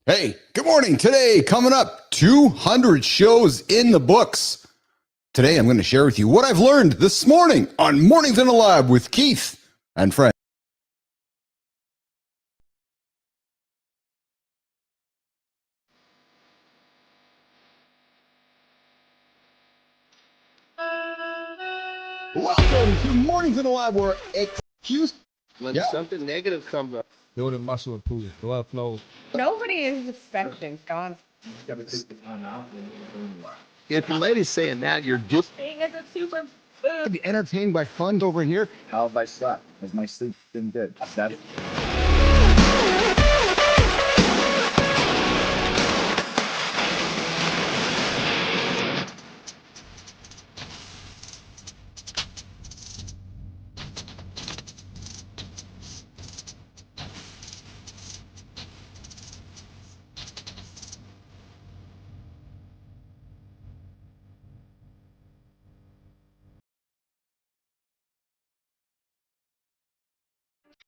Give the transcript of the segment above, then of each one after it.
Hey, good morning. Today, coming up, 200 shows in the books. Today, I'm going to share with you what I've learned this morning on Mornings in the Lab with Keith and friends. Welcome to Mornings in the Lab, where excuse when something negative comes up. Building muscle and improving blood flow. Nobody is expecting God. If the lady's saying that, you're just Being as a super be entertained by fun over here. How have I slept? Has my sleep been good? That's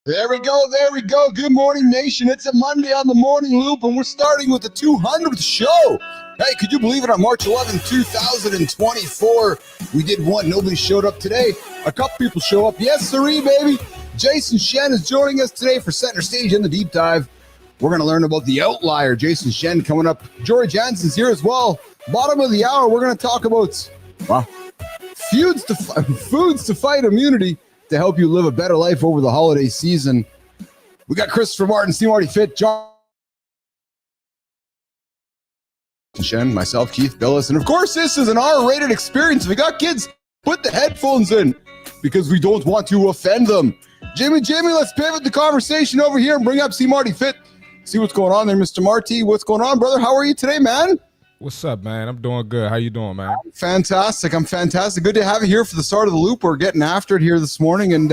There we go. There we go. Good morning, nation. It's a Monday on the Morning Loop, and we're starting with the 200th show. Hey, could you believe it? On March 11, 2024, we did one. Nobody showed up today. A couple people show up. Yes, sirree, baby. Jason Shen is joining us today for Center Stage in the Deep Dive. We're going to learn about the Outlier. Jason Shen coming up. Jory Jansen's here as well. Bottom of the hour, we're going to talk about foods to fight immunity, to help you live a better life over the holiday season. We got Christopher Martin, Steve Marty Fit, John Shen, myself, Keith Billis, and of course this is an R-rated experience. If we got kids, put the headphones in because we don't want to offend them. Jimmy, let's pivot the conversation over here and bring up Steve Marty Fit. See what's going on there, Mr. Marty. What's going on, brother? How are you today, man? What's up, man? I'm doing good. How you doing, man? Fantastic. I'm fantastic. Good to have you here for the start of the loop. We're getting after it here this morning. And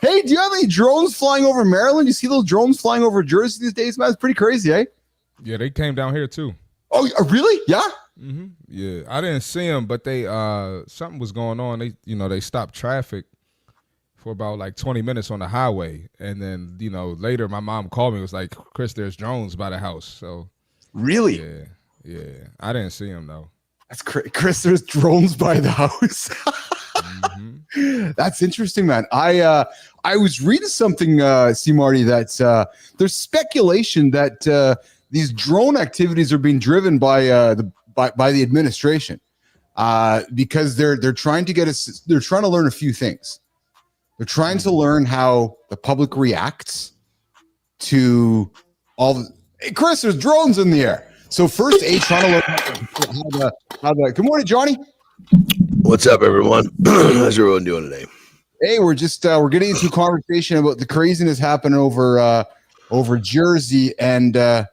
hey, do you have any drones flying over Maryland? You see those drones flying over Jersey these days, man? It's pretty crazy, eh? Yeah, they came down here too. Oh, really? Yeah? Mm-hmm. Yeah, I didn't see them, but they something was going on. They stopped traffic for about like 20 minutes on the highway, and then later my mom called me. It was like, Chris, there's drones by the house. So really? Yeah, I didn't see him though. That's Chris, there's drones by the house. Mm-hmm. That's interesting, man. I was reading something, C. Marty, that there's speculation that these drone activities are being driven by the administration because they're trying to get us. They're trying to learn a few things. They're trying to learn how the public reacts to all the. Hey, Chris, there's drones in the air. So first, trying to learn how the. Good morning, Johnny. What's up, everyone? How's everyone doing today? Hey, we're just we're getting into a conversation about the craziness happening over Jersey and the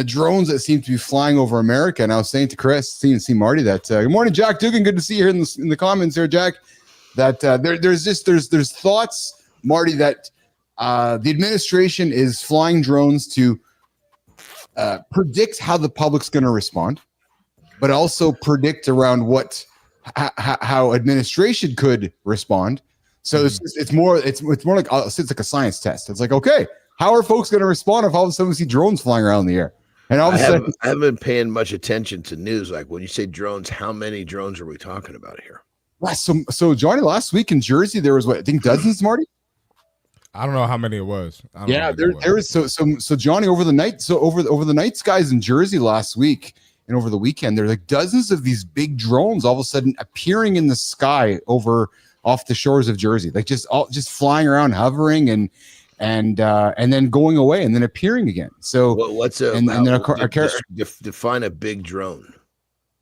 drones that seem to be flying over America. And I was saying to Chris, see Marty, that good morning, Jack Dugan. Good to see you here in the comments here, Jack. That there's thoughts, Marty, that the administration is flying drones to predict how the public's going to respond, but also predict around how administration could respond. So it's more like it's like a science test. It's like, okay, how are folks going to respond if all of a sudden we see drones flying around in the air? And all of a sudden, I haven't been paying much attention to news. Like when you say drones, how many drones are we talking about here? Well, so Johnny, last week in Jersey there was I think dozens, Marty. I don't know how many it was. There is so Johnny over the night. So over the night skies in Jersey last week and over the weekend, there's like dozens of these big drones all of a sudden appearing in the sky off the shores of Jersey, like just flying around, hovering and then going away and then appearing again. So define a big drone?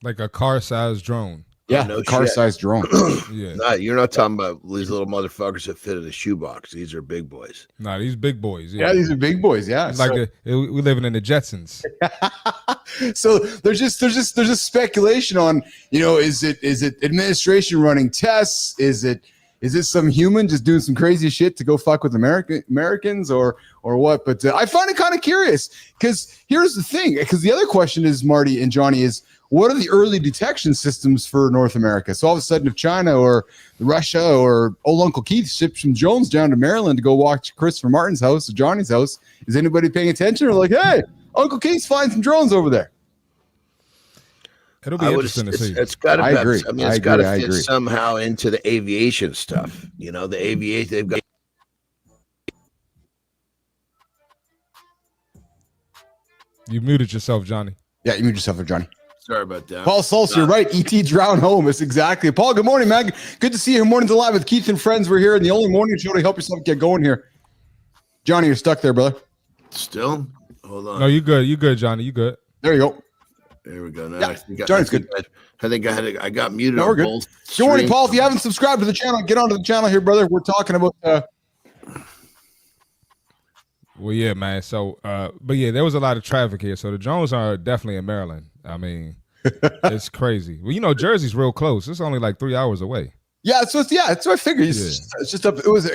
Like a car-sized drone. Yeah, no car-sized drone. Yeah, you're not talking about these little motherfuckers that fit in a shoebox. These are big boys. Nah, these big boys. Yeah, these are big boys. Yeah, we living in the Jetsons. So there's just speculation on, is it administration running tests? Is it some human just doing some crazy shit to go fuck with Americans or what? But I find it kind of curious because here's the thing. Because the other question is, Marty and Johnny, is what are the early detection systems for North America? So all of a sudden, if China or Russia or old Uncle Keith ships some drones down to Maryland to go watch Christopher Martin's house or Johnny's house, is anybody paying attention? Or like, hey, Uncle Keith's flying some drones over there. It'll be interesting to see. It's got to. I agree. I mean, I it's got to agree. I fit agree. somehow into the aviation stuff. You know, the aviation. They've got. You muted yourself, Johnny. Yeah, you muted yourself there, Johnny. Sorry about that. Paul Sulz, you're right. ET drown home. It's exactly. Paul, good morning, man. Good to see you. Mornings Alive with Keith and friends. We're here in the only morning show to help yourself get going here. Johnny, you're stuck there, brother. Still, hold on. No, you good. You good, Johnny. You good. There you go. There we go. Now Yeah, I think Johnny's good. I think I got muted. No, we're on good. both Good morning, streams. Paul. If you haven't subscribed to the channel, get onto the channel here, brother. We're talking about Well, yeah, man. So, but yeah, there was a lot of traffic here. So the drones are definitely in Maryland. I mean, it's crazy. Well, you know, Jersey's real close. It's only like 3 hours away. yeah. So it's that's what I figured. It's just up. It was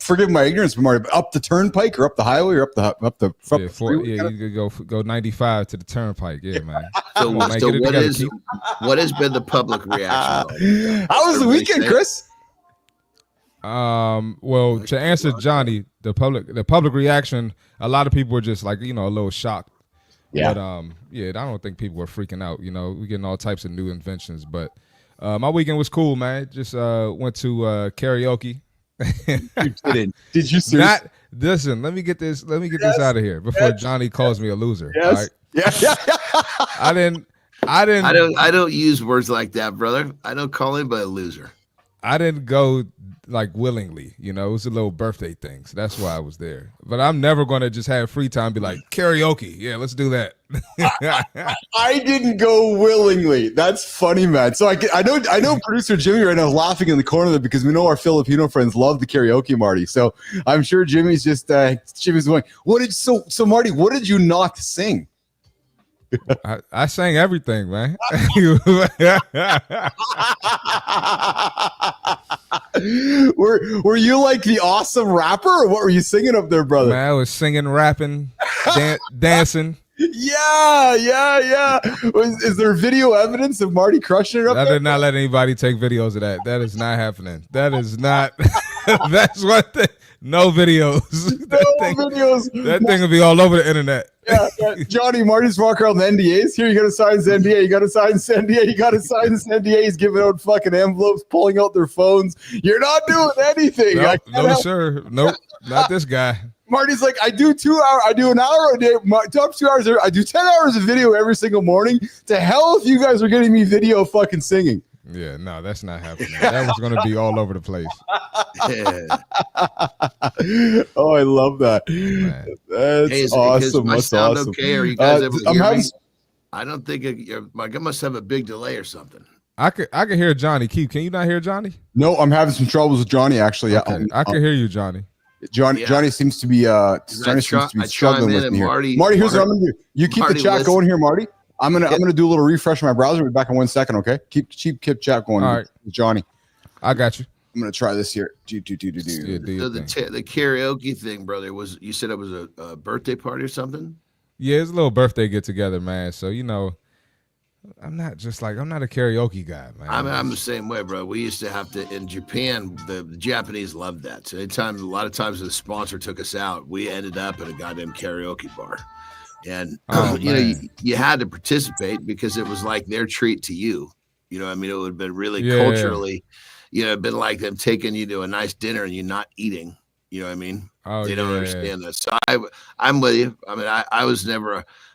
forgive my ignorance, Marty, but up the turnpike or up the highway or up the freeway, You could go 95 to the turnpike. Yeah, man. So, Come on, man, so get it what together, is Keith. what has been the public reaction? How was the weekend, Chris? Well, to answer Johnny, the public reaction, a lot of people were just like, you know, a little shocked. Yeah. But yeah, I don't think people were freaking out. You know, we're getting all types of new inventions. But my weekend was cool, man. Just went to karaoke. Did you seriously? Listen, let me get this out of here before Johnny calls me a loser. Yes. All right? Yeah. I don't use words like that, brother. I don't call anybody a loser. I didn't go like willingly, you know, it was a little birthday thing. So that's why I was there. But I'm never going to just have free time and be like, karaoke. Yeah, let's do that. I didn't go willingly. That's funny, man. So I know producer Jimmy right now is laughing in the corner there because we know our Filipino friends love the karaoke, Marty. So I'm sure Jimmy's just Jimmy's going, so Marty, what did you not sing? I sang everything, man. Were you like the awesome rapper, or what were you singing up there, brother? Man, I was singing, rapping, dancing. Yeah. Is there video evidence of Marty crushing it up I there? did not let anybody take videos of that. That is not happening. That is not. That's what. No videos. Videos. That thing will be all over the internet. Yeah. Johnny, Marty's walking around the NDAs. Here, you got to sign this NDA. You got to sign this NDA. You got to sign this NDA. He's giving out fucking envelopes, pulling out their phones. You're not doing anything. No, sir. Nope. Not this guy. Marty's like, I do 2 hours. I do an hour a day. Top 2 hours. I do 10 hours of video every single morning. To hell if you guys are getting me video fucking singing. Yeah, no, that's not happening. That was going to be all over the place. Oh, I love that. Man. That's awesome. My That's sound awesome. okay? Are you guys able to I'm hear having. me? I don't think I must have a big delay or something. I could hear Johnny. Keith, can you not hear Johnny? No, I'm having some troubles with Johnny. Actually, Okay. I can hear you, Johnny. Johnny seems to be struggling with me here. Marty, here's what I'm gonna do. You keep the chat going here, Marty. I'm gonna do a little refresh on my browser. We'll be back in 1 second, okay? Keep chat going. All right, with Johnny. I got you. I'm gonna try this here. So the karaoke thing, brother, you said it was a birthday party or something? Yeah, it's a little birthday get together, man. So you know, I'm not a karaoke guy, man. I'm the same way, bro. We used to have to in Japan. The Japanese loved that. So a lot of times the sponsor took us out, we ended up at a goddamn karaoke bar. And you had to participate because it was like their treat to you. You know, I mean, it would have been really culturally, been like them taking you to a nice dinner and you not eating. You know what I mean? They don't understand that. So I'm with you. I mean,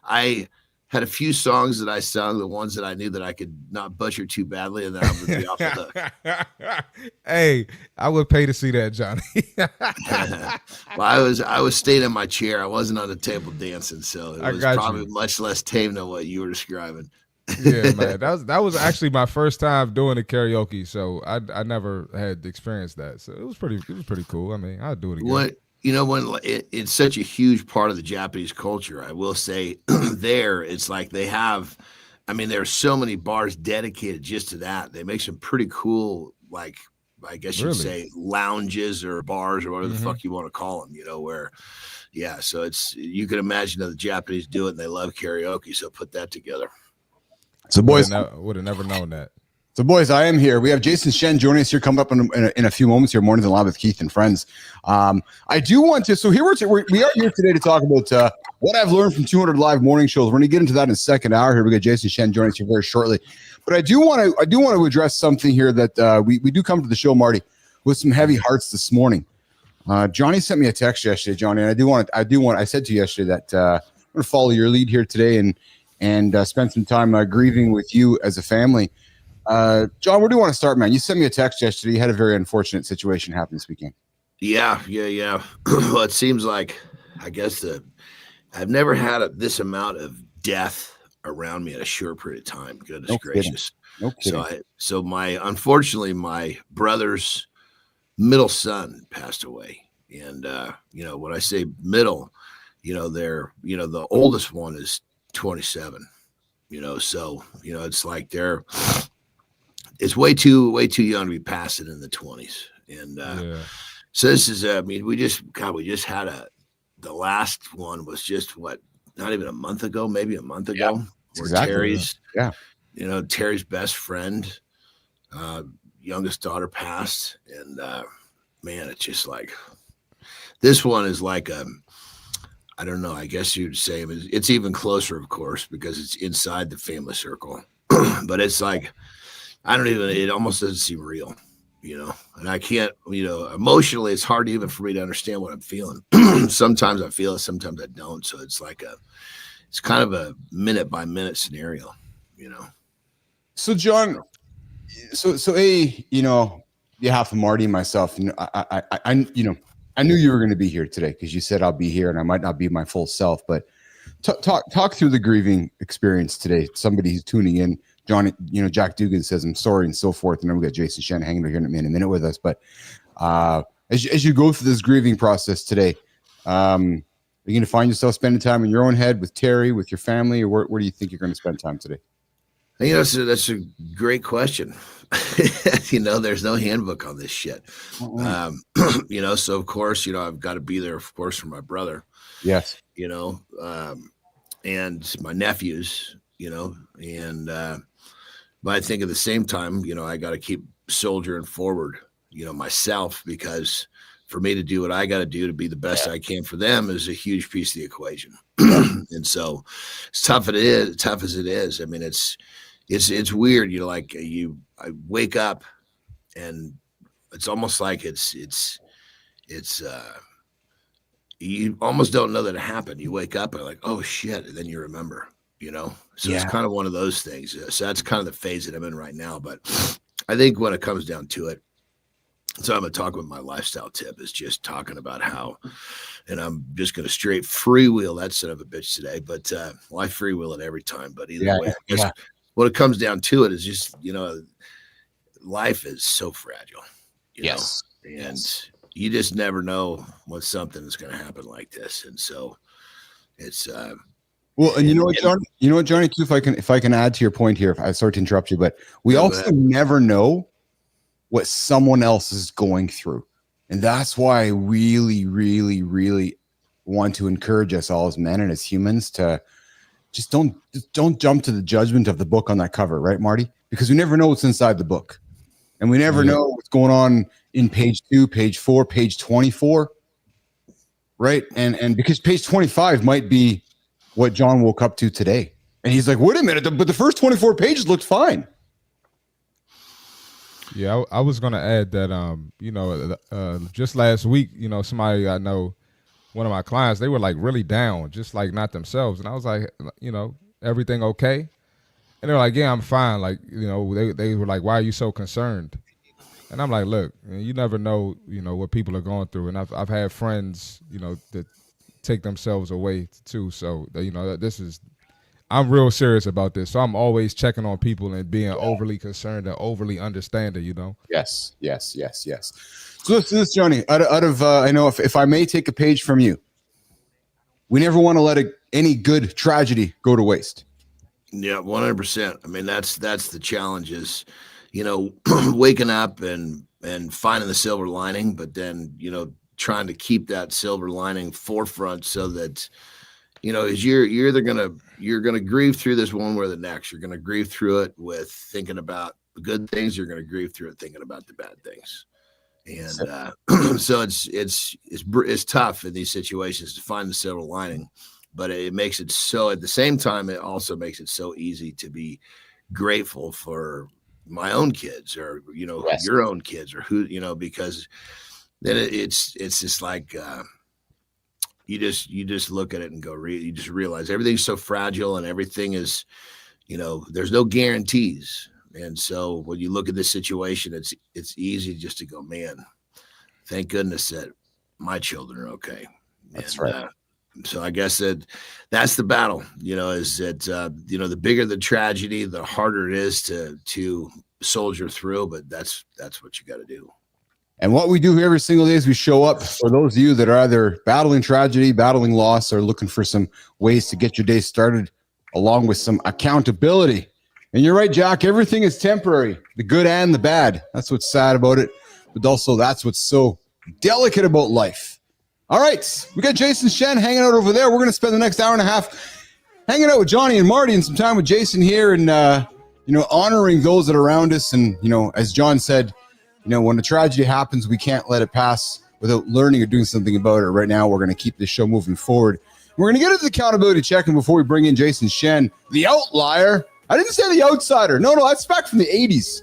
I had a few songs that I sung, the ones that I knew that I could not butcher too badly, and then I would be off the hook. Hey, I would pay to see that, Johnny. Well, I was staying in my chair. I wasn't on the table dancing, so it was probably much less tame than what you were describing. Yeah, man. That was actually my first time doing the karaoke, so I never had experienced that. So it was pretty cool. I mean, I'd do it again. When it's such a huge part of the Japanese culture, I will say there, it's like they have, I mean, there's so many bars dedicated just to that. They make some pretty cool, like, I guess you'd say lounges or bars or whatever the fuck you want to call them, so you can imagine that the Japanese do it and they love karaoke. So put that together. So boys, would have never known that. So, boys, I am here. We have Jason Shen joining us here, coming up in a few moments here, Mornings Alive with Keith and friends. I do want to. So here we are here today to talk about what I've learned from 200 live morning shows. We're going to get into that in the second hour here. We got Jason Shen joining us here very shortly. But I do want to address something here that we do come to the show, Marty, with some heavy hearts this morning. Johnny sent me a text yesterday, Johnny, and I said to you yesterday that I'm going to follow your lead here today and spend some time grieving with you as a family. John, where do you want to start, man? You sent me a text yesterday. You had a very unfortunate situation happen this weekend. Yeah. Well, it seems like, I guess I've never had this amount of death around me in a short period of time. Goodness gracious. No kidding. So unfortunately, my brother's middle son passed away. And, when I say middle, the oldest one is 27, so, it's like it's way too young to be passing in the 20s. And, so this is, we just had the last one was just not even a month ago, maybe a month ago. Yeah, where exactly. Terry's best friend, youngest daughter passed. And, man, it's just like, this one is like, I don't know, I guess you'd say it's even closer, of course, because it's inside the family circle, but it's like, it almost doesn't seem real. And I can't, emotionally, it's hard even for me to understand what I'm feeling. Sometimes I feel it, sometimes I don't. So it's like it's kind of a minute by minute scenario, So John, you have Marty and myself, I knew you were going to be here today because you said I'll be here and I might not be my full self, but talk through the grieving experience today. Somebody who's tuning in, John, Jack Dugan says, I'm sorry and so forth. And then we got Jason Shen hanging here in a minute with us. But as you go through this grieving process today, are you going to find yourself spending time in your own head with Terry, with your family, or where do you think you're going to spend time today? That's a great question. There's no handbook on this shit. So of course, I've got to be there, of course, for my brother. Yes. And my nephews, but I think at the same time, I got to keep soldiering forward, myself, because for me to do what I got to do to be the best I can for them is a huge piece of the equation. And so as tough as it is, I mean, it's weird. I wake up and it's almost like you almost don't know that it happened. You wake up and like, oh shit. And then you remember, so it's kind of one of those things. So that's kind of the phase that I'm in right now. But I think when it comes down to it, so I'm going to talk about my lifestyle tip is just talking about how, and I'm just going to straight freewheel that son of a bitch today, but I freewheel it every time, but either way, I guess what it comes down to it is just, life is so fragile, Yes. And you just never know when something is going to happen like this. And so it's, well, and you know what, Johnny, too, if I can add to your point here, I sorry to interrupt you, but we also never know what someone else is going through. And that's why I really, really, really want to encourage us all as men and as humans to just don't jump to the judgment of the book on that cover, right, Marty? Because we never know what's inside the book. And we never know what's going on in page 2, page 4, page 24. Right. And because page 25 might be what John woke up to today. And he's like, wait a minute, but the first 24 pages looked fine. Yeah, I was going to add that, just last week, somebody I know, one of my clients, they were like really down, just like not themselves. And I was like, everything okay? And they're like, yeah, I'm fine. Like, they were like, why are you so concerned? And I'm like, look, you never know, what people are going through. And I've had friends, that take themselves away too. So, I'm real serious about this. So I'm always checking on people and being overly concerned and overly understanding, Yes. So listen to this, Johnny, out of I know if I may take a page from you, we never want to let any good tragedy go to waste. Yeah, 100%. I mean, that's the challenge is, waking up and finding the silver lining, but then, trying to keep that silver lining forefront so that, is you're either gonna grieve through this one way or the next. You're gonna grieve through it with thinking about the good things. You're gonna grieve through it thinking about the bad things. And so it's tough in these situations to find the silver lining but it makes it so, at the same time, it also makes it so easy to be grateful for my own kids, or, you know, Yes. your own kids, or who, you know, because then it's just like, you just look at it and go, you just realize everything's so fragile, and everything is, you know, there's no guarantees. And so when you look at this situation, it's easy just to go, man, thank goodness that my children are okay. That's and, right. So I guess that's the battle, you know, is that, you know, the bigger the tragedy, the harder it is to soldier through, but that's what you got to do. And what we do here every single day is we show up for those of you that are either battling tragedy, battling loss, or looking for some ways to get your day started, along with some accountability. And you're right, Jack, everything is temporary, the good and the bad. That's what's sad about it. But also that's what's so delicate about life. All right, we got Jason Shen hanging out over there. We're going to spend the next hour and a half hanging out with Johnny and Marty, and some time with Jason here, and you know, honoring those that are around us. And, you know, as John said, you know, when a tragedy happens, we can't let it pass without learning or doing something about it. Right now, we're going to keep this show moving forward. We're going to get into the accountability check-in before we bring in Jason Shen, the Outlier. I didn't say the Outsider. No, that's back from the 80s.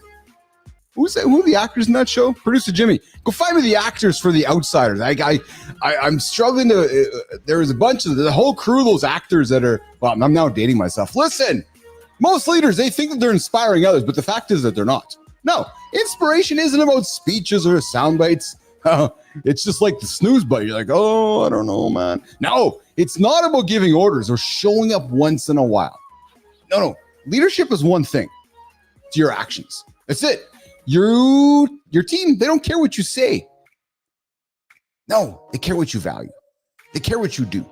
Who are the actors in that show? Producer Jimmy, go find me the actors for the Outsiders. I'm struggling to. There is a bunch of the whole crew of those actors that are. Well, I'm now dating myself. Listen, most leaders, they think that they're inspiring others, but the fact is that they're not. No, inspiration isn't about speeches or sound bites. It's just like the snooze button. You're like, oh, I don't know, man. No, it's not about giving orders or showing up once in a while. No. Leadership is one thing. It's your actions. That's it. Your team, they don't care what you say. No, they care what you value. They care what you do.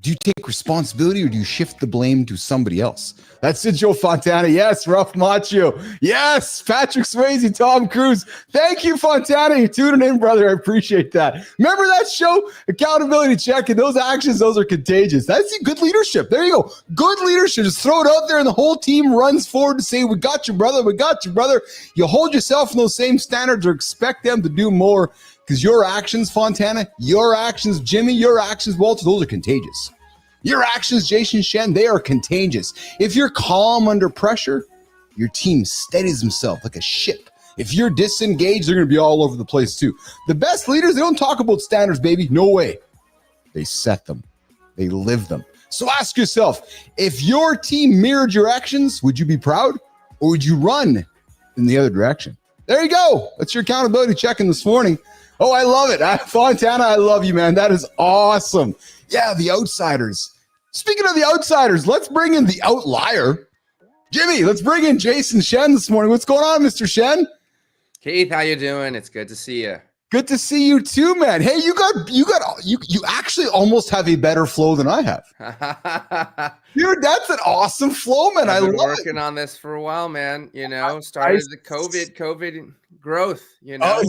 Do you take responsibility, or do you shift the blame to somebody else? That's it, Joe Fontana. Yes, Rough Macho. Yes, Patrick Swayze, Tom Cruise. Thank you, Fontana. You're tuning in, brother. I appreciate that. Remember that show? Accountability check, and those actions, those are contagious. That's good leadership. There you go. Good leadership. Just throw it out there, and the whole team runs forward to say, we got you, brother. We got you, brother. You hold yourself in those same standards, or expect them to do more. Because your actions, Fontana, your actions, Jimmy, your actions, Walter, those are contagious. Your actions, Jason Shen, they are contagious. If you're calm under pressure, your team steadies himself like a ship. If you're disengaged, they're going to be all over the place too. The best leaders, they don't talk about standards, baby. No way. They set them. They live them. So ask yourself, if your team mirrored your actions, would you be proud, or would you run in the other direction? There you go. That's your accountability check-in this morning. Oh, I love it. Fontana, I love you, man. That is awesome. Yeah, the Outsiders. Speaking of the Outsiders, let's bring in the Outlier. Jimmy, let's bring in Jason Shen this morning. What's going on, Mr. Shen? Keith, how you doing? It's good to see you. Good to see you too, man. Hey, you actually almost have a better flow than I have. Dude, that's an awesome flow, man. I've been love working it. on this for a while, man. You know, started the COVID growth, you know.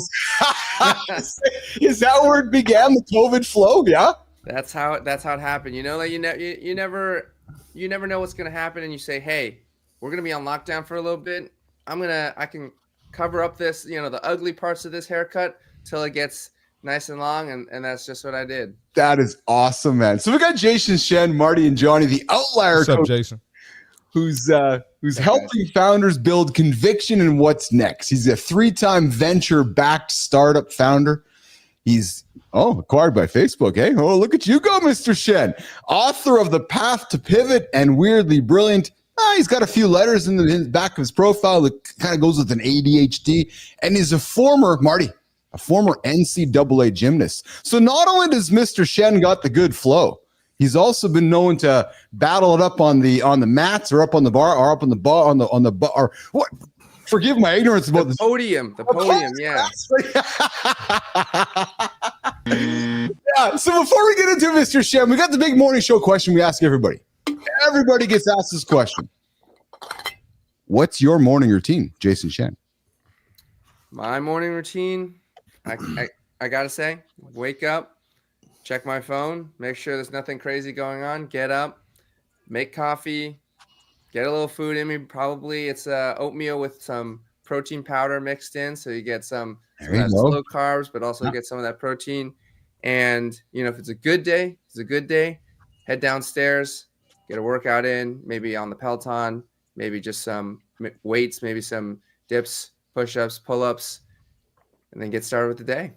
Is that where it began, the COVID flow? Yeah. That's how it happened. You know, like you never know what's gonna happen, and you say, hey, we're gonna be on lockdown for a little bit. I can cover up this, you know, the ugly parts of this haircut till it gets nice and long, and that's just what I did. That is awesome, man. So we got Jason Shen, Marty, and Johnny, the Outlier What's up, coach, Jason? who's helping founders build conviction in what's next. He's a 3-time venture-backed startup founder. He's acquired by Facebook, eh? Oh, look at you go, Mr. Shen. Author of The Path to Pivot and Weirdly Brilliant. He's got a few letters in the back of his profile that kind of goes with an ADHD, and is a former NCAA gymnast. So not only does Mr. Shen got the good flow, he's also been known to battle it up on the mats, or up on the bar, or up on the bar, on the bar, or what? Forgive my ignorance about this. Podium, yeah. Yeah. So before we get into Mr. Shen, we got the big morning show question we ask everybody. Everybody gets asked this question. What's your morning routine, Jason Shen? My morning routine, I gotta say, wake up, check my phone, make sure there's nothing crazy going on, get up, make coffee, get a little food in me. Probably it's oatmeal with some protein powder mixed in, so you get some of that slow carbs, but also get some of that protein. And, you know, if it's a good day, head downstairs, get a workout in, maybe on the Peloton, maybe just some weights, maybe some dips, push-ups, pull-ups, and then get started with the day.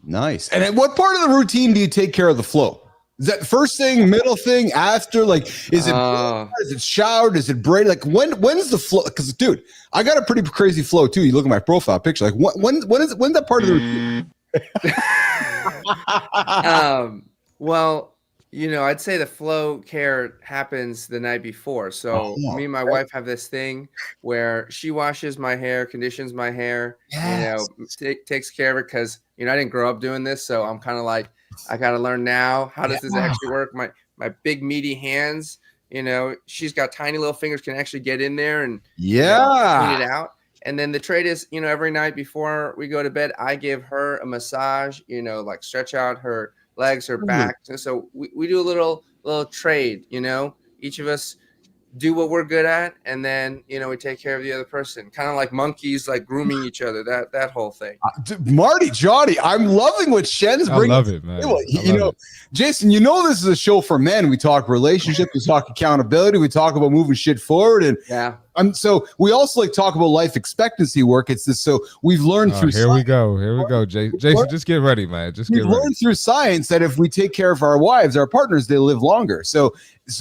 Nice. And at what part of the routine do you take care of the flow? Is that first thing, middle thing, after? Like, is it showered? Is it braided? Like, when's the flow? Because, dude, I got a pretty crazy flow too. You look at my profile picture. Like, when's that part of the routine? Well, I'd say the flow care happens the night before. So me and my wife have this thing where she washes my hair, conditions my hair, takes care of it because, I didn't grow up doing this. So I'm kind of like, I got to learn now. How does this actually work? My big meaty hands, she's got tiny little fingers, can actually get in there and clean it out. And then the trade is, every night before we go to bed, I give her a massage, like stretch out her legs, her back. So we do a little trade, each of us do what we're good at, and then we take care of the other person, kind of like monkeys, like grooming each other, that whole thing. Marty, Johnny, I'm loving what Shen's bringing. I love it, man. Jason, this is a show for men. We talk relationships, we talk accountability, we talk about moving shit forward, and so we also talk about life expectancy work. It's this. So we've learned through. Here we go, Jason. Just get ready, man. We've learned through science that if we take care of our wives, our partners, they live longer. So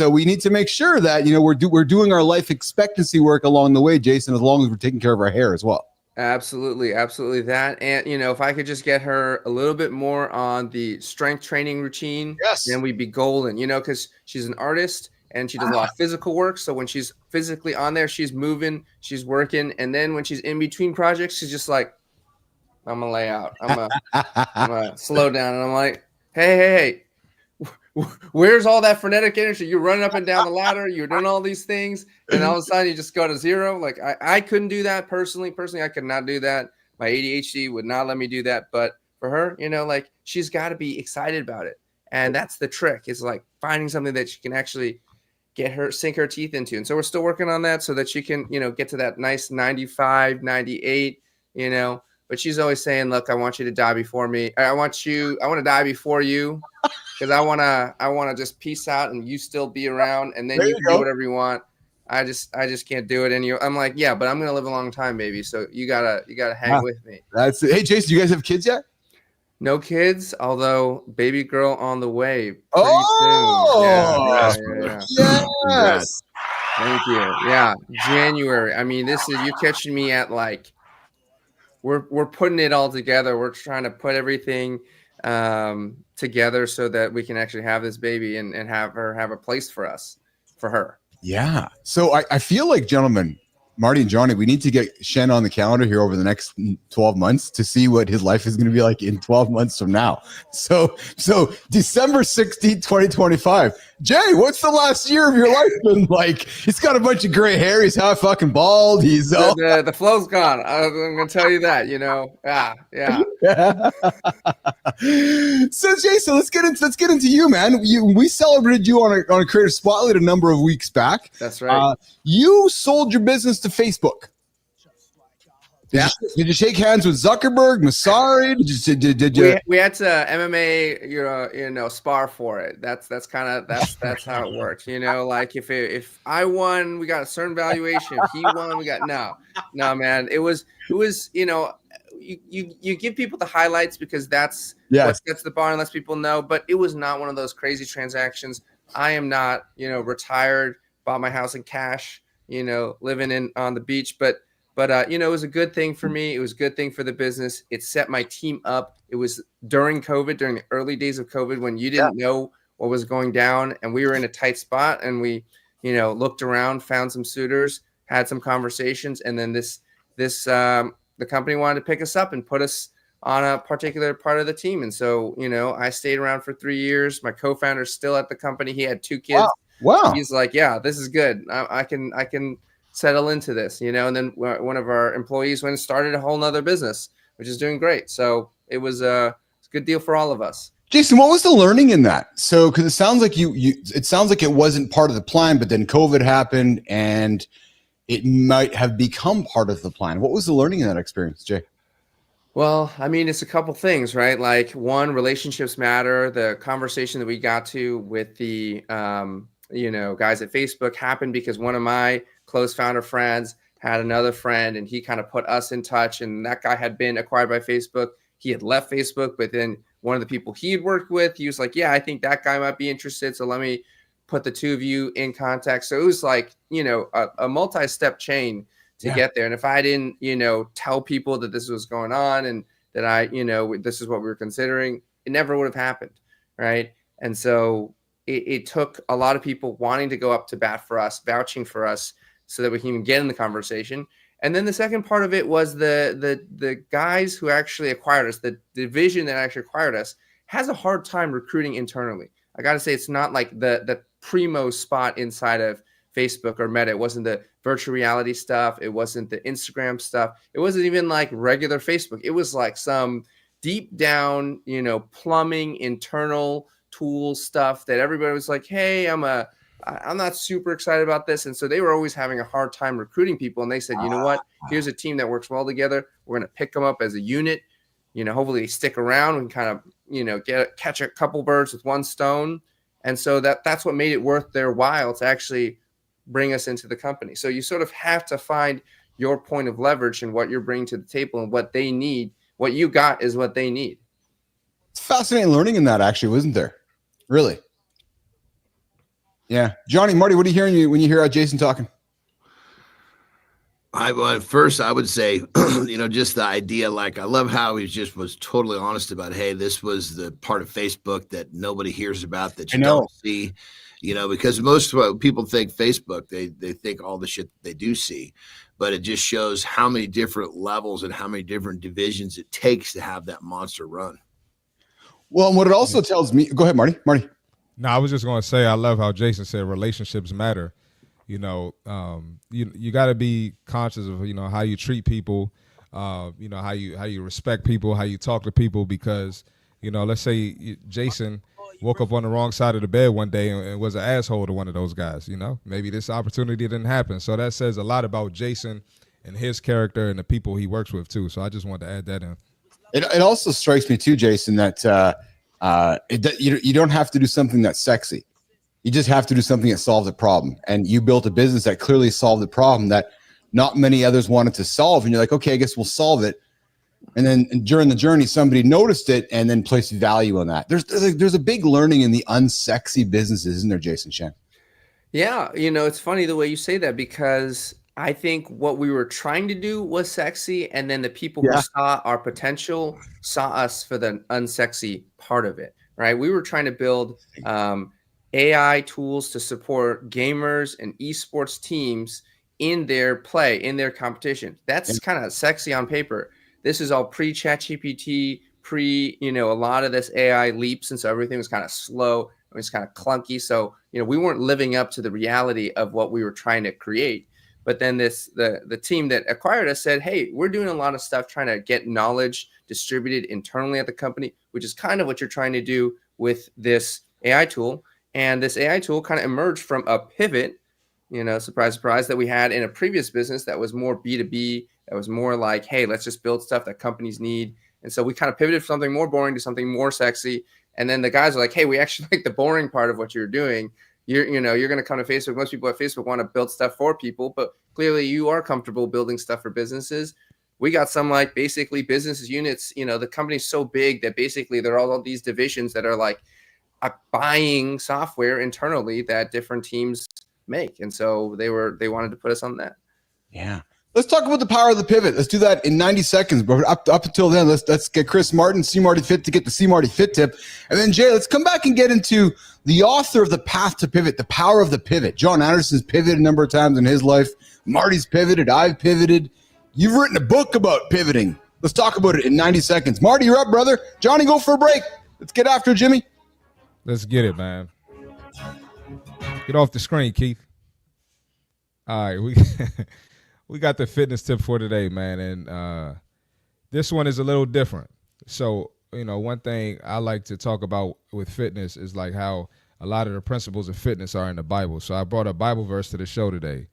we need to make sure that we're doing our life expectancy work along the way, Jason, as long as we're taking care of our hair as well. Absolutely that. And if I could just get her a little bit more on the strength training routine, then we'd be golden. Because she's an artist and she does a lot of physical work. So when she's physically on there, she's moving, she's working, and then when she's in between projects, she's just like, I'm gonna lay out, I'm gonna slow down, and I'm like, hey, where's all that frenetic energy? You're running up and down the ladder, you're doing all these things, and all of a sudden you just go to zero. Like I couldn't do that personally, I could not do that. My ADHD would not let me do that. But for her, she's got to be excited about it, and that's the trick. Is like finding something that she can actually sink her teeth into. And so we're still working on that so that she can, get to that nice 95, 98, but she's always saying, look, I want you to die before me. I want to die before you, because I want to just peace out and you still be around, and then you can do whatever you want. I just can't do it anymore. I'm like, yeah, but I'm going to live a long time, baby. So you gotta hang with me. That's it. Hey, Jason, you guys have kids yet? No kids, although baby girl on the way. Oh, soon. Yeah. Yes. Thank you. Yeah, January. I mean, you're catching me at we're putting it all together. We're trying to put everything together so that we can actually have this baby and have her have a place for her. Yeah. So I feel like, gentlemen, Marty and Johnny, we need to get Shen on the calendar here over the next 12 months to see what his life is going to be like in 12 months from now. So December 16th, 2025. Jay, what's the last year of your life been like? He's got a bunch of gray hair. He's half fucking bald. He's the flow's gone. I'm going to tell you that, Yeah. So Jason, let's get into you, man. We celebrated you on a Creator Spotlight a number of weeks back. That's right. You sold your business to Facebook. Did you shake hands with Zuckerberg, Massari? Did you? We had to MMA, spar for it. That's how it works. Like if I won, we got a certain valuation. If he won, we got no, man. It was you give people the highlights because that's what sets the bar and lets people know. But it was not one of those crazy transactions. I am not, retired, bought my house in cash, living on the beach, but it was a good thing for me. It was a good thing for the business. It set my team up. It was during COVID, during the early days of COVID, when you didn't know what was going down, and we were in a tight spot, and we, looked around, found some suitors, had some conversations, and then the company wanted to pick us up and put us on a particular part of the team. And so, I stayed around for 3 years. My co-founder is still at the company. He had 2 kids. Wow. He's like, yeah, this is good. I can settle into this, and then one of our employees went and started a whole nother business, which is doing great. So it was a good deal for all of us. Jason, what was the learning in that? So, because it sounds like it sounds like it wasn't part of the plan, but then COVID happened and it might have become part of the plan. What was the learning in that experience, Jay? Well, I mean, it's a couple things, right? Like one, relationships matter. The conversation that we got to with the, guys at Facebook happened because one of my close founder friends had another friend and he kind of put us in touch, and that guy had been acquired by Facebook. He had left Facebook, but then one of the people he had worked with, he was like, yeah, I think that guy might be interested. So let me put the two of you in contact. So it was like, a multi-step chain to get there. And if I didn't, tell people that this was going on and that this is what we were considering, it never would have happened. Right. And so it took a lot of people wanting to go up to bat for us, vouching for us so that we can even get in the conversation. And then the second part of it was the guys who actually acquired us, the division that actually acquired us, has a hard time recruiting internally. I got to say, it's not like the primo spot inside of Facebook or Meta. It wasn't the virtual reality stuff. It wasn't the Instagram stuff. It wasn't even like regular Facebook. It was like some deep down, plumbing, internal tool stuff that everybody was like, hey, I'm not super excited about this. And so they were always having a hard time recruiting people. And they said, you know what, here's a team that works well together. We're going to pick them up as a unit. Hopefully they stick around and kind of, catch a couple birds with one stone. And so that's what made it worth their while to actually bring us into the company. So you sort of have to find your point of leverage and what you're bringing to the table and what they need. What you got is what they need. It's fascinating learning in that, actually, wasn't there? Really? Yeah. Johnny, Marty, what are you hearing when you hear Jason talking? First, I would say, just the idea, like, I love how he just was totally honest about, hey, this was the part of Facebook that nobody hears about, that you don't see, because most people think Facebook, they think all the shit that they do see, but it just shows how many different levels and how many different divisions it takes to have that monster run. Well, and what it also tells me, go ahead, Marty. No, I was just going to say, I love how Jason said relationships matter. You got to be conscious of, how you treat people, how you respect people, how you talk to people, because, let's say Jason woke up on the wrong side of the bed one day and was an asshole to one of those guys, maybe this opportunity didn't happen. So that says a lot about Jason and his character and the people he works with too. So I just wanted to add that in. It also strikes me too, Jason, that you don't have to do something that's sexy. You just have to do something that solves a problem. And you built a business that clearly solved the problem that not many others wanted to solve. And you're like, okay, I guess we'll solve it. And then during the journey, somebody noticed it and then placed value on that. There's a big learning in the unsexy businesses, isn't there, Jason Shen? Yeah. It's funny the way you say that, because I think what we were trying to do was sexy. And then the people who saw our potential saw us for the unsexy part of it, right? We were trying to build AI tools to support gamers and esports teams in their play, in their competition. That's kind of sexy on paper. This is all pre-ChatGPT, a lot of this AI leaps, and so everything was kind of slow. It was kind of clunky. So, we weren't living up to the reality of what we were trying to create. But then the team that acquired us said, hey, we're doing a lot of stuff trying to get knowledge distributed internally at the company, which is kind of what you're trying to do with this AI tool. And this AI tool kind of emerged from a pivot, surprise, surprise, that we had in a previous business that was more B2B, that was more like, hey, let's just build stuff that companies need. And so we kind of pivoted from something more boring to something more sexy. And then the guys are like, hey, we actually like the boring part of what you're doing. You're going to come to Facebook. Most people at Facebook want to build stuff for people, but clearly you are comfortable building stuff for businesses. We got some like basically business units, the company's so big that basically there are all these divisions that are like buying software internally that different teams make. And so they wanted to put us on that. Yeah. Let's talk about the power of the pivot. Let's do that in 90 seconds. But up until then, let's get Chris Martin, C Marty Fit, to get the C Marty Fit tip. And then Jay, let's come back and get into the author of The Path to Pivot, the power of the pivot. John Anderson's pivoted a number of times in his life. Marty's pivoted. I've pivoted. You've written a book about pivoting. Let's talk about it in 90 seconds. Marty, you're up, brother. Johnny, go for a break. Let's get after Jimmy. Let's get it, man. Get off the screen, Keith. All right, we got the fitness tip for today, man, and this one is a little different. So, one thing I like to talk about with fitness is like how a lot of the principles of fitness are in the Bible. So I brought a Bible verse to the show today.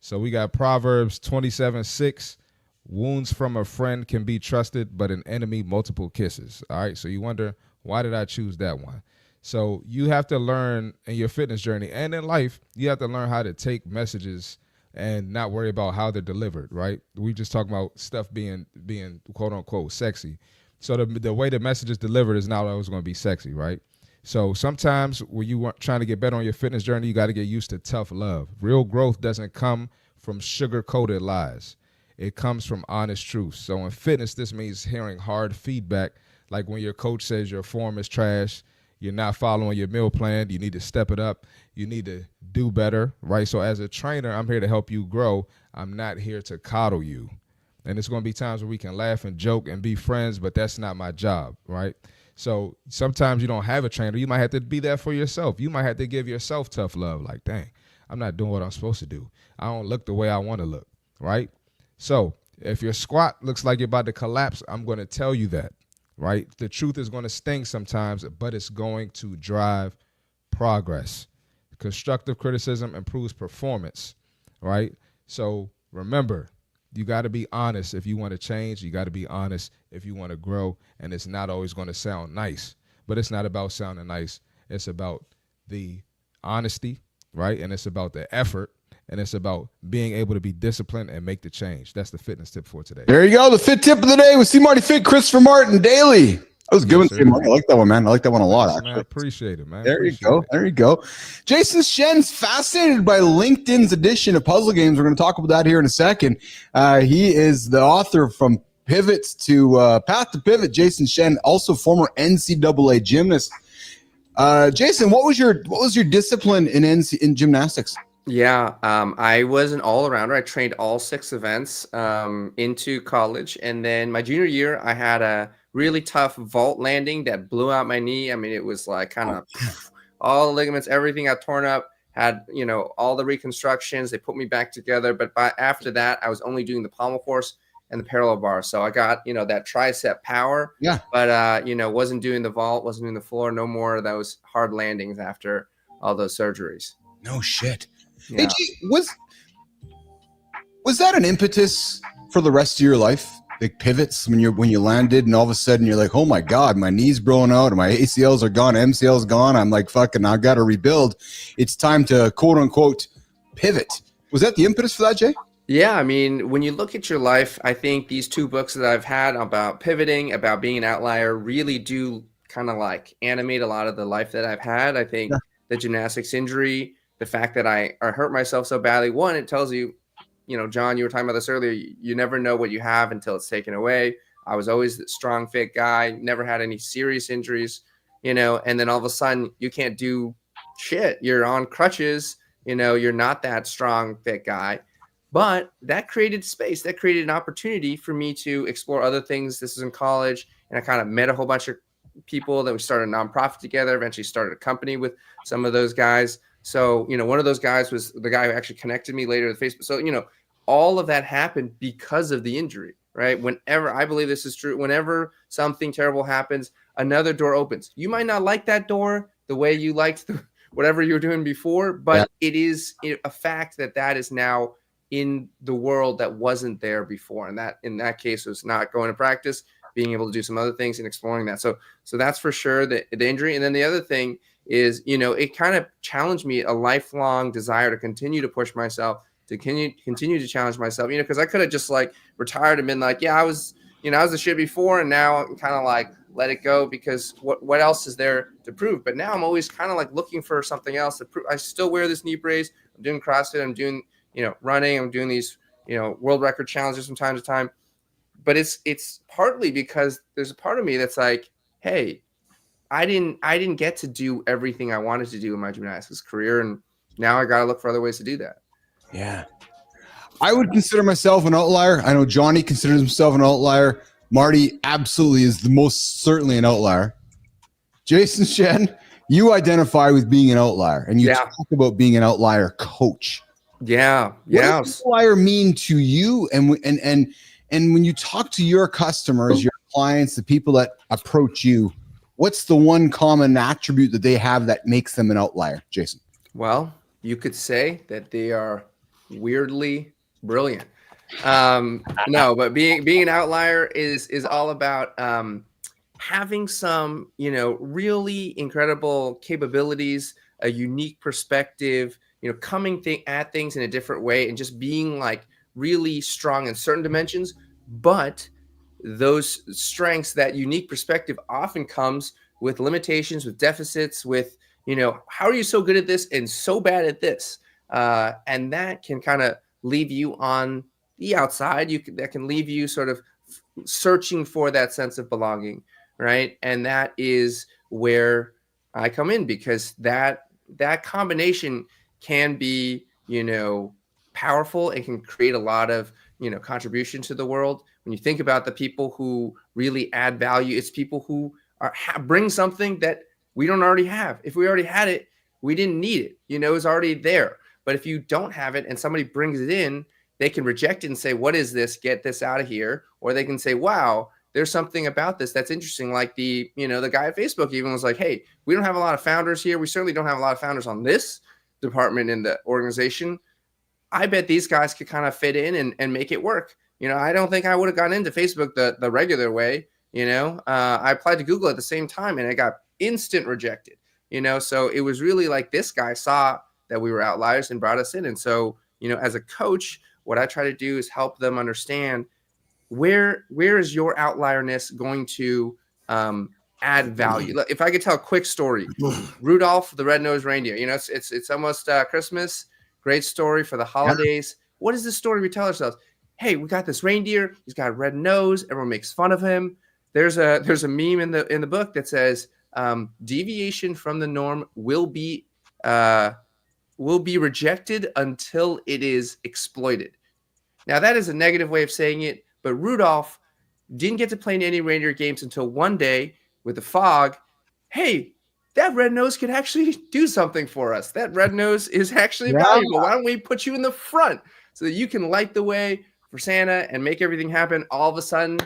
So we got Proverbs 27:6. Wounds from a friend can be trusted, but an enemy, multiple kisses. All right. So you wonder, why did I choose that one? So you have to learn in your fitness journey and in life, you have to learn how to take messages and not worry about how they're delivered, right? We just talk about stuff being quote unquote sexy. So the way the message is delivered is not always going to be sexy, right? So sometimes when you are trying to get better on your fitness journey, you got to get used to tough love. Real growth doesn't come from sugar-coated lies. It comes from honest truth. So in fitness, this means hearing hard feedback, like when your coach says your form is trash, you're not following your meal plan, you need to step it up, you need to do better, right? So as a trainer, I'm here to help you grow. I'm not here to coddle you. And it's going to be times where we can laugh and joke and be friends, but that's not my job, right? So sometimes you don't have a trainer. You might have to be there for yourself. You might have to give yourself tough love, like, dang, I'm not doing what I'm supposed to do. I don't look the way I want to look, right? So if your squat looks like you're about to collapse, I'm going to tell you that, right? The truth is going to sting sometimes, but it's going to drive progress. Constructive criticism improves performance, right? So remember, you got to be honest if you want to change. You got to be honest if you want to grow, and it's not always going to sound nice, but it's not about sounding nice. It's about the honesty, right? And it's about the effort. And it's about being able to be disciplined and make the change. That's the fitness tip for today. There you go. The fit tip of the day with C. Marty Fit, Christopher Martin daily. That was a good one, C. Marty. I like that one, man. I like that one a lot, actually. Man, I appreciate it, man. There you go. There you go. Jason Shen's fascinated by LinkedIn's edition of puzzle games. We're going to talk about that here in a second. He is the author from Pivots to Path to Pivot. Jason Shen, also former NCAA gymnast. Jason, what was your discipline in gymnastics? Yeah, I was an all-arounder. I trained all 6 events into college. And then my junior year, I had a really tough vault landing that blew out my knee. I mean, it was like kind of all the ligaments, everything got torn up, had, all the reconstructions. They put me back together. But after that, I was only doing the pommel horse and the parallel bar. So I got, that tricep power. Yeah. But, wasn't doing the vault, wasn't doing the floor, no more of those hard landings after all those surgeries. No shit. Yeah. Hey, was that an impetus for the rest of your life? Like pivots when you landed and all of a sudden you're like, oh my God, my knee's blown out and my ACLs are gone, MCL's gone. I'm like, fucking, I got to rebuild. It's time to quote unquote pivot. Was that the impetus for that, Jay? Yeah, I mean, when you look at your life, I think these 2 books that I've had about pivoting, about being an outlier, really do kind of like animate a lot of the life that I've had. I think the gymnastics injury, the fact that I hurt myself so badly, one, it tells you, John, you were talking about this earlier, you never know what you have until it's taken away. I was always the strong, fit guy, never had any serious injuries, and then all of a sudden you can't do shit. You're on crutches, you're not that strong, fit guy. But that created space. That created an opportunity for me to explore other things. This is in college, and I kind of met a whole bunch of people. Then we started a nonprofit together, eventually started a company with some of those guys. So, one of those guys was the guy who actually connected me later to Facebook. So, all of that happened because of the injury, right? Whenever, I believe this is true, whenever something terrible happens, another door opens. You might not like that door the way you liked whatever you were doing before, but it is a fact that is now in the world that wasn't there before. And that, in that case, was not going to practice, being able to do some other things and exploring that. So that's for sure the injury. And then the other thing is, it kind of challenged me, a lifelong desire to continue to push myself, to continue to challenge myself, because I could have just like retired and been like, yeah, I was the shit before. And now I'm kind of like, let it go, because what else is there to prove? But now I'm always kind of like looking for something else to prove. I still wear this knee brace. I'm doing CrossFit. I'm doing, running. I'm doing these, world record challenges from time to time. But it's partly because there's a part of me that's like, hey, I didn't get to do everything I wanted to do in my gymnastics career, and now I got to look for other ways to do that. Yeah. I would consider myself an outlier. I know Johnny considers himself an outlier. Marty absolutely is the most certainly an outlier. Jason Shen, you identify with being an outlier, and you talk about being an outlier coach. Yeah. What does outlier mean to you? And when you talk to your customers, your clients, the people that approach you, what's the one common attribute that they have that makes them an outlier, Jason? Well, you could say that they are weirdly brilliant. No, but being an outlier is all about having some, really incredible capabilities, a unique perspective, coming at things in a different way, and just being like really strong in certain dimensions. But those strengths, that unique perspective, often comes with limitations, with deficits, with, how are you so good at this and so bad at this? And that can kind of leave you on the outside. That can leave you sort of searching for that sense of belonging, right? And that is where I come in, because that combination can be, powerful and can create a lot of, contribution to the world. When you think about the people who really add value, it's people who bring something that we don't already have. If we already had it, we didn't need it. It's already there. But if you don't have it and somebody brings it in, they can reject it and say, what is this? Get this out of here. Or they can say, wow, there's something about this that's interesting. Like the guy at Facebook even was like, hey, we don't have a lot of founders here. We certainly don't have a lot of founders on this department in the organization. I bet these guys could kind of fit in and make it work. I don't think I would have gotten into Facebook the regular way. I applied to Google at the same time and I got instant rejected, so it was really like this guy saw that we were outliers and brought us in. And so, as a coach, what I try to do is help them understand where is your outlierness going to add value. If I could tell a quick story, Rudolph the Red-Nosed Reindeer, it's almost Christmas. Great story for the holidays. Yeah. What is this story we tell ourselves? Hey, we got this reindeer. He's got a red nose. Everyone makes fun of him. There's a meme in the book that says deviation from the norm will be rejected until it is exploited. Now that is a negative way of saying it, but Rudolph didn't get to play in any reindeer games until one day with the fog. Hey, that red nose could actually do something for us. That red nose is actually valuable. Why don't we put you in the front so that you can light the way for Santa and make everything happen? All of a sudden,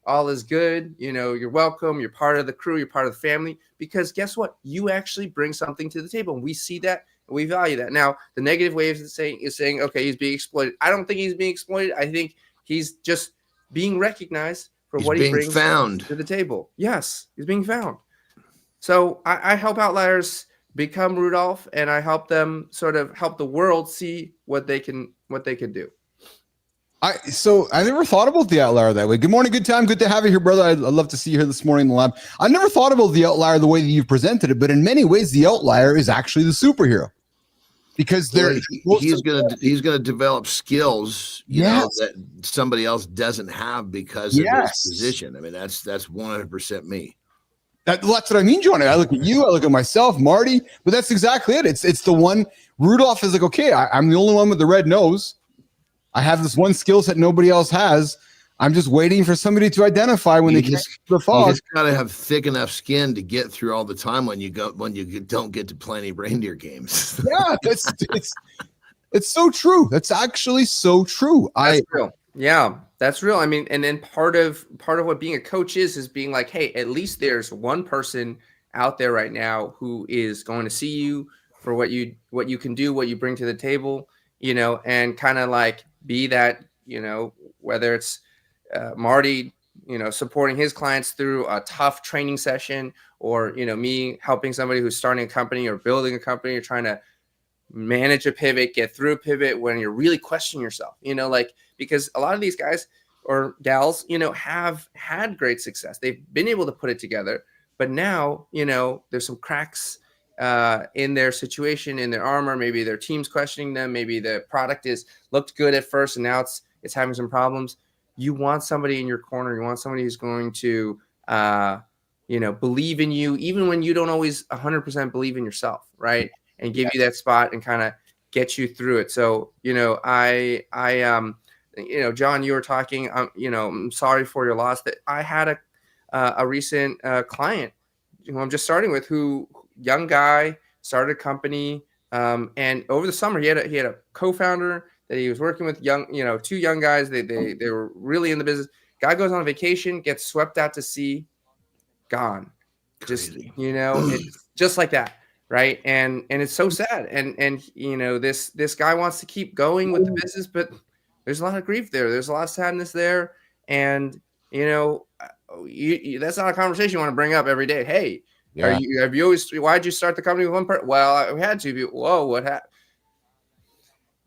all is good. You're welcome. You're part of the crew. You're part of the family, because guess what? You actually bring something to the table. And we see that and we value that. Now, the negative way is saying, okay, he's being exploited. I don't think he's being exploited. I think he's just being recognized for what he brings to the table. Yes, he's being found. So I help outliers become Rudolph, and I help them sort of help the world see what they can do. So I never thought about the outlier that way. Good morning, good time, good to have you here, brother. I'd love to see you here this morning in the lab. I never thought about the outlier the way that you've presented it, but in many ways, the outlier is actually the superhero, because he's gonna develop skills, that somebody else doesn't have because of his position. I mean, that's 100% me. That's what I mean, Johnny. I look at you, I look at myself, Marty, but that's exactly it. It's the one. Rudolph is like, okay, I'm the only one with the red nose. I have this one skill set nobody else has. I'm just waiting for somebody to identify when they get the fog. You just gotta have thick enough skin to get through all the time when you don't get to play any reindeer games. Yeah, it's so true. That's actually so true. That's real. Yeah, that's real. I mean, and then part of what being a coach is being like, hey, at least there's one person out there right now who is going to see you for what you can do, what you bring to the table, and kind of like be that, whether it's Marty, supporting his clients through a tough training session, or, me helping somebody who's starting a company or building a company or trying to manage a pivot, get through a pivot when you're really questioning yourself, because a lot of these guys or gals, have had great success. They've been able to put it together, but now, there's some cracks in their situation, in their armor. Maybe their team's questioning them. Maybe the product looked good at first and now it's having some problems. You want somebody in your corner. You want somebody who's going to, believe in you, even when you don't always 100% believe in yourself, right? And give you that spot and kind of get you through it. So, John, you were talking, I'm sorry for your loss. That I had a recent client who I'm just starting with, young guy, started a company. And over the summer, he had a co-founder that he was working with, two young guys. They were really in the business. Guy goes on a vacation, gets swept out to sea, gone. Crazy. It's just like that. Right. And it's so sad. And this guy wants to keep going with the business, but there's a lot of grief there. There's a lot of sadness there. And, that's not a conversation you want to bring up every day. Hey, Yeah. why'd you start the company with one person? Well, we had to. Whoa, what happened?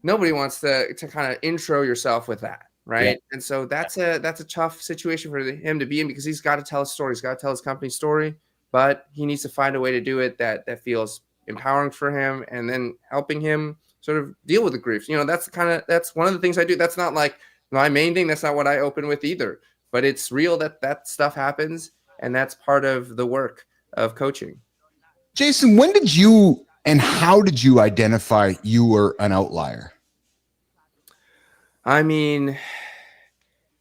Nobody wants to kind of intro yourself with that. Right. Yeah. And so that's a tough situation for him to be in, because he's got to tell his story. He's got to tell his company story, but he needs to find a way to do it that feels empowering for him, and then helping him sort of deal with the grief. That's one of the things I do. That's not like my main thing. That's not what I open with either, but it's real that stuff happens. And that's part of the work of coaching. Jason, when did you and how did you identify you were an outlier? I mean,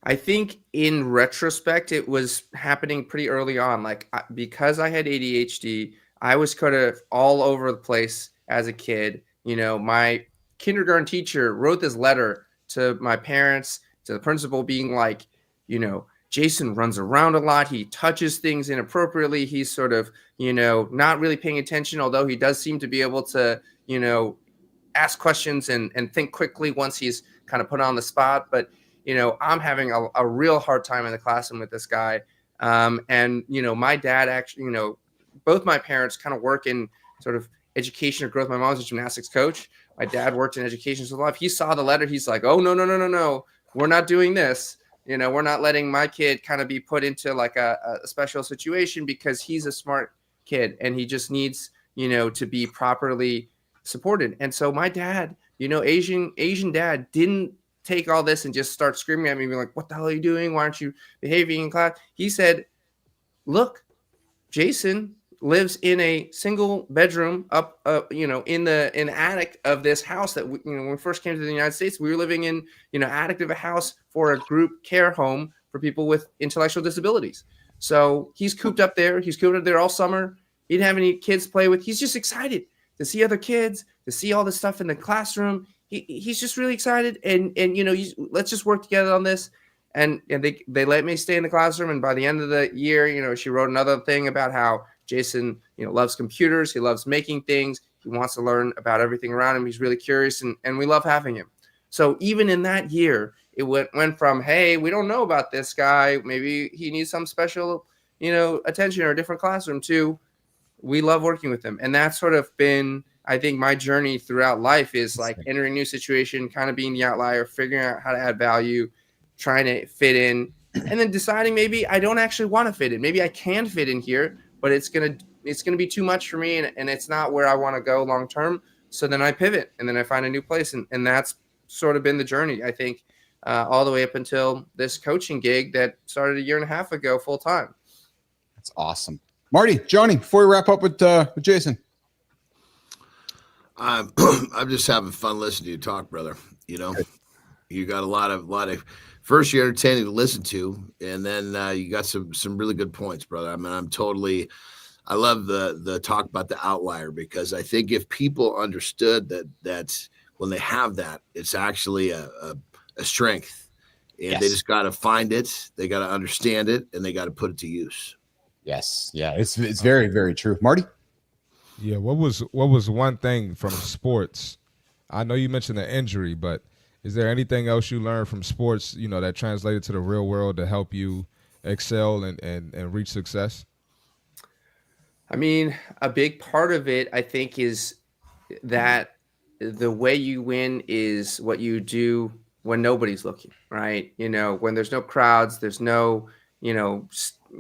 I think in retrospect, it was happening pretty early on. Like, because I had ADHD, I was kind of all over the place as a kid. My kindergarten teacher wrote this letter to my parents, to the principal, being like, Jason runs around a lot. He touches things inappropriately. He's sort of, not really paying attention, although he does seem to be able to, ask questions and think quickly once he's kind of put on the spot. But, I'm having a real hard time in the classroom with this guy. And, my dad actually, both my parents kind of work in sort of education or growth. My mom's a gymnastics coach. My dad worked in education his life. He saw the letter. He's like, oh, no. We're not doing this. We're not letting my kid kind of be put into like a special situation, because he's a smart kid and he just needs, to be properly supported. And so my dad, Asian dad, didn't take all this and just start screaming at me, being like, what the hell are you doing? Why aren't you behaving in class? He said, look, Jason lives in a single bedroom up, in the attic of this house that when we first came to the United States, we were living in, attic of a house for a group care home for people with intellectual disabilities. So he's cooped up there. He's cooped up there all summer. He didn't have any kids to play with. He's just excited to see other kids, to see all this stuff in the classroom. He's just really excited. And let's just work together on this. And they let me stay in the classroom. And by the end of the year, she wrote another thing about how Jason, loves computers. He loves making things. He wants to learn about everything around him. He's really curious, and we love having him. So even in that year, it went from, hey, we don't know about this guy, maybe he needs some special, attention or a different classroom, to we love working with him. And that's sort of been, I think, my journey throughout life, is like entering a new situation, kind of being the outlier, figuring out how to add value, trying to fit in, and then deciding maybe I don't actually want to fit in. Maybe I can fit in here, but it's gonna be too much for me, and it's not where I want to go long term. So then I pivot, and then I find a new place, and that's sort of been the journey, I think, all the way up until this coaching gig that started a year and a half ago, full time. That's awesome, Marty. Johnny, before we wrap up with Jason, I'm just having fun listening to you talk, brother. You got a lot of. First, you're entertaining to listen to, and then you got some really good points, brother. I mean, I love the talk about the outlier, because I think if people understood that when they have that, it's actually a strength, and they just got to find it, they got to understand it, and they got to put it to use. Yes, yeah, it's very, very true, Marty. Yeah, what was one thing from sports? I know you mentioned the injury, but is there anything else you learned from sports, that translated to the real world to help you excel and reach success? I mean, a big part of it, I think, is that the way you win is what you do when nobody's looking, right? When there's no crowds, there's no,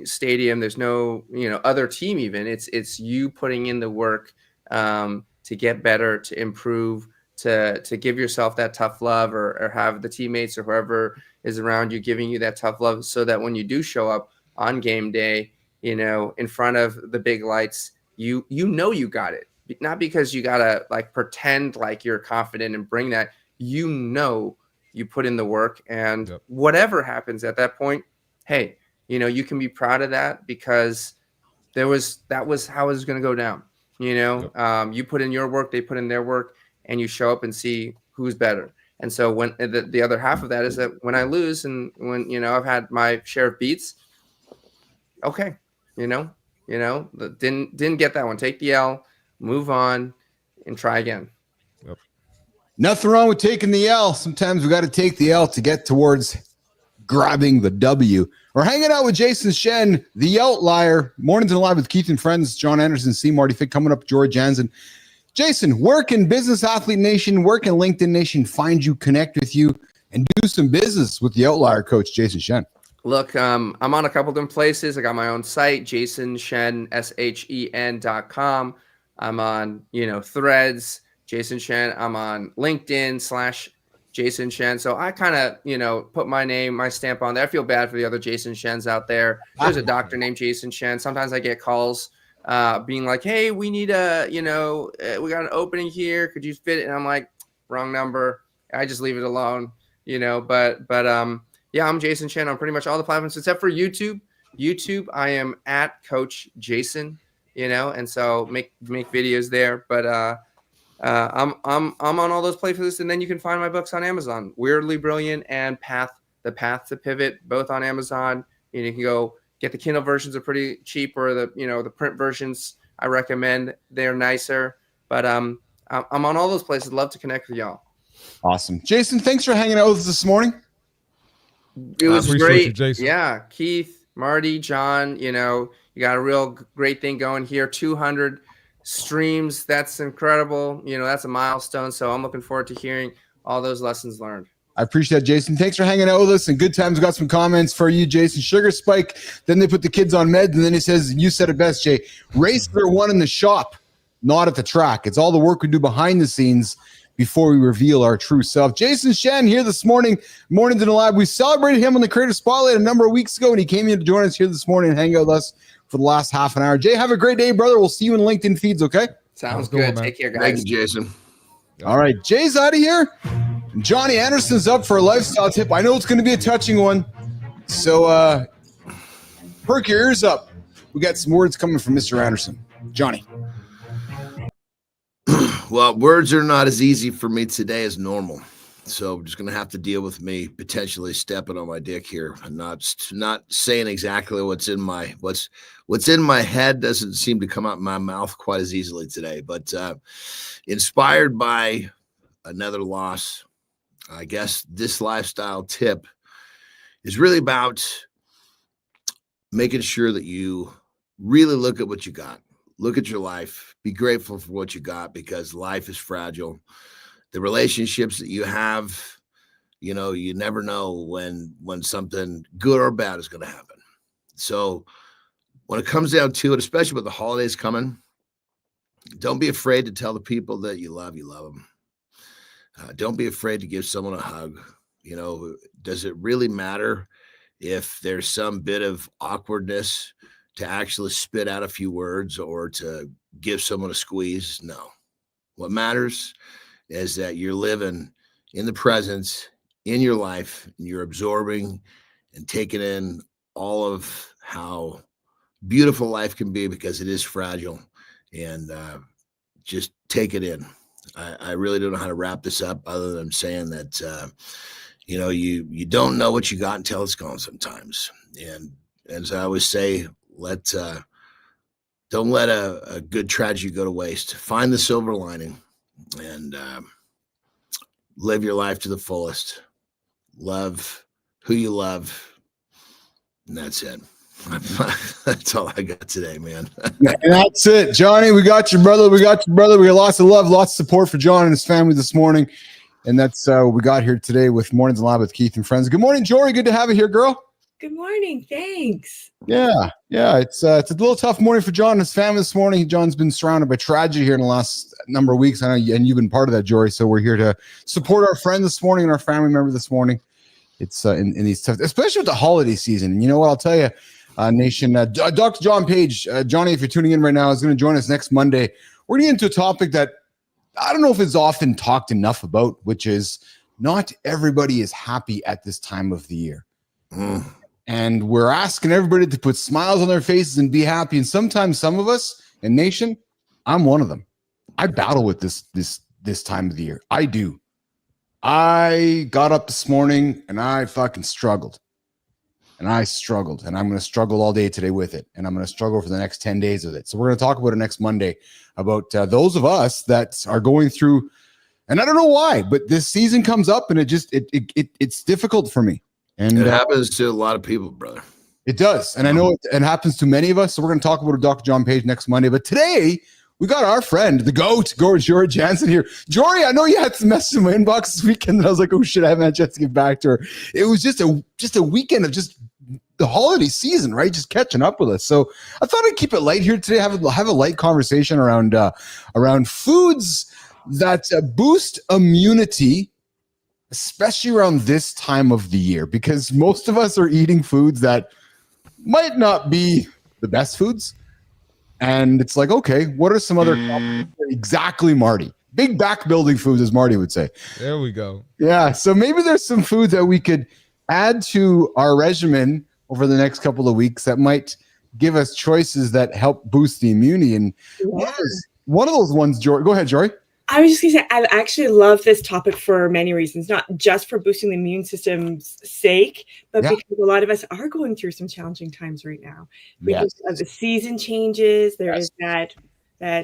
stadium, there's no, other team even. It's you putting in the work to get better, to improve, to give yourself that tough love, or have the teammates or whoever is around you giving you that tough love, so that when you do show up on game day, in front of the big lights, you got it. Not because you gotta like pretend like you're confident and bring that, you put in the work, and whatever happens at that point, hey, you can be proud of that, because that was how it was going to go down. You put in your work, they put in their work, and you show up and see who's better. And so when the other half of that is that when I lose, and when, I've had my share of beats, okay, didn't get that one, take the L, move on, and try again. Yep. Nothing wrong with taking the L. Sometimes we got to take the L to get towards grabbing the W. We're hanging out with Jason Shen, the Outlier. Mornings and Live with Keith and Friends. John Anderson, C. Marty Fick coming up. George Jansen. Jason, where can Business Athlete Nation, where can LinkedIn Nation find you, connect with you, and do some business with the Outlier coach, Jason Shen? Look, I'm on a couple different places. I got my own site, jasonshen, SHEN.com. I'm on, Threads, Jason Shen. I'm on LinkedIn / Jason Shen. So I kind of, put my name, my stamp on there. I feel bad for the other Jason Shens out there. There's a doctor named Jason Shen. Sometimes I get calls being like, hey, we need we got an opening here. Could you fit it? And I'm like, wrong number. I just leave it alone, but yeah, I'm Jason Shen on pretty much all the platforms except for YouTube. YouTube, I am at Coach Jason, and so make videos there. But I'm on all those places, and then you can find my books on Amazon. Weirdly Brilliant and The Path to Pivot, both on Amazon. You can go get the Kindle versions are pretty cheap, or the print versions I recommend. They're nicer. But I'm on all those places. Love to connect with y'all. Awesome. Jason, thanks for hanging out with us this morning. It was great. You, Jason. Yeah. Keith, Marty, John, you got a real great thing going here. 200 streams. That's incredible. That's a milestone. So I'm looking forward to hearing all those lessons learned. I appreciate that, Jason. Thanks for hanging out with us. And good times. We got some comments for you, Jason. Sugar spike. Then they put the kids on meds. And then he says, you said it best, Jay. Races are won in the shop, not at the track. It's all the work we do behind the scenes before we reveal our true self. Jason Shen here this morning, Mornings in the Lab. We celebrated him on the Creator Spotlight a number of weeks ago, and he came in to join us here this morning and hang out with us for the last half an hour. Jay, have a great day, brother. We'll see you in LinkedIn feeds, okay? Sounds good. Man. Take care, guys. Thank you, Jason. All right, Jay's out of here. Johnny Anderson's up for a lifestyle tip. I know it's going to be a touching one, so perk your ears up. We got some words coming from Mr. Anderson. Johnny. Well, words are not as easy for me today as normal. So I'm just going to have to deal with me potentially stepping on my dick here and not saying exactly what's in my head doesn't seem to come out my mouth quite as easily today. But inspired by another loss, I guess this lifestyle tip is really about making sure that you really look at what you got. Look at your life. Be grateful for what you got, because life is fragile. The relationships that you have, you never know when something good or bad is going to happen. So when it comes down to it, especially with the holidays coming, don't be afraid to tell the people that you love them. Don't be afraid to give someone a hug. Does it really matter if there's some bit of awkwardness to actually spit out a few words or to give someone a squeeze? No. What matters is that you're living in the present, in your life, and you're absorbing and taking in all of how beautiful life can be, because it is fragile, and just take it in. I really don't know how to wrap this up other than saying that, you don't know what you got until it's gone sometimes. And as I always say, don't let a good tragedy go to waste. Find the silver lining and live your life to the fullest. Love who you love. And that's it. That's all I got today, man. And that's it, Johnny. We got your brother. We got lots of love, lots of support for John and his family this morning. And that's what we got here today with Mornings in Live with Keith and Friends. Good morning, Jory. Good to have you here, girl. Good morning. Thanks. Yeah. It's a little tough morning for John and his family this morning. John's been surrounded by tragedy here in the last number of weeks. I know, and you've been part of that, Jory. So we're here to support our friend this morning and our family member this morning. It's in these tough, especially with the holiday season. And you know what? I'll tell you, Nation, Dr. John Page, Johnny, if you're tuning in right now, is going to join us next Monday. We're getting into a topic that I don't know if it's often talked enough about, which is not everybody is happy at this time of the year. And we're asking everybody to put smiles on their faces and be happy. And sometimes some of us, and Nation, I'm one of them. I battle with this time of the year. I do. I got up this morning and I fucking struggled. And I struggled. And I'm going to struggle all day today with it. And I'm going to struggle for the next 10 days with it. So we're going to talk about it next Monday, about those of us that are going through And I don't know why, but this season comes up and it's difficult for me. And it happens to a lot of people, brother. It does. And I know it happens to many of us. So we're going to talk about it with Dr. John Page next Monday. But today we got our friend, the GOAT, Jory Jansen here. Jory, I know you had some messages in my inbox this weekend. And I was like, oh shit, I haven't had a chance to get back to her. It was just a weekend of just the holiday season, right? Just catching up with us. So I thought I'd keep it light here today. Have a light conversation around foods that boost immunity, especially around this time of the year, because most of us are eating foods that might not be the best foods. And it's like, okay, what are some other exactly, Marty? Big back building foods, as Marty would say. There we go. Yeah. So maybe there's some foods that we could add to our regimen over the next couple of weeks that might give us choices that help boost the immunity. And one of those ones, Jory, go ahead, Jory. I was just going to say, I actually love this topic for many reasons, not just for boosting the immune system's sake, but because a lot of us are going through some challenging times right now. Because of the season changes, there is that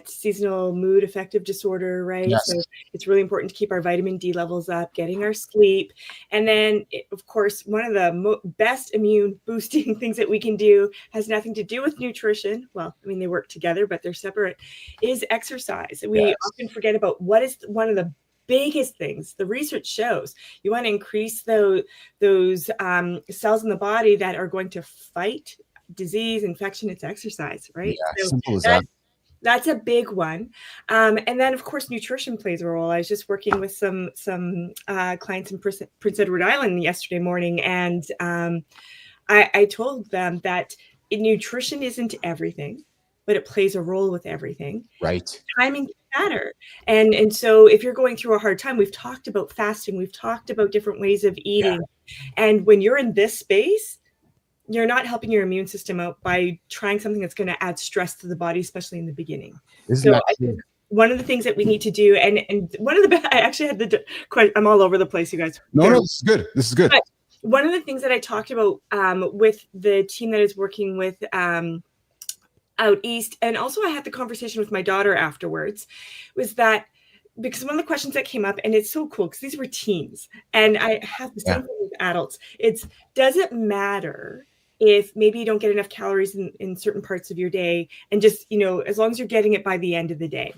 seasonal mood affective disorder, right? Yes. So it's really important to keep our vitamin D levels up, getting our sleep. And then, of course, one of the best immune boosting things that we can do has nothing to do with nutrition. Well, I mean, they work together, but they're separate, is exercise. We often forget about what is one of the biggest things. The research shows you want to increase those cells in the body that are going to fight disease, infection. It's exercise, right? Yeah, so simple as that. That's a big one. And then, of course, nutrition plays a role. I was just working with some clients in Prince Edward Island yesterday morning, and I told them that nutrition isn't everything, but it plays a role with everything. Right. Timing matter. And so if you're going through a hard time, we've talked about fasting. We've talked about different ways of eating. Yeah. And when you're in this space, you're not helping your immune system out by trying something that's going to add stress to the body, especially in the beginning. I think one of the things that we need to do, and one of the I actually had I'm all over the place, you guys. No, this is good. This is good. But one of the things that I talked about with the team that is working with out east, and also I had the conversation with my daughter afterwards, was that because one of the questions that came up, and it's so cool because these were teens, and I have the same thing with adults. It's, does it matter if maybe you don't get enough calories in certain parts of your day, and just, as long as you're getting it by the end of the day?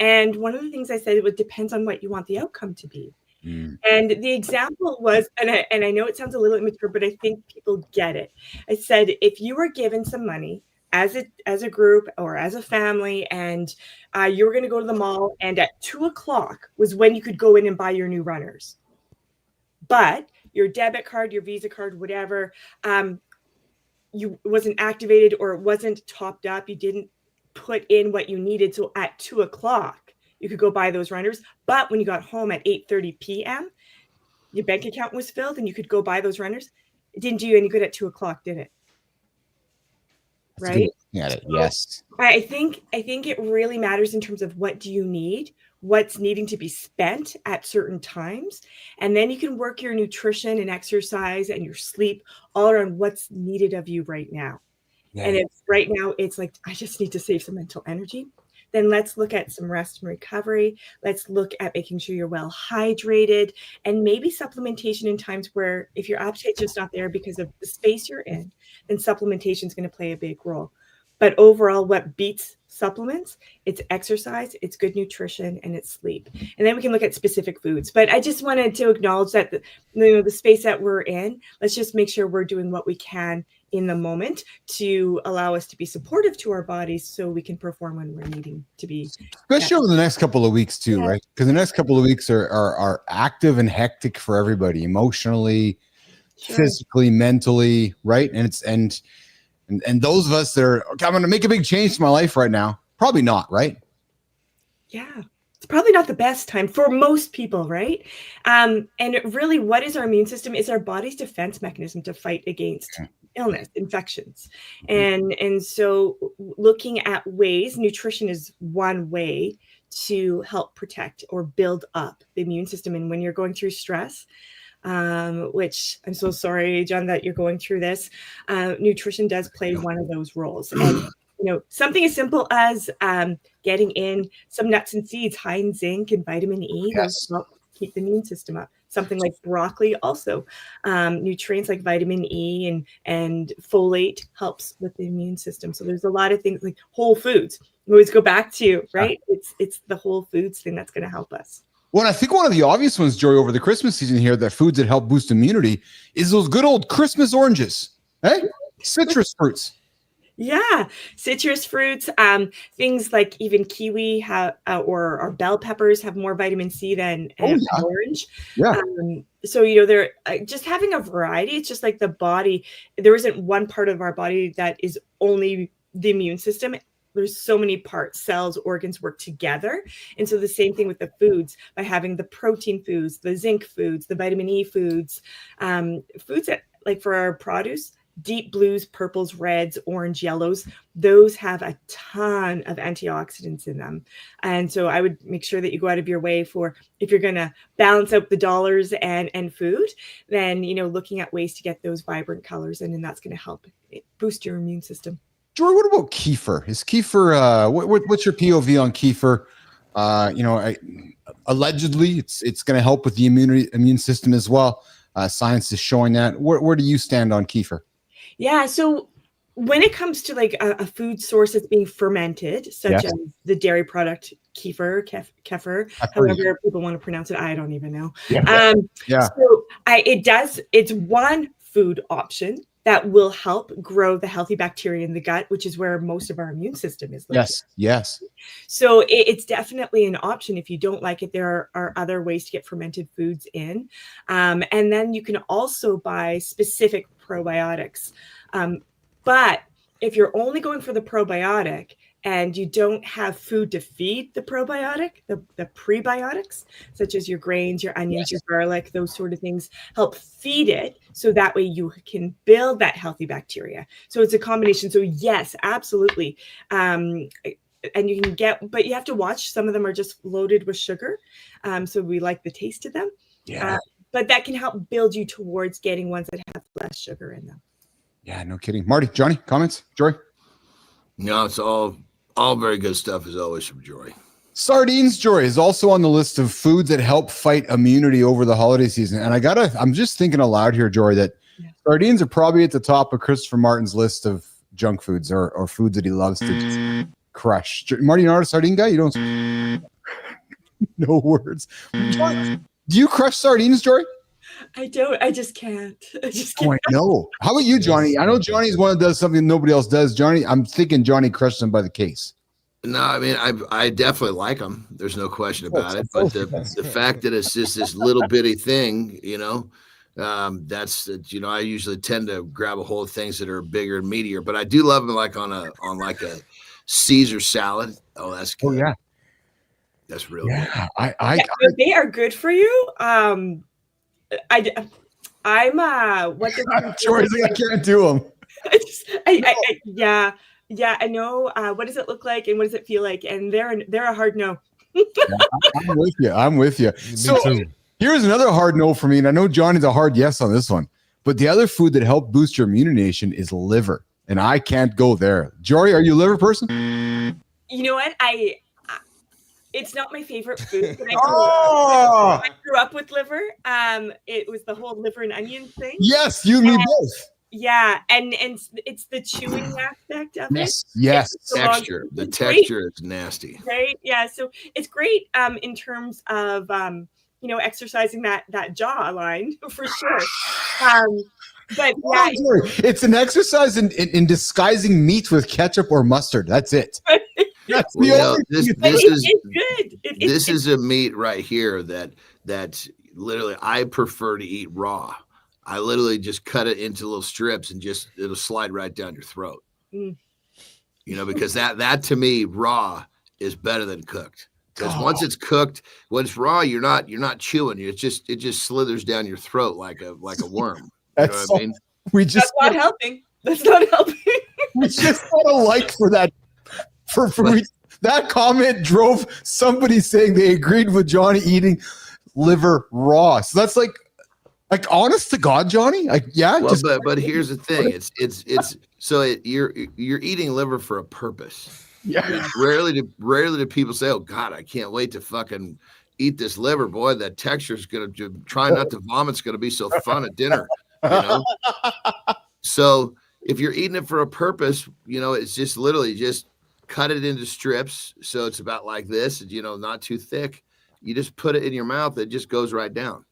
And one of the things I said, it depends on what you want the outcome to be. And the example was, and I know it sounds a little immature, but I think people get it. I said, if you were given some money as a group or as a family, and you were going to go to the mall, and at 2:00 was when you could go in and buy your new runners, but your debit card, your Visa card, whatever, you wasn't activated or it wasn't topped up. You didn't put in what you needed. So at 2:00, you could go buy those runners. But when you got home at 8:30 p.m., your bank account was filled and you could go buy those runners. It didn't do you any good at 2:00, did it? Right? Yes. I think it really matters in terms of what do you need, what's needing to be spent at certain times. And then you can work your nutrition and exercise and your sleep all around what's needed of you right now. Yeah. And it's right now, it's like, I just need to save some mental energy. Then let's look at some rest and recovery. Let's look at making sure you're well hydrated, and maybe supplementation in times where if your appetite's just not there because of the space you're in, then supplementation is going to play a big role. But overall, what beats supplements? It's exercise, it's good nutrition, and it's sleep. And then we can look at specific foods. But I just wanted to acknowledge that the space that we're in, let's just make sure we're doing what we can in the moment to allow us to be supportive to our bodies so we can perform when we're needing to be. Especially over the next couple of weeks too, right? Because the next couple of weeks are active and hectic for everybody, emotionally, physically, mentally, right? And those of us that are, okay, I'm going to make a big change to my life right now. Probably not, right? Yeah. It's probably not the best time for most people, right? And really, what is our immune system? It's our body's defense mechanism to fight against illness, infections. And so looking at ways, nutrition is one way to help protect or build up the immune system. And when you're going through stress, which I'm so sorry, John, that you're going through this, nutrition does play one of those roles. And something as simple as getting in some nuts and seeds high in zinc and vitamin E. Yes. Those help keep the immune system up. Something like broccoli also. Nutrients like vitamin E and folate helps with the immune system. So there's a lot of things like whole foods. We always go back to, right? It's the whole foods thing that's going to help us. Well, I think one of the obvious ones, Joy, over the Christmas season here, that foods that help boost immunity is those good old Christmas oranges, citrus fruits. Yeah, citrus fruits, things like even kiwi have, or bell peppers have more vitamin C than orange. Yeah. So they're just having a variety. It's just like the body. There isn't one part of our body that is only the immune system. There's so many parts, cells, organs work together. And so the same thing with the foods, by having the protein foods, the zinc foods, the vitamin E foods, foods that, like for our produce, deep blues, purples, reds, orange, yellows, those have a ton of antioxidants in them. And so I would make sure that you go out of your way for, if you're going to balance out the dollars and food, then, looking at ways to get those vibrant colors in, and that's going to help boost your immune system. Joy, what about kefir? Is kefir, what's your POV on kefir? Allegedly, it's going to help with the immune system as well. Science is showing that. Where do you stand on kefir? Yeah, so when it comes to like a food source that's being fermented, such as the dairy product kefir, however people want to pronounce it, I don't even know. So it's one food option that will help grow the healthy bacteria in the gut, which is where most of our immune system is located. Yes. So it's definitely an option. If you don't like it, there are other ways to get fermented foods in. And then you can also buy specific probiotics. But if you're only going for the probiotic and you don't have food to feed the probiotic, the prebiotics, such as your grains, your onions, your garlic, those sort of things, help feed it. So that way you can build that healthy bacteria. So it's a combination. So yes, absolutely. And you can but you have to watch. Some of them are just loaded with sugar. So we like the taste of them. Yeah. But that can help build you towards getting ones that have less sugar in them. Yeah, no kidding. Marty, Johnny, comments? Joy? No, it's all very good stuff as always from Joy. Sardines, Joy, is also on the list of foods that help fight immunity over the holiday season. And I'm just thinking aloud here, Joy, that sardines are probably at the top of Christopher Martin's list of junk foods or foods that he loves to crush. Marty, you're not a sardine guy? You don't? No words. Joy, do you crush sardines, Joy? I don't. I just can't. Oh, I know. How about you, Johnny? I know Johnny's one that does something nobody else does. Johnny, I'm thinking Johnny crushed them by the case. No, I mean, I definitely like them. There's no question about it. But the fact that it's just this little bitty thing, that's I usually tend to grab a hold of things that are bigger and meatier. But I do love them like on a Caesar salad. Oh, that's good. Oh yeah, that's real good. They are good for you. I'm what George, I can't do them. I know. What does it look like and what does it feel like? And they're a hard no. I'm with you. So here's another hard no for me, and I know Johnny's a hard yes on this one. But the other food that helped boost your immunity is liver, and I can't go there. Jory, are you a liver person? You know what? It's not my favorite food, but I grew up with liver. It was the whole liver and onion thing. Yes, you and me both. Yeah, and it's the chewing aspect of it. Yes. The texture is nasty. Right? Yeah, so it's great in terms of exercising that jawline for sure. But yeah, it's an exercise in disguising meat with ketchup or mustard. That's it. That's the only thing. This is a meat right here that literally I prefer to eat raw. I literally just cut it into little strips and it'll slide right down your throat. Because that to me raw is better than cooked. Because once it's cooked, when it's raw, you're not chewing. It just slithers down your throat like a worm. That's what I mean? That's not helping. That's not helping. We just got a like for that. That comment drove somebody saying they agreed with Johnny eating liver raw. So that's like Like, honest to God, Johnny. Like, yeah. Well, Just but here's the thing. You're eating liver for a purpose. yeah. Rarely do people say, "Oh God, I can't wait to fucking eat this liver, boy. That texture is gonna try not to vomit's gonna be so fun at dinner." You know. So if you're eating it for a purpose, it's just literally just cut it into strips. So it's about like this, not too thick. You just put it in your mouth. It just goes right down.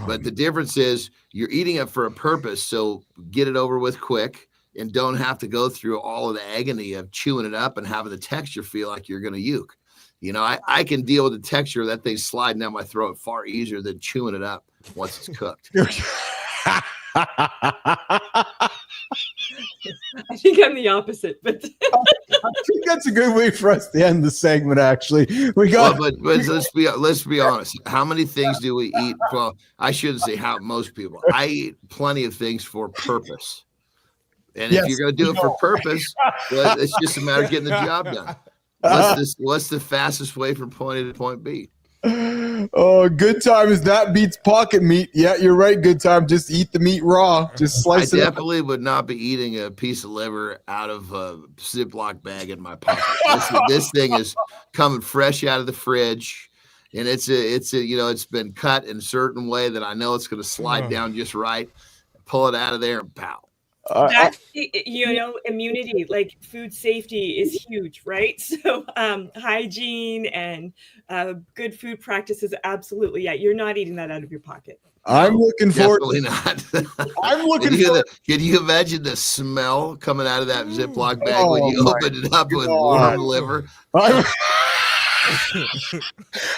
But the difference is you're eating it for a purpose. So get it over with quick and don't have to go through all of the agony of chewing it up and having the texture feel like you're going to uke. I can deal with the texture of that thing sliding down my throat far easier than chewing it up once it's cooked. I think I'm the opposite, but I think that's a good way for us to end the segment. Actually, we got. Well, but let's be honest. How many things do we eat? Well, I shouldn't say how. Most people. I eat plenty of things for purpose, and if you're going to do it for purpose, well, it's just a matter of getting the job done. What's the fastest way from point A to point B? Oh, good time is that beats pocket meat. Yeah, you're right. Good time. Just eat the meat raw. Just slice it. I definitely would not be eating a piece of liver out of a Ziploc bag in my pocket. This thing is coming fresh out of the fridge, and it's been cut in a certain way that I know it's going to slide down just right. Pull it out of there and pow. That's immunity, like food safety is huge, right? So hygiene and good food practices, absolutely. Yeah, you're not eating that out of your pocket. I'm looking forward. Definitely not. I'm looking forward. Can you imagine the smell coming out of that Ziploc bag when you open it up with warm liver?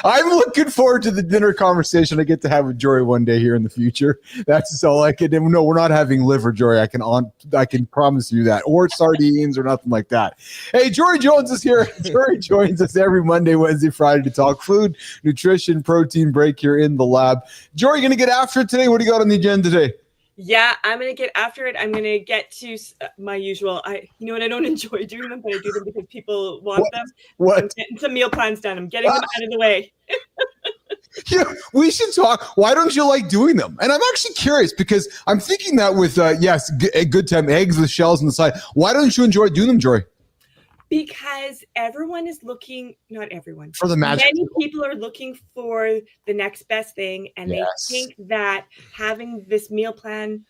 I'm looking forward to the dinner conversation I get to have with Jory one day here in the future. That's all I can. No, we're not having liver, Jory. I can promise you that, or sardines, or nothing like that. Hey, Jory Jones is here. Jory joins us every Monday, Wednesday, Friday to talk food, nutrition, protein break here in the lab. Jory, gonna get after it today. What do you got on the agenda today? Yeah, I'm going to get after it. I'm going to get to my usual, I don't enjoy doing them, but I do them because people want them. I'm getting some meal plans done. I'm getting them out of the way. Yeah, we should talk. Why don't you like doing them? And I'm actually curious because I'm thinking that with, a good time, eggs with shells on the side. Why don't you enjoy doing them, Jory? Because everyone is looking, not everyone, for the magic. Many people are looking for the next best thing, and they think that having this meal plan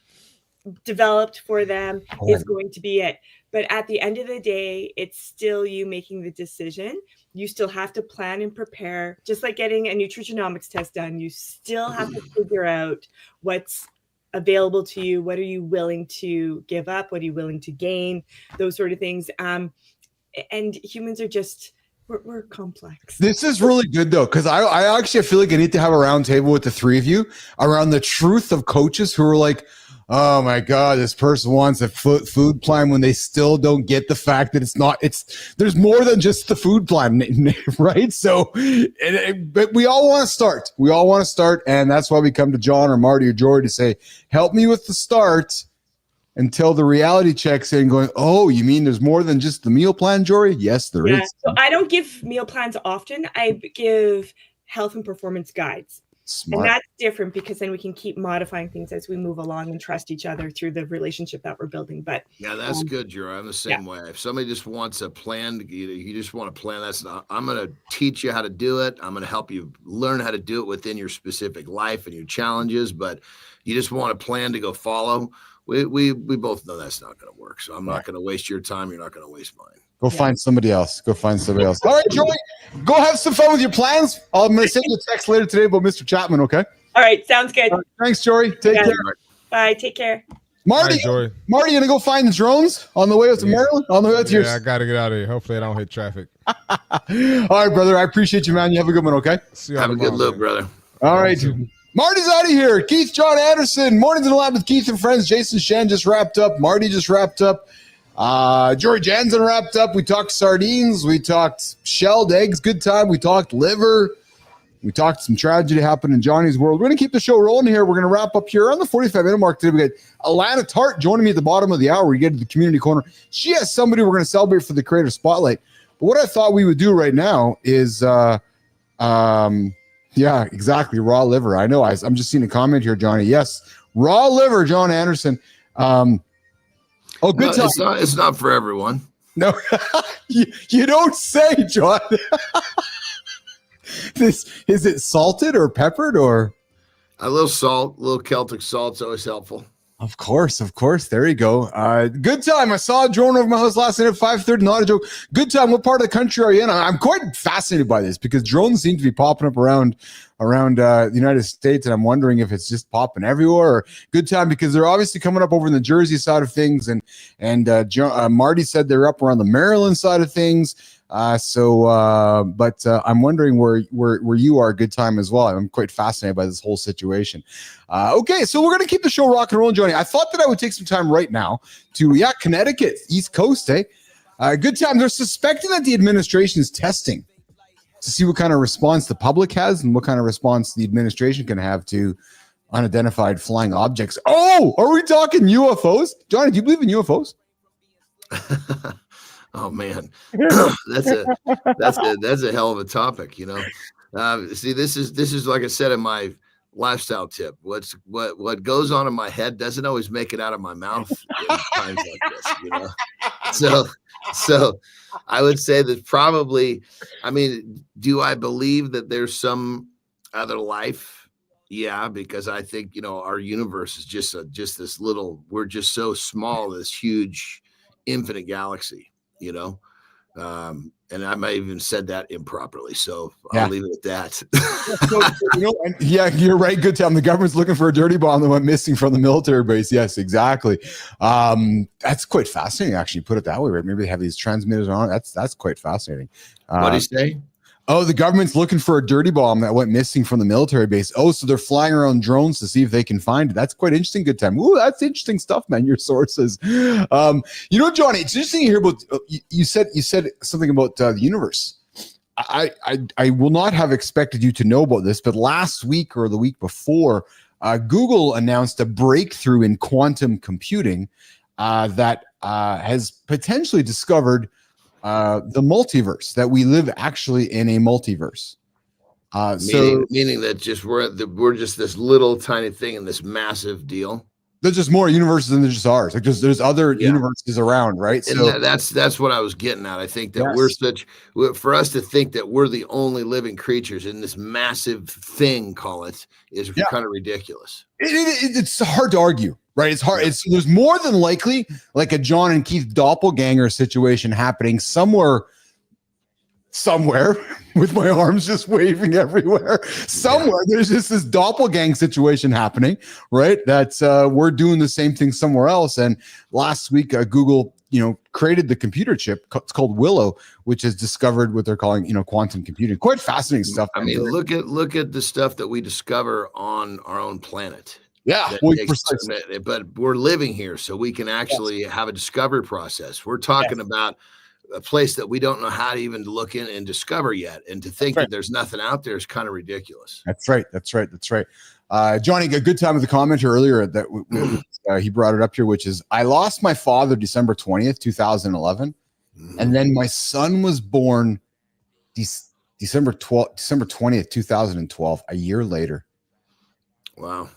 developed for them is going to be it. But at the end of the day, it's still you making the decision. You still have to plan and prepare, just like getting a nutrigenomics test done. You still have to figure out what's available to you. What are you willing to give up? What are you willing to gain? Those sort of things. And humans are just, we're complex. This is really good though, because I actually feel like I need to have a round table with the three of you around the truth of coaches who are like, oh my God, this person wants a food plan when they still don't get the fact that there's more than just the food plan, right? So, but we all want to start. We all want to start. And that's why we come to John or Marty or Jory to say, help me with the start. Until the reality checks in going, oh, you mean there's more than just the meal plan, Jory? Yes, there is. So I don't give meal plans often. I give health and performance guides. Smart. And that's different because then we can keep modifying things as we move along and trust each other through the relationship that we're building. But yeah, that's good, Jory. I'm the same way. If somebody just wants a plan, you just want a plan. I'm going to teach you how to do it. I'm going to help you learn how to do it within your specific life and your challenges. But you just want a plan to go follow. We both know that's not going to work. So I'm not going to waste your time. You're not going to waste mine. Go find somebody else. All right, Joey, go have some fun with your plans. I'm going to send you a text later today about Mr. Chapman, okay? All right, sounds good. Thanks, Jory. Take care. Bye, take care. Marty, Jory. Marty, you going to go find the drones on the way up to Maryland? On the way up to I got to get out of here. Hopefully I don't hit traffic. All right, brother. I appreciate you, man. You have a good one, okay? See you have a good look, brother. All right. Marty's out of here. Keith, John Anderson. Mornings in the Lab with Keith and friends. Jason Shen just wrapped up. Marty just wrapped up. Jory Jansen wrapped up. We talked sardines. We talked shelled eggs. Good time. We talked liver. We talked some tragedy happened in Johnny's world. We're going to keep the show rolling here. We're going to wrap up here on the 45-minute mark today. We got Alana Tart joining me at the bottom of the hour. We get to the community corner. She has somebody we're going to celebrate for the Creator Spotlight. But what I thought we would do right now is Yeah, exactly. Raw liver. I know. I'm just seeing a comment here, Johnny. Yes, raw liver, John Anderson. Oh, good time. It's not for everyone. No, you don't say, John. Is it salted or peppered or? A little salt, a little Celtic salt's always helpful. Of course. There you go. Good time. I saw a drone over my house last night at 5:30. Not a joke. Good time. What part of the country are you in? I'm quite fascinated by this because drones seem to be popping up around the United States, and I'm wondering if it's just popping everywhere. Or good time because they're obviously coming up over in the Jersey side of things, and Marty said they're up around the Maryland side of things. But I'm wondering where you are. Good time as well. I'm quite fascinated by this whole situation. Okay, so we're gonna keep the show rock and rolling, Johnny. I thought that I would take some time right now to Connecticut, East Coast, good time. They're suspecting that the administration is testing to see what kind of response the public has and what kind of response the administration can have to unidentified flying objects. Oh, are we talking UFOs, Johnny? Do you believe in UFOs? Oh man, that's a hell of a topic. See, this is like I said in my lifestyle tip. What goes on in my head doesn't always make it out of my mouth in times like this. So I would say that probably. I mean, do I believe that there's some other life? Yeah, because I think our universe is just this little. We're just so small. This huge, infinite galaxy. And I might even said that improperly, so I'll leave it at that. Yeah, you're right. Good time. The government's looking for a dirty bomb that went missing from the military base. Yes, exactly. That's quite fascinating. Actually, put it that way. Right? Maybe they have these transmitters on. That's quite fascinating. What do you say? Oh, the government's looking for a dirty bomb that went missing from the military base. Oh, so they're flying around drones to see if they can find it. That's quite interesting. Good time. Ooh, that's interesting stuff, man. Your sources. Johnny, it's interesting to hear about. You said something about the universe. I will not have expected you to know about this, but last week or the week before, Google announced a breakthrough in quantum computing that has potentially discovered the multiverse, that we live actually in a multiverse. Meaning that we're just this little tiny thing in this massive deal. There's just more universes than there's just ours. Like there's other universes around, right? And so that's what I was getting at. I think that for us to think that we're the only living creatures in this massive thing, is kind of ridiculous. It's hard to argue. Right, it's hard. There's more than likely like a John and Keith doppelganger situation happening somewhere with my arms just waving everywhere. Somewhere there's just this doppelgang situation happening, right? That's we're doing the same thing somewhere else. And last week, Google, created the computer chip. It's called Willow, which has discovered what they're calling, quantum computing. Quite fascinating stuff. I mean, look at the stuff that we discover on our own planet. Yeah, but we're living here, so we can actually have a discovery process. We're talking about a place that we don't know how to even look in and discover yet, and to think that there's nothing out there is kind of ridiculous. That's right. Johnny, a good time with the commenter earlier that he brought it up here, which is I lost my father December 20th, 2011, and then my son was born December 20th, 2012, a year later. Wow.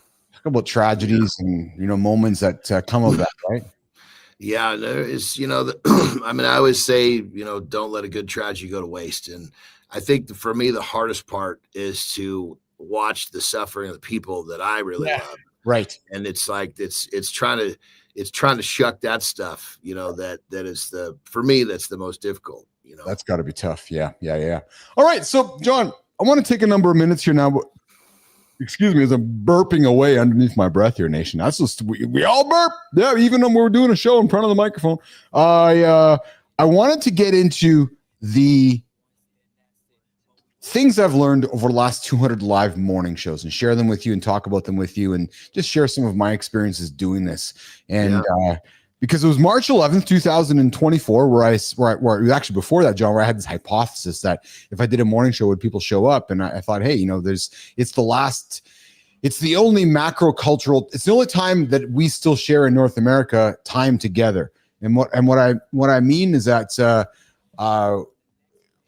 About tragedies and moments that come of that, right? Yeah, there is. I mean, I always say, don't let a good tragedy go to waste. And I think for me, the hardest part is to watch the suffering of the people that I really love. Right. And it's like it's trying to shuck that stuff. That is for me that's the most difficult. That's got to be tough. Yeah. All right, so John, I want to take a number of minutes here now, but excuse me as I'm burping away underneath my breath here, nation. That's just we all burp. Yeah, even when we're doing a show in front of the microphone. I wanted to get into the things I've learned over the last 200 live morning shows and share them with you and talk about them with you and just share some of my experiences doing this. And because it was March 11th, 2024, where actually before that, John, where I had this hypothesis that if I did a morning show, would people show up? And I thought, hey, it's the only macro cultural, it's the only time that we still share in North America time together. And what I mean is that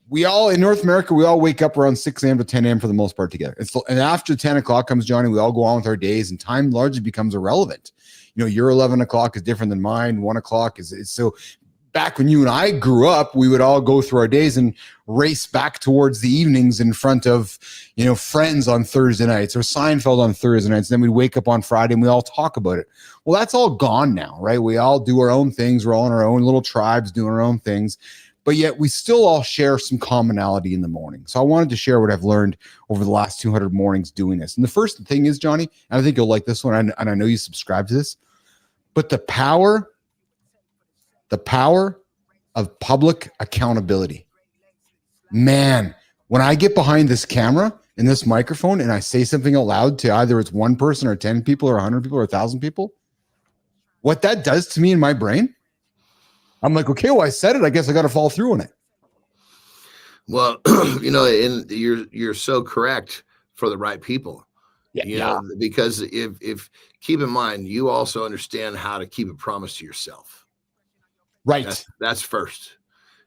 we all in North America, we all wake up around 6 a.m. to 10 a.m. for the most part together. And after 10 o'clock comes, Johnny, we all go on with our days, and time largely becomes irrelevant. You know, your 11 o'clock is different than mine. 1 o'clock is so. Back when you and I grew up, we would all go through our days and race back towards the evenings in front of, you know, Friends on Thursday nights or Seinfeld on Thursday nights. Then we'd wake up on Friday and we all talk about it. Well, that's all gone now, right? We all do our own things. We're all in our own little tribes doing our own things, but yet we still all share some commonality in the morning. So I wanted to share what I've learned over the last 200 mornings doing this. And the first thing is, Johnny, and I think you'll like this one, and I know you subscribe to this, but the power of public accountability. Man, when I get behind this camera and this microphone and I say something aloud to either it's one person or 10 people or 100 people or 1,000 people, what that does to me in my brain, I'm like, okay, well, I said it. I guess I got to follow through on it. Well, you know, and you're so correct for the right people. You know, because if keep in mind, you also understand how to keep a promise to yourself. Right. That's first.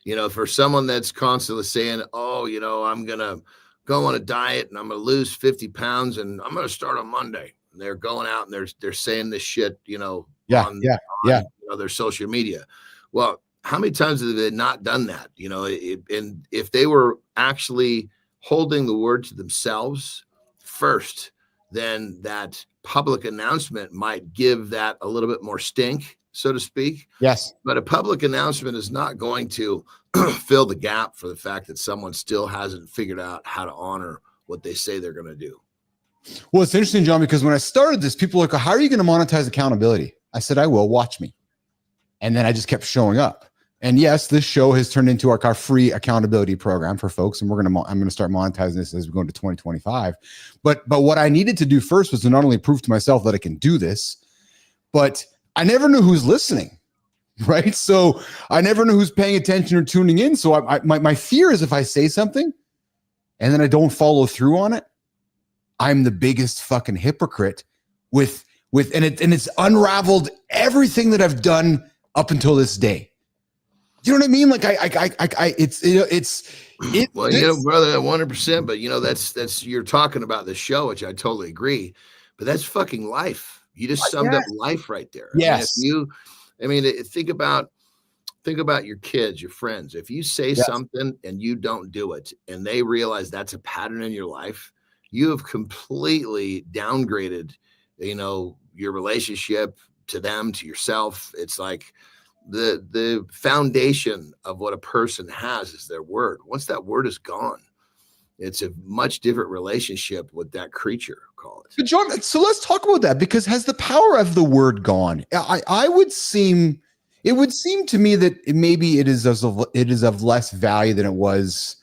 You know, for someone that's constantly saying, oh, you know, I'm going to go on a diet and I'm going to lose 50 pounds and I'm going to start on Monday. And they're going out and they're saying this shit, you know, on you know, their social media. Well, how many times have they not done that? You know, and if they were actually holding the word to themselves first, then that public announcement might give that a little bit more stink, so to speak. Yes. But a public announcement is not going to fill the gap for the fact that someone still hasn't figured out how to honor what they say they're going to do. Well, it's interesting, John, because when I started this, people were like, how are you going to monetize accountability? I said, I will. Watch me. And then I just kept showing up. And yes, this show has turned into our free accountability program for folks. And I'm going to start monetizing this as we go into 2025. But what I needed to do first was to not only prove to myself that I can do this, but I never knew who's listening, right? So I never knew who's paying attention or tuning in. So my fear is if I say something and then I don't follow through on it, I'm the biggest fucking hypocrite and it's unraveled everything that I've done up until this day. You know what I mean? Like it's well, you know, brother, 100%. But you know, that's you're talking about the show, which I totally agree. But that's fucking life. You just summed up life right there. Yes. I mean, think about your kids, your friends. If you say something and you don't do it, and they realize that's a pattern in your life, you have completely downgraded, you know, your relationship to them, to yourself. It's like the foundation of what a person has is their word. Once that word is gone, it's a much different relationship with that creature, call it. But John, so let's talk about that, because has the power of the word gone? It would seem to me that maybe it is of less value than it was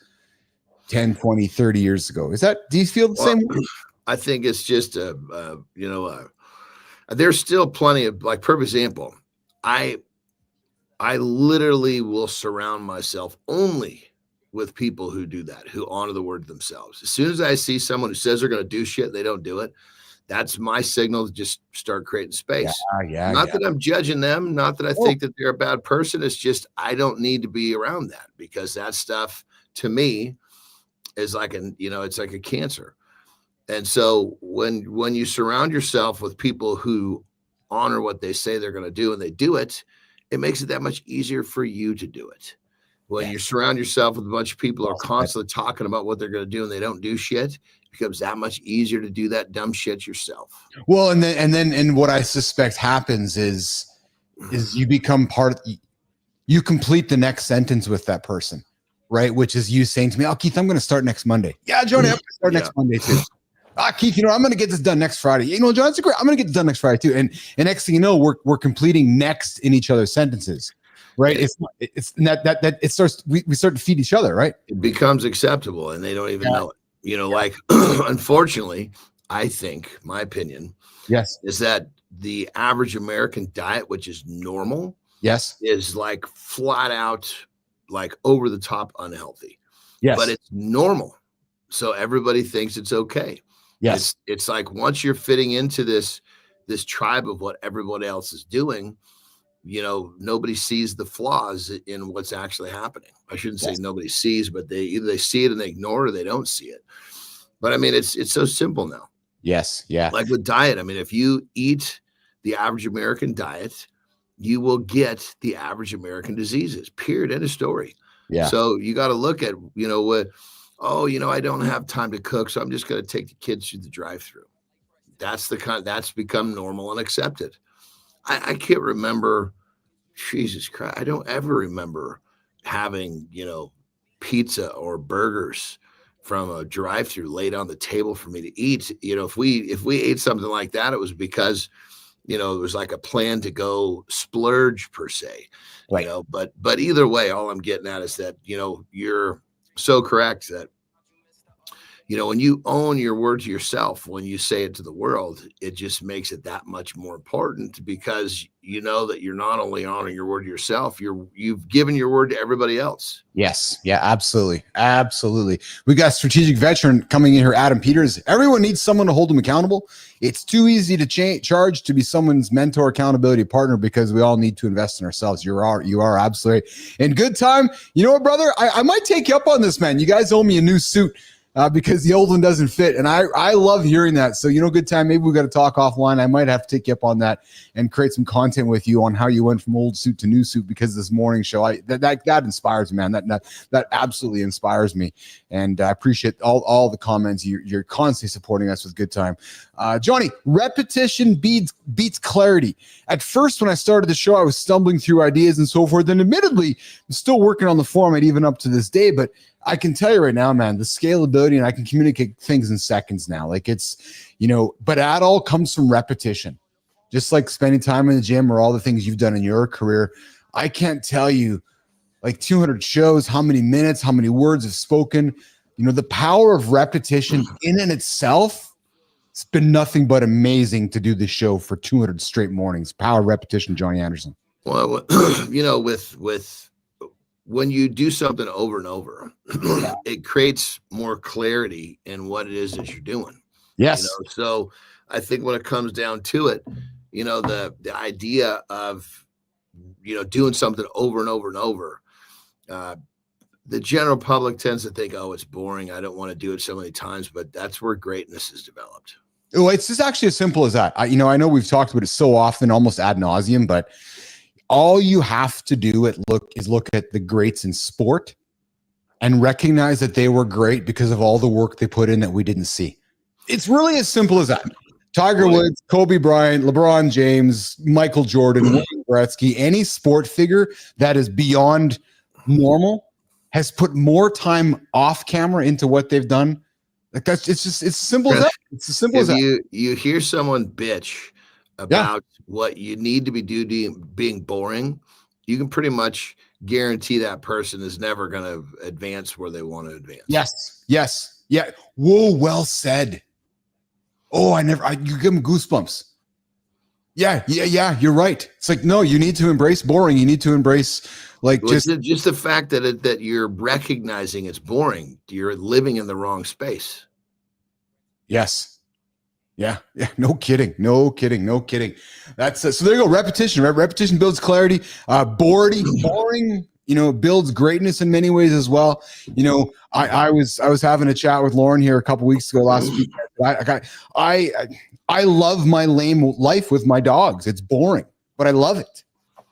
10, 20, 30 years ago. Do you feel the same way? I think it's just there's still plenty of, like, for example, I literally will surround myself only with people who do that, who honor the word themselves. As soon as I see someone who says they're going to do shit, they don't do it. That's my signal to just start creating space. Not that I'm judging them, not that I think that they're a bad person. It's just, I don't need to be around that, because that stuff to me is like it's like a cancer. And so when you surround yourself with people who honor what they say they're going to do and they do it, it makes it that much easier for you to do it. When you surround yourself with a bunch of people who are constantly talking about what they're going to do and they don't do shit, it becomes that much easier to do that dumb shit yourself. Well, and what I suspect happens is you become you complete the next sentence with that person, right? Which is you saying to me, "Oh, Keith, I'm going to start next Monday." Yeah, Johnny, I'm going to start next Monday too. Keith, I'm going to get this done next Friday. John, it's great. I'm going to get this done next Friday too. And next thing you know, we're completing next in each other's sentences. Right. We start to feed each other. Right. It becomes acceptable and they don't even know it. Like, unfortunately, I think my opinion is that the average American diet, which is normal, is like flat out, like over the top unhealthy. Yes. But it's normal. So everybody thinks it's okay. Yes. It's like once you're fitting into this tribe of what everybody else is doing, nobody sees the flaws in what's actually happening. I shouldn't say nobody sees, but either they see it and they ignore it, or they don't see it. But I mean, it's so simple now. Yes. Yeah. Like with diet. I mean, if you eat the average American diet, you will get the average American diseases, period. End of story. Yeah. So you got to look at, I don't have time to cook, so I'm just going to take the kids through the drive-through. That's become normal and accepted. I can't remember, Jesus Christ, I don't ever remember having, pizza or burgers from a drive-through laid on the table for me to eat. If we ate something like that, it was because, it was like a plan to go splurge per se, right. But either way, all I'm getting at is that, you're so correct that, when you own your word to yourself, when you say it to the world, it just makes it that much more important, because you know that you're not only honoring your word to yourself, you've given your word to everybody else. Yes. Yeah, absolutely. Absolutely. We got strategic veteran coming in here, Adam Peters. Everyone needs someone to hold them accountable. It's too easy to charge to be someone's mentor, accountability partner, because we all need to invest in ourselves. You are absolutely in good time. You know what, brother? I might take you up on this, man. You guys owe me a new suit. Because the old one doesn't fit. And I love hearing that. So, good time. Maybe we got to talk offline. I might have to take you up on that and create some content with you on how you went from old suit to new suit, because this morning show, that inspires me, man. That absolutely inspires me. And I appreciate all the comments. You're constantly supporting us with good time. Johnny, repetition beats clarity. At first, when I started the show, I was stumbling through ideas and so forth. And admittedly, I'm still working on the format even up to this day, but I can tell you right now, man, the scalability, and I can communicate things in seconds now. Like it's, but that all comes from repetition. Just like spending time in the gym or all the things you've done in your career. I can't tell you, like 200 shows, how many minutes, how many words have spoken. The power of repetition in and itself, it's been nothing but amazing to do this show for 200 straight mornings. Power of repetition, Johnny Anderson. Well, with when you do something over and over, it creates more clarity in what it is that you're doing. Yes. So I think when it comes down to it, the idea of, doing something over and over and over, the general public tends to think, oh, it's boring. I don't want to do it so many times, but that's where greatness is developed. Oh, it's just actually as simple as that. I know we've talked about it so often, almost ad nauseum, but all you have to do is look at the greats in sport and recognize that they were great because of all the work they put in that we didn't see. It's really as simple as that. Tiger Woods, Kobe Bryant, LeBron James, Michael Jordan, Wayne Gretzky, any sport figure that is beyond normal has put more time off camera into what they've done. Like it's simple as that. It's as simple as that. You hear someone bitch about what you need to be being boring, you can pretty much guarantee that person is never going to advance where they want to advance. Yes. Yeah. Whoa, well said. Oh, you give them goosebumps. Yeah. You're right. It's like, no, you need to embrace boring. You need to embrace just the fact that you're recognizing it's boring. You're living in the wrong space. Yes. Yeah. No kidding. That's so there you go. Repetition, right? Repetition builds clarity. Boring, builds greatness in many ways as well. I was having a chat with Lauren here a couple weeks ago last week. I love my lame life with my dogs. It's boring, but I love it.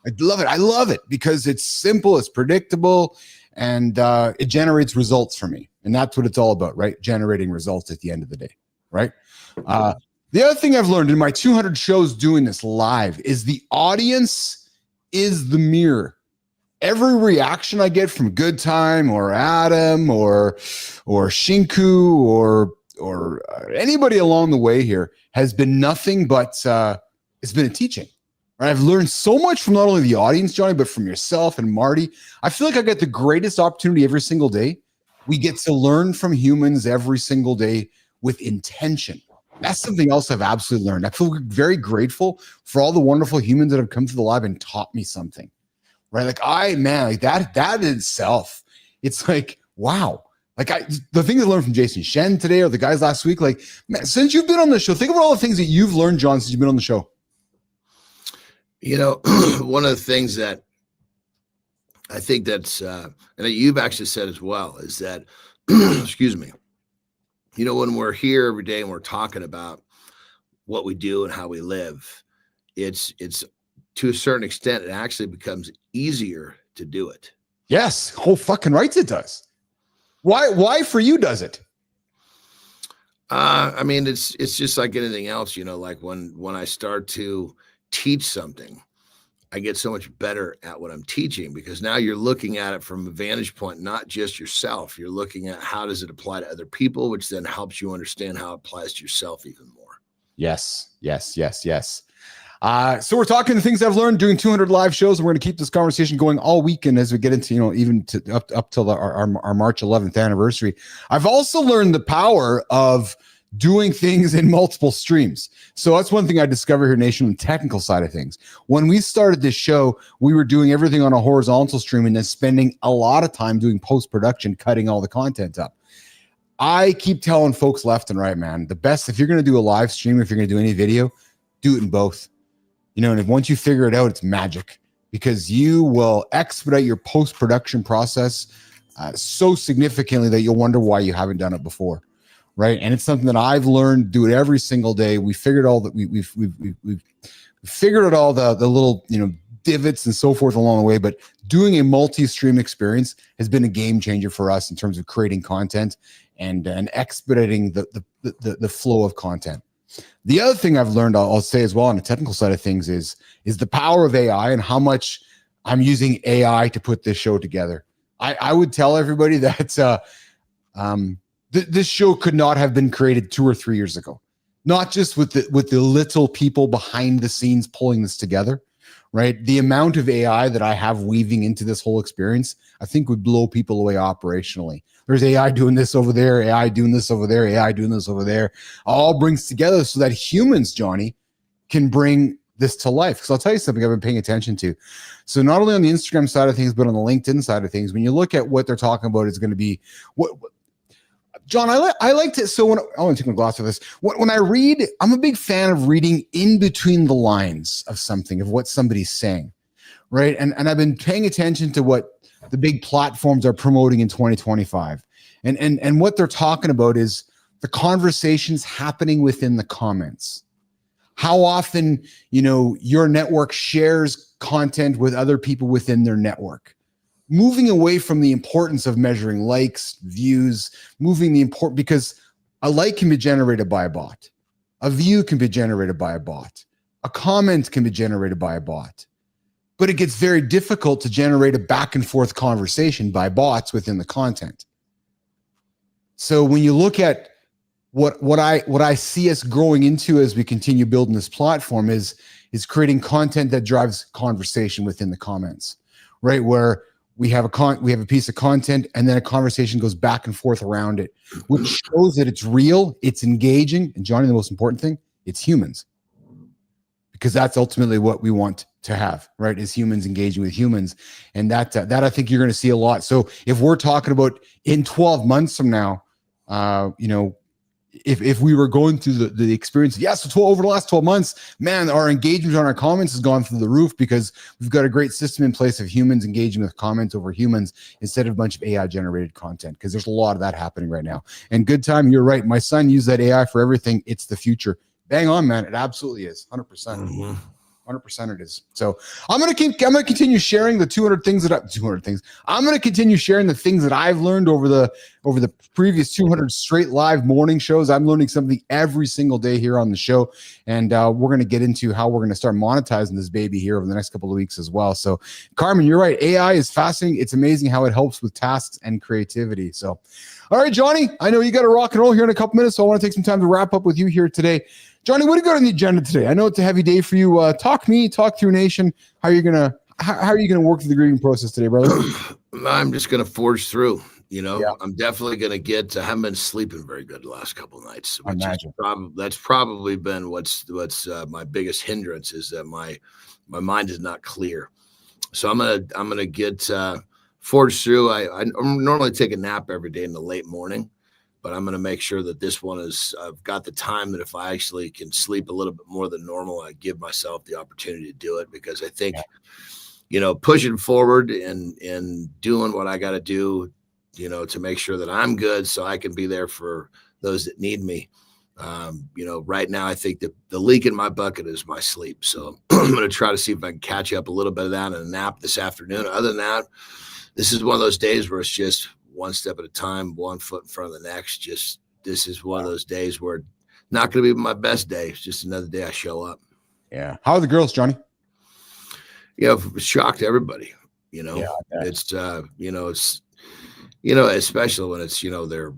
I love it because it's simple, it's predictable, and it generates results for me. And that's what it's all about, right? Generating results at the end of the day, right? The other thing I've learned in my 200 shows doing this live is the audience is the mirror. Every reaction I get from Good Time or Adam or Shinku or anybody along the way here has been nothing but it's been a teaching. Right? I've learned so much from not only the audience, Johnny, but from yourself and Marty. I feel like I get the greatest opportunity every single day. We get to learn from humans every single day with intention. That's something else I've absolutely learned. I feel very grateful for all the wonderful humans that have come to the live and taught me something, right? Like that in itself, it's like, wow. Like the things I learned from Jason Shen today or the guys last week, like, man, since you've been on the show, think about all the things that you've learned, John, since you've been on the show. One of the things that I think that's, and you've actually said as well, is that, excuse me, when we're here every day and we're talking about what we do and how we live, it's to a certain extent, it actually becomes easier to do it. Yes. Whole fucking rights it does. Why for you does it? It's just like anything else, like when I start to teach something, I get so much better at what I'm teaching, because now you're looking at it from a vantage point, not just yourself. You're looking at how does it apply to other people, which then helps you understand how it applies to yourself even more. Yes. So we're talking the things I've learned doing 200 live shows, and we're going to keep this conversation going all weekend as we get into, even to up till our March 11th anniversary. I've also learned the power of doing things in multiple streams. So that's one thing I discovered here, Nation, on the technical side of things. When we started this show, we were doing everything on a horizontal stream and then spending a lot of time doing post-production, cutting all the content up. I keep telling folks left and right, man, the best, if you're going to do a live stream, if you're going to do any video, do it in both. And if once you figure it out, it's magic, because you will expedite your post-production process so significantly that you'll wonder why you haven't done it before. Right. And it's something that I've learned, do it every single day. We figured all that we've figured out all the little, divots and so forth along the way, but doing a multi-stream experience has been a game changer for us in terms of creating content and expediting the flow of content. The other thing I've learned, I'll say as well on the technical side of things, is the power of AI and how much I'm using AI to put this show together. I would tell everybody that this show could not have been created 2 or 3 years ago, not just with the little people behind the scenes pulling this together, right? The amount of AI that I have weaving into this whole experience, I think would blow people away operationally. There's AI doing this over there, AI doing this over there, AI doing this over there, all brings together so that humans, Johnny, can bring this to life. Because I'll tell you something I've been paying attention to. So not only on the Instagram side of things, but on the LinkedIn side of things, when you look at what they're talking about, is going to be what John, I like to, so when I want to take my glass of this, when I read, I'm a big fan of reading in between the lines of something, of what somebody's saying, right? And I've been paying attention to what the big platforms are promoting in 2025. And what they're talking about is the conversations happening within the comments. How often, your network shares content with other people within their network. Moving away from the importance of measuring likes, views, because a like can be generated by a bot. A view can be generated by a bot. A comment can be generated by a bot. But it gets very difficult to generate a back and forth conversation by bots within the content. So when you look at what I see us growing into as we continue building this platform is creating content that drives conversation within the comments, right? Where we have a piece of content and then a conversation goes back and forth around it, which shows that it's real, it's engaging, and Johnny, the most important thing, it's humans. Because that's ultimately what we want to have, right? Is humans engaging with humans. And that I think you're going to see a lot. So if we're talking about in 12 months from now, if we were going through the experience, over the last 12 months, man, our engagement on our comments has gone through the roof because we've got a great system in place of humans engaging with comments over humans instead of a bunch of AI generated content, because there's a lot of that happening right now. And good time, you're right. My son used that AI for everything. It's the future. Bang on, man. It absolutely is. 100%. Mm-hmm. 100% it is. So I'm going to continue sharing the 200 things. I'm going to continue sharing the things that I've learned over the previous 200 straight live morning shows. I'm learning something every single day here on the show. And we're going to get into how we're going to start monetizing this baby here over the next couple of weeks as well. So Carmen, you're right. AI is fascinating. It's amazing how it helps with tasks and creativity. So, all right, Johnny, I know you got to rock and roll here in a couple minutes. So I want to take some time to wrap up with you here today. Johnny, what do you got on the agenda today? I know it's a heavy day for you. Talk through Nation. How are you gonna work through the grieving process today, brother? I'm just gonna forge through. I'm definitely gonna I haven't been sleeping very good the last couple of nights. That's probably been what's my biggest hindrance, is that my mind is not clear. So I'm gonna get forged through. I normally take a nap every day in the late morning. but I'm going to make sure that this one is, I've got the time that if I actually can sleep a little bit more than normal, I give myself the opportunity to do it, because I think, pushing forward and doing what I got to do, to make sure that I'm good so I can be there for those that need me. Right now, I think that the leak in my bucket is my sleep. So I'm going to try to see if I can catch up a little bit of that in a nap this afternoon. Other than that, this is one of those days where it's just one step at a time, one foot in front of the next. This is one of those days where not going to be my best day. It's just another day I show up. Yeah. How are the girls, Johnny? Shocked everybody, it's, especially when it's, they're,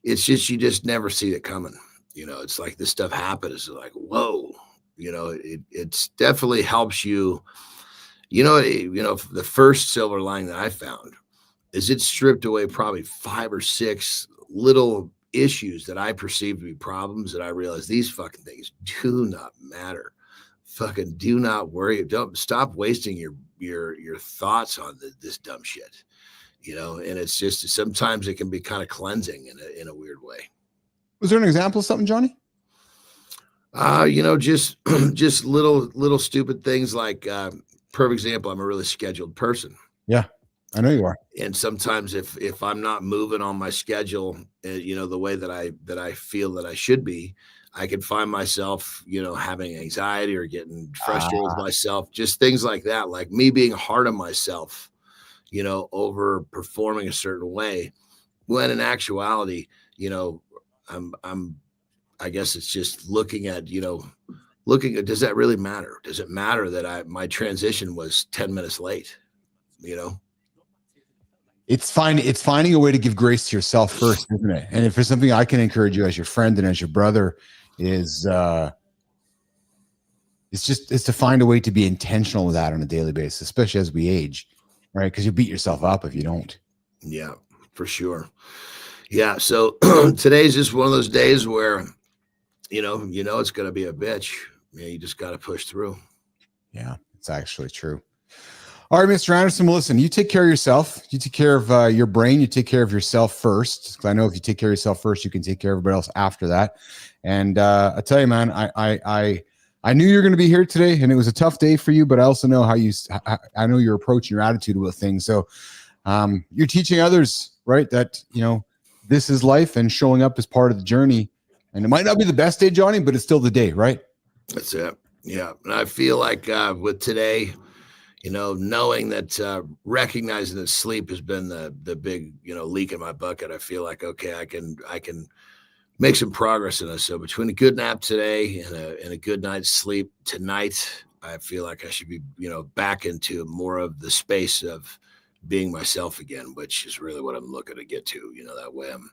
it's just, you just never see it coming. It's like this stuff happens. It's like, whoa, it's definitely helps you. The first silver lining that I found is it stripped away probably 5 or 6 little issues that I perceived to be problems, that I realized these fucking things do not matter. Fucking do not worry. Don't stop wasting your thoughts on this dumb shit. And it's just, sometimes it can be kind of cleansing in a weird way. Was there an example of something, Johnny? Just little stupid things like, perfect example, I'm a really scheduled person. Yeah, I know you are. And sometimes if I'm not moving on my schedule, the way that I feel that I should be, I can find myself, having anxiety or getting frustrated with myself, just things like that, like me being hard on myself, over performing a certain way, when in actuality, I guess it's just looking at, does that really matter? Does it matter that my transition was 10 minutes late? It's finding a way to give grace to yourself first, isn't it? And if there's something I can encourage you as your friend and as your brother is, it's to find a way to be intentional with that on a daily basis, especially as we age, right? Because you beat yourself up if you don't. Yeah, for sure. Yeah. So today's just one of those days where, it's going to be a bitch. You just got to push through. Yeah, it's actually true. All right, Mr. Anderson, well, listen, you take care of yourself. You take care of your brain. You take care of yourself first. Because I know if you take care of yourself first, you can take care of everybody else after that. And I tell you, man, I knew you were going to be here today, and it was a tough day for you. But I also know I know your approach and your attitude with things. So you're teaching others, right, that this is life, and showing up is part of the journey. And it might not be the best day, Johnny, but it's still the day, right? That's it. Yeah, and I feel like with today, knowing that, recognizing that sleep has been the big, leak in my bucket, I feel like, okay, I can make some progress in this. So between a good nap today and a good night's sleep tonight, I feel like I should be, back into more of the space of being myself again, which is really what I'm looking to get to. That way I'm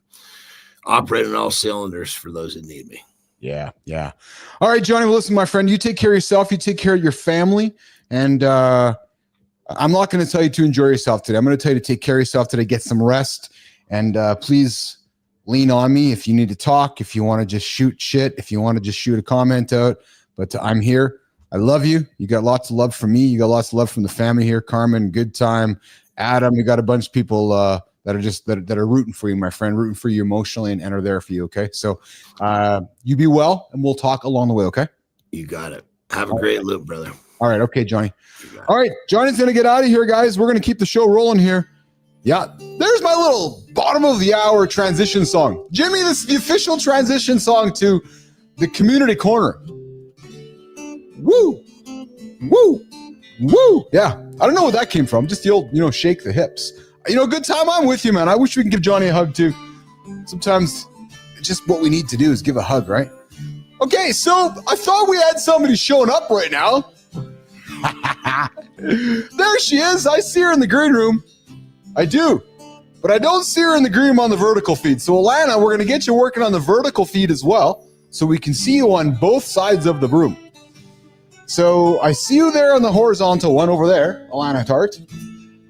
operating all cylinders for those that need me. Yeah. Yeah. All right, Johnny, well, listen, my friend, you take care of yourself. You take care of your family. And I'm not going to tell you to enjoy yourself today. I'm going to tell you to take care of yourself today, get some rest, and please lean on me if you need to talk, if you want to just shoot shit, if you want to just shoot a comment out. But I'm here. I love you. You got lots of love from me. You got lots of love from the family here. Carmen, Good Time, Adam. We got a bunch of people that are just that are rooting for you, my friend, rooting for you emotionally and are there for you. Okay, so you be well, and we'll talk along the way. Okay, you got it. Have a great loop, brother. All right, okay, Johnny. All right, Johnny's gonna get out of here, guys. We're gonna keep the show rolling here. Yeah, there's my little bottom of the hour transition song, Jimmy. This is the official transition song to the community corner. Woo, woo, woo. Yeah, I don't know where that came from. Just the old, shake the hips. Good time. I'm with you, man. I wish we could give Johnny a hug too. Sometimes just what we need to do is give a hug, right? Okay, so I thought we had somebody showing up right now. There she is. I see her in the green room. I do. But I don't see her in the green room on the vertical feed. So, Alana, we're going to get you working on the vertical feed as well, so we can see you on both sides of the room. So I see you there on the horizontal one over there, Alana Tart.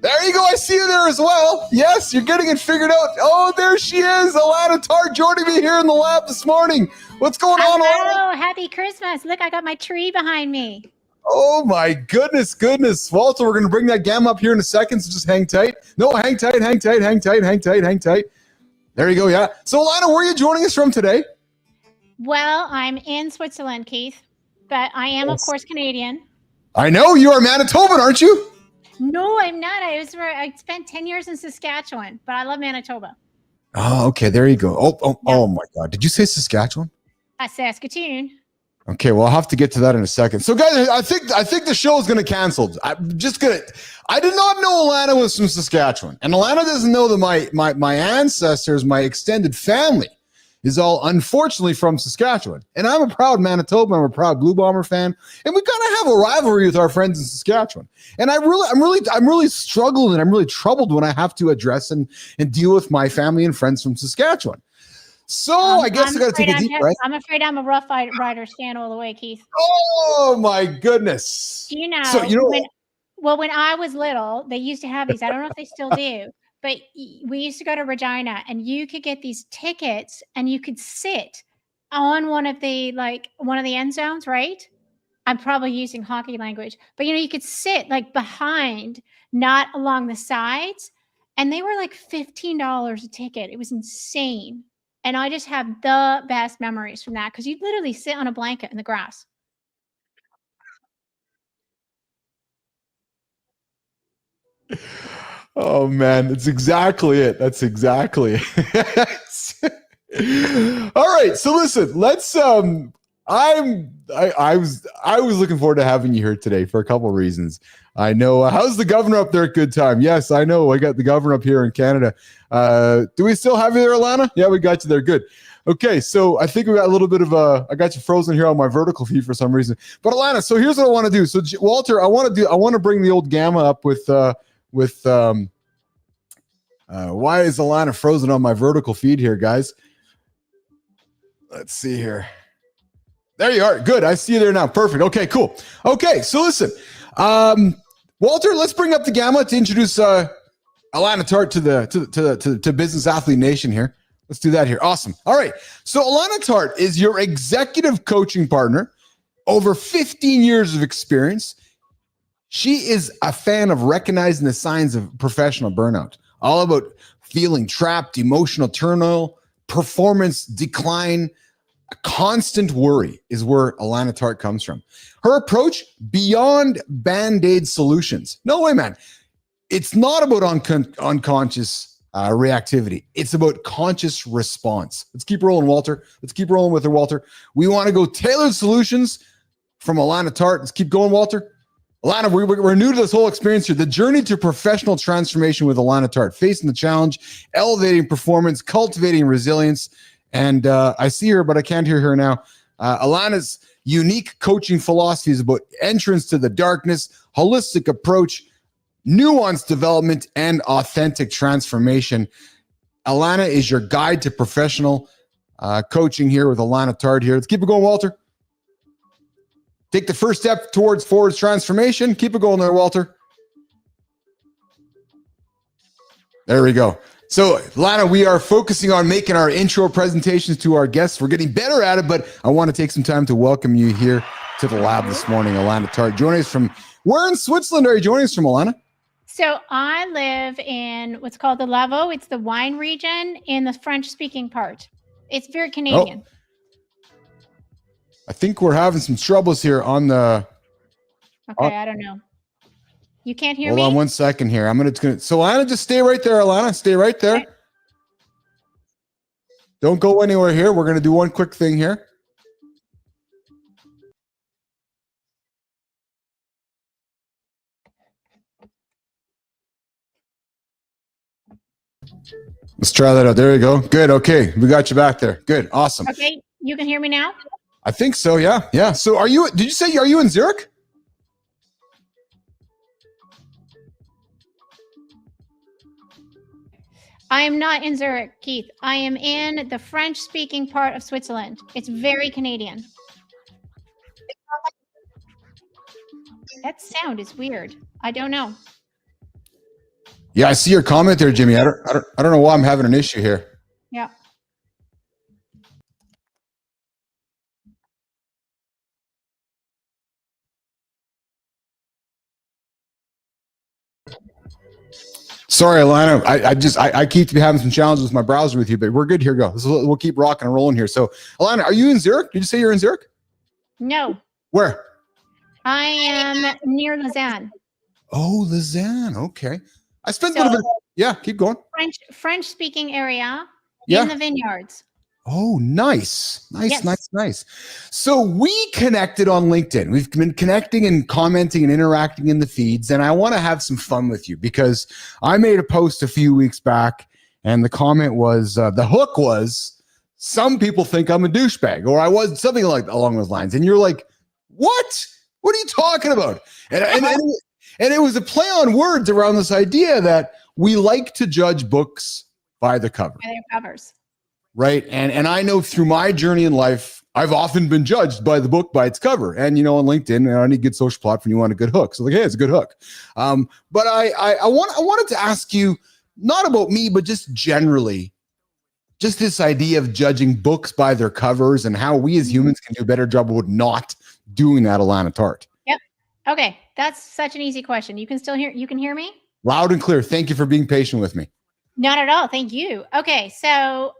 There you go. I see you there as well. Yes, you're getting it figured out. Oh, there she is. Alana Tart joining me here in the lab this morning. What's going on, Alana? Hello, happy Christmas. Look, I got my tree behind me. Oh, my goodness. Walter, we're going to bring that gamma up here in a second, so just hang tight. No, hang tight. There you go. Yeah. So, Alana, where are you joining us from today? Well, I'm in Switzerland, Keith, but I am, of course, Canadian. I know you are Manitoban, aren't you? No, I'm not. I spent 10 years in Saskatchewan, but I love Manitoba. Oh, okay. There you go. Oh my God. Did you say Saskatchewan? Saskatoon. Okay, well, I'll have to get to that in a second. So, guys, I think the show is going to cancel. I did not know Alana was from Saskatchewan, and Alana doesn't know that my ancestors, my extended family, is all unfortunately from Saskatchewan. And I'm a proud Manitoban. I'm a proud Blue Bomber fan, and we kind of have a rivalry with our friends in Saskatchewan. And I'm really struggling and I'm really troubled when I have to address and deal with my family and friends from Saskatchewan. So I guess I got to take a deep breath. I'm afraid I'm a rough rider. Stand all the way, Keith. Oh my goodness! Do you know? So when I was little, they used to have these. I don't know if they still do, but we used to go to Regina, and you could get these tickets, and you could sit on one of the end zones, right? I'm probably using hockey language, but you could sit like behind, not along the sides, and they were like $15 a ticket. It was insane. And I just have the best memories from that because you literally sit on a blanket in the grass. Oh man, that's exactly it. That's exactly it. All right, so listen, let's I was looking forward to having you here today for a couple of reasons. I know how's the governor up there at Good Time? Yes, I know. I got the governor up here in Canada. Do we still have you there, Alana? Yeah, we got you there. Good. Okay, so I think we got a little bit of I got you frozen here on my vertical feed for some reason. But Alana, so here's what I want to do. So Walter, I want to bring the old gamma up with why is Alana frozen on my vertical feed here, guys? Let's see here. There you are. Good. I see you there now. Perfect. Okay, cool. Okay, so listen. Walter, let's bring up the gamma to introduce Alana Tart to Business Athlete Nation here. Let's do that here. Awesome. All right. So Alana Tart is your executive coaching partner, over 15 years of experience. She is a fan of recognizing the signs of professional burnout, all about feeling trapped, emotional turmoil, performance decline. A constant worry is where Alana Tart comes from. Her approach, beyond Band-Aid solutions. No way, man. It's not about unconscious reactivity. It's about conscious response. Let's keep rolling, Walter. Let's keep rolling with her, Walter. We want to go tailored solutions from Alana Tart. Let's keep going, Walter. Alana, we're new to this whole experience here. The journey to professional transformation with Alana Tart. Facing the challenge, elevating performance, cultivating resilience. And I see her, but I can't hear her now. Alana's unique coaching philosophy is about entrance to the darkness, holistic approach, nuanced development, and authentic transformation. Alana is your guide to professional coaching here with Alana Tart here. Let's keep it going, Walter. Take the first step towards forward transformation. Keep it going there, Walter. There we go. So, Lana, we are focusing on making our intro presentations to our guests. We're getting better at it, but I want to take some time to welcome you here to the lab this morning, Alana Tart. Joining us from, where in Switzerland are you joining us from, Alana? So I live in what's called the Lavaux. It's the wine region in the French-speaking part. It's very Canadian. Oh, I think we're having some troubles here on the... Okay, I don't know. You can't hear me? Hold on one second here. So Alana, just stay right there, Alana. Stay right there. Okay. Don't go anywhere here. We're going to do one quick thing here. Let's try that out. There you go. Good. Okay. We got you back there. Good. Awesome. Okay. You can hear me now? I think so. Yeah. Yeah. So did you say, are you in Zurich? I am not in Zurich, Keith. I am in the French-speaking part of Switzerland. It's very Canadian. That sound is weird. I don't know. Yeah, I see your comment there, Jimmy. I don't know why I'm having an issue here. Yeah. Sorry, Alana. I keep having some challenges with my browser with you, but we're good here. Go. We'll keep rocking and rolling here. So, Alana, are you in Zurich? Did you say you're in Zurich? No, Where? I am near Lausanne. Oh, Lausanne. Okay. I spent a So little bit. Yeah, keep going. French speaking area Yeah. in the vineyards. Oh, nice. Yes. Nice. So we connected on LinkedIn. We've been connecting and commenting and interacting in the feeds. And I want to have some fun with you because I made a post a few weeks back and the comment was, the hook was, some people think I'm a douchebag, or I was something like along those lines. And you're like, what? What are you talking about? And it was a play on words around this idea that we like to judge books by the cover. By their covers. Right. And I know through my journey in life, I've often been judged by the book by its cover. And, you know, on LinkedIn, on any good social platform, you want a good hook. So like, hey, it's a good hook. But I wanted to ask you, not about me, but just generally, just this idea of judging books by their covers and how we as humans can do a better job of not doing that, Alana Tart. Yep. Okay. That's such an easy question. You can hear me? Loud and clear. Thank you for being patient with me. Not at all. Thank you. Okay. So,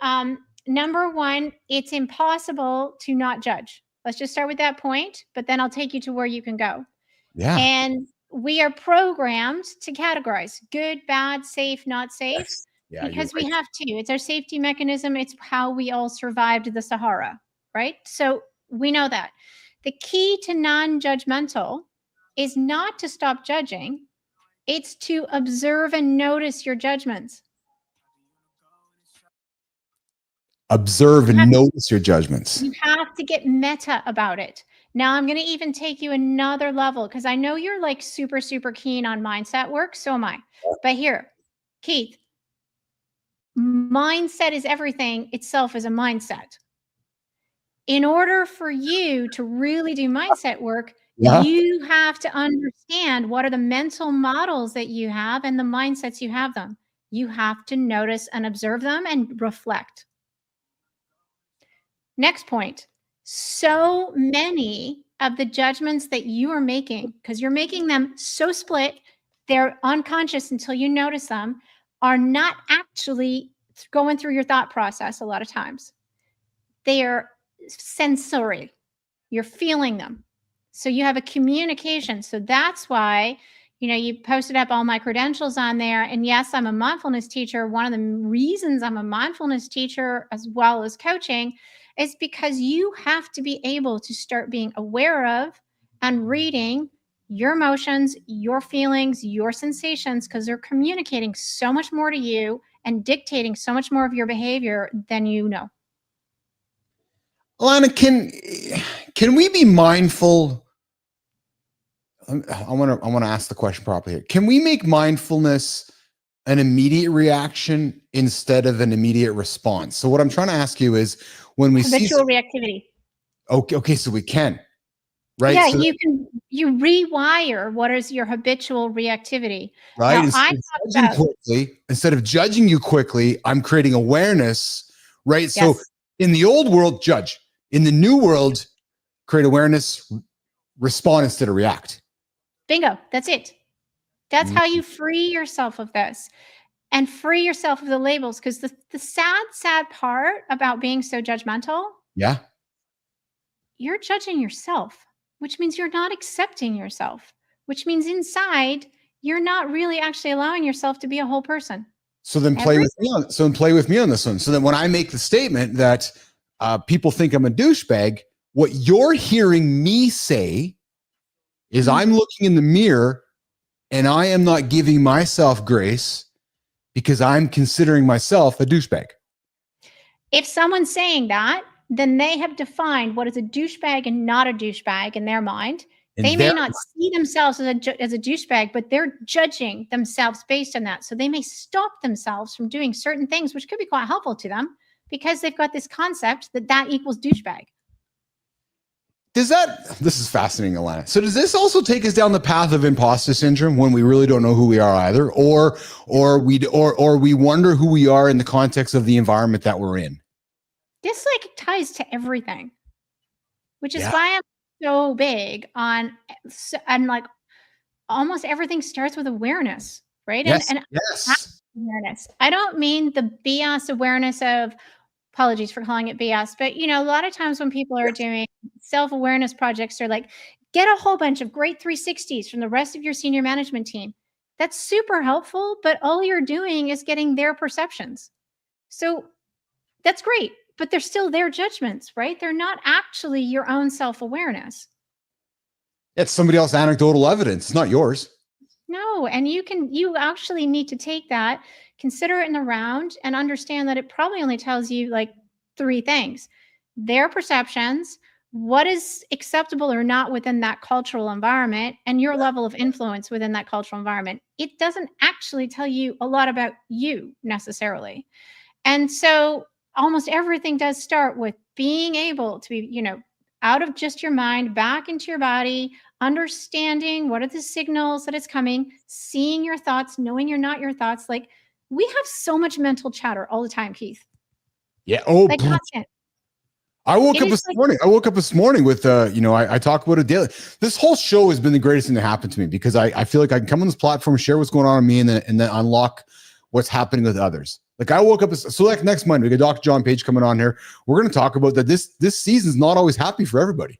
number one, it's impossible to not judge. Let's just start with that point, but then I'll take you to where you can go. Yeah. And we are programmed to categorize good, bad, safe, not safe. Yes. Yeah, because right. we have to. It's our safety mechanism. It's how we all survived the Sahara, right? So we know that. The key to non-judgmental is not to stop judging. It's to observe and notice your judgments. Observe and notice your judgments. You have to get meta about it. Now I'm going to even take you another level because I know you're like super, super keen on mindset work. So am I. But here, Keith, mindset is everything itself is a mindset. In order for you to really do mindset work, you have to understand what are the mental models that you have and the mindsets you have them. You have to notice and observe them and reflect. Next point. So many of the judgments that you are making, because you're making them so split, they're unconscious until you notice them, are not actually going through your thought process a lot of times. They are sensory. You're feeling them. So you have a communication. So that's why, you know, you posted up all my credentials on there. And yes, I'm a mindfulness teacher. One of the reasons I'm a mindfulness teacher as well as coaching is because you have to be able to start being aware of and reading your emotions, your feelings, your sensations, because they're communicating so much more to you and dictating so much more of your behavior than you know. Alana, can we be mindful? I want to ask the question properly here. Can we make mindfulness an immediate reaction instead of an immediate response? So what I'm trying to ask you is when we habitual reactivity. Okay, so we can, right? Yeah, so you rewire what is your habitual reactivity. Right. Now, instead of judging you quickly, I'm creating awareness, right? Yes. So in the old world, judge. In the new world, create awareness, respond instead of react. Bingo. That's it. That's how you free yourself of this and free yourself of the labels. Because the sad part about being so judgmental, you're judging yourself, which means you're not accepting yourself, which means inside you're not really actually allowing yourself to be a whole person. So then play with me on this one. So then when I make the statement that people think I'm a douchebag, what you're hearing me say is I'm looking in the mirror and I am not giving myself grace because I'm considering myself a douchebag. If someone's saying that, then they have defined what is a douchebag and not a douchebag in their mind. They may not see themselves as a douchebag, but they're judging themselves based on that. So they may stop themselves from doing certain things, which could be quite helpful to them because they've got this concept that equals douchebag. This is fascinating, Alana. So does this also take us down the path of imposter syndrome when we really don't know who we are either, or we wonder who we are in the context of the environment that we're in? This like ties to everything, which is why I'm so big on, and like almost everything starts with awareness, right? Yes. And Yes. awareness. I don't mean the BS awareness of, apologies for calling it BS, but you know, a lot of times when people are doing self-awareness projects, they're like, get a whole bunch of great 360s from the rest of your senior management team. That's super helpful, but all you're doing is getting their perceptions. So that's great, but they're still their judgments, right? They're not actually your own self-awareness. It's somebody else's anecdotal evidence. It's not yours. No, and you actually need to take that, consider it in the round, and understand that it probably only tells you like 3 things: their perceptions, what is acceptable or not within that cultural environment, and your level of influence within that cultural environment. It doesn't actually tell you a lot about you necessarily. And so almost everything does start with being able to be, you know, out of just your mind, back into your body, understanding what are the signals that it's coming, seeing your thoughts, knowing you're not your thoughts. Like, we have so much mental chatter all the time, Keith. Yeah. Oh, Like constant. I woke It up is this like- morning. I woke up this morning with, you know, I talk about it daily. This whole show has been the greatest thing to happen to me because I feel like I can come on this platform, share what's going on with me, and then unlock what's happening with others. Like I woke up, so like next Monday, we got Dr. John Page coming on here. We're going to talk about that. This season's not always happy for everybody.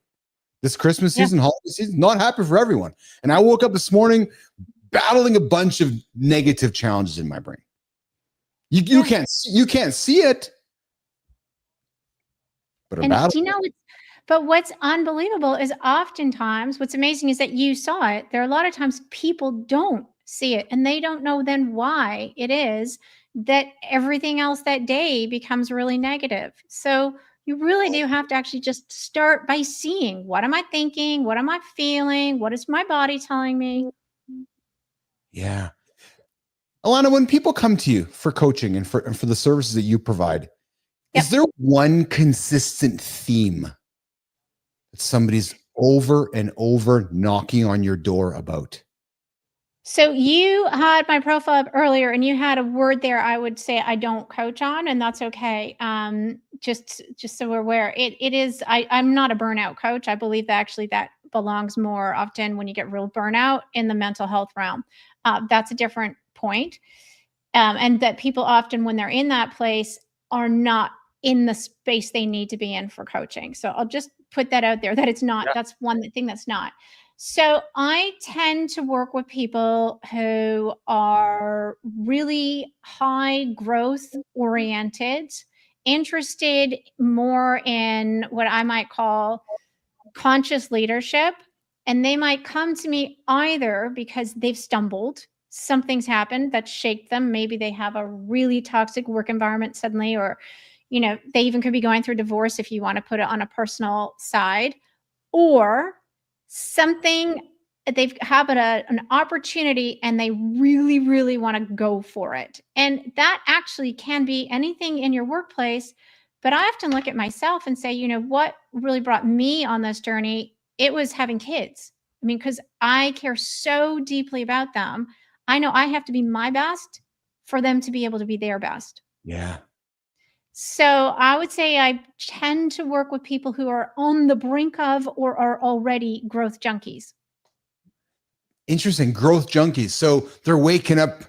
This Christmas season, holiday season, not happy for everyone. And I woke up this morning battling a bunch of negative challenges in my brain. You can't see it. But And you know, but what's unbelievable is oftentimes what's amazing is that you saw it. There are a lot of times people don't see it and they don't know then why it is that everything else that day becomes really negative. So you really do have to actually just start by seeing, what am I thinking? What am I feeling? What is my body telling me? Yeah. Alana, when people come to you for coaching and for the services that you provide, is there one consistent theme that somebody's over and over knocking on your door about? So you had my profile up earlier and you had a word there I would say I don't coach on, and that's okay. Just so we're aware, it is, I'm not a burnout coach. I believe that actually that belongs more often when you get real burnout in the mental health realm. That's a different point. And that people often, when they're in that place, are not in the space they need to be in for coaching. So I'll just put that out there that it's not, that's one thing that's not. So I tend to work with people who are really high growth oriented, interested more in what I might call conscious leadership. And they might come to me either because they've stumbled, something's happened that shaked them. Maybe they have a really toxic work environment suddenly, or, you know, they even could be going through divorce if you want to put it on a personal side, or something they've had an opportunity and they really, really want to go for it. And that actually can be anything in your workplace. But I often look at myself and say, you know, what really brought me on this journey? It was having kids. I mean, because I care so deeply about them. I know I have to be my best for them to be able to be their best. Yeah. So I would say I tend to work with people who are on the brink of or are already growth junkies. Interesting. Growth junkies. So they're waking up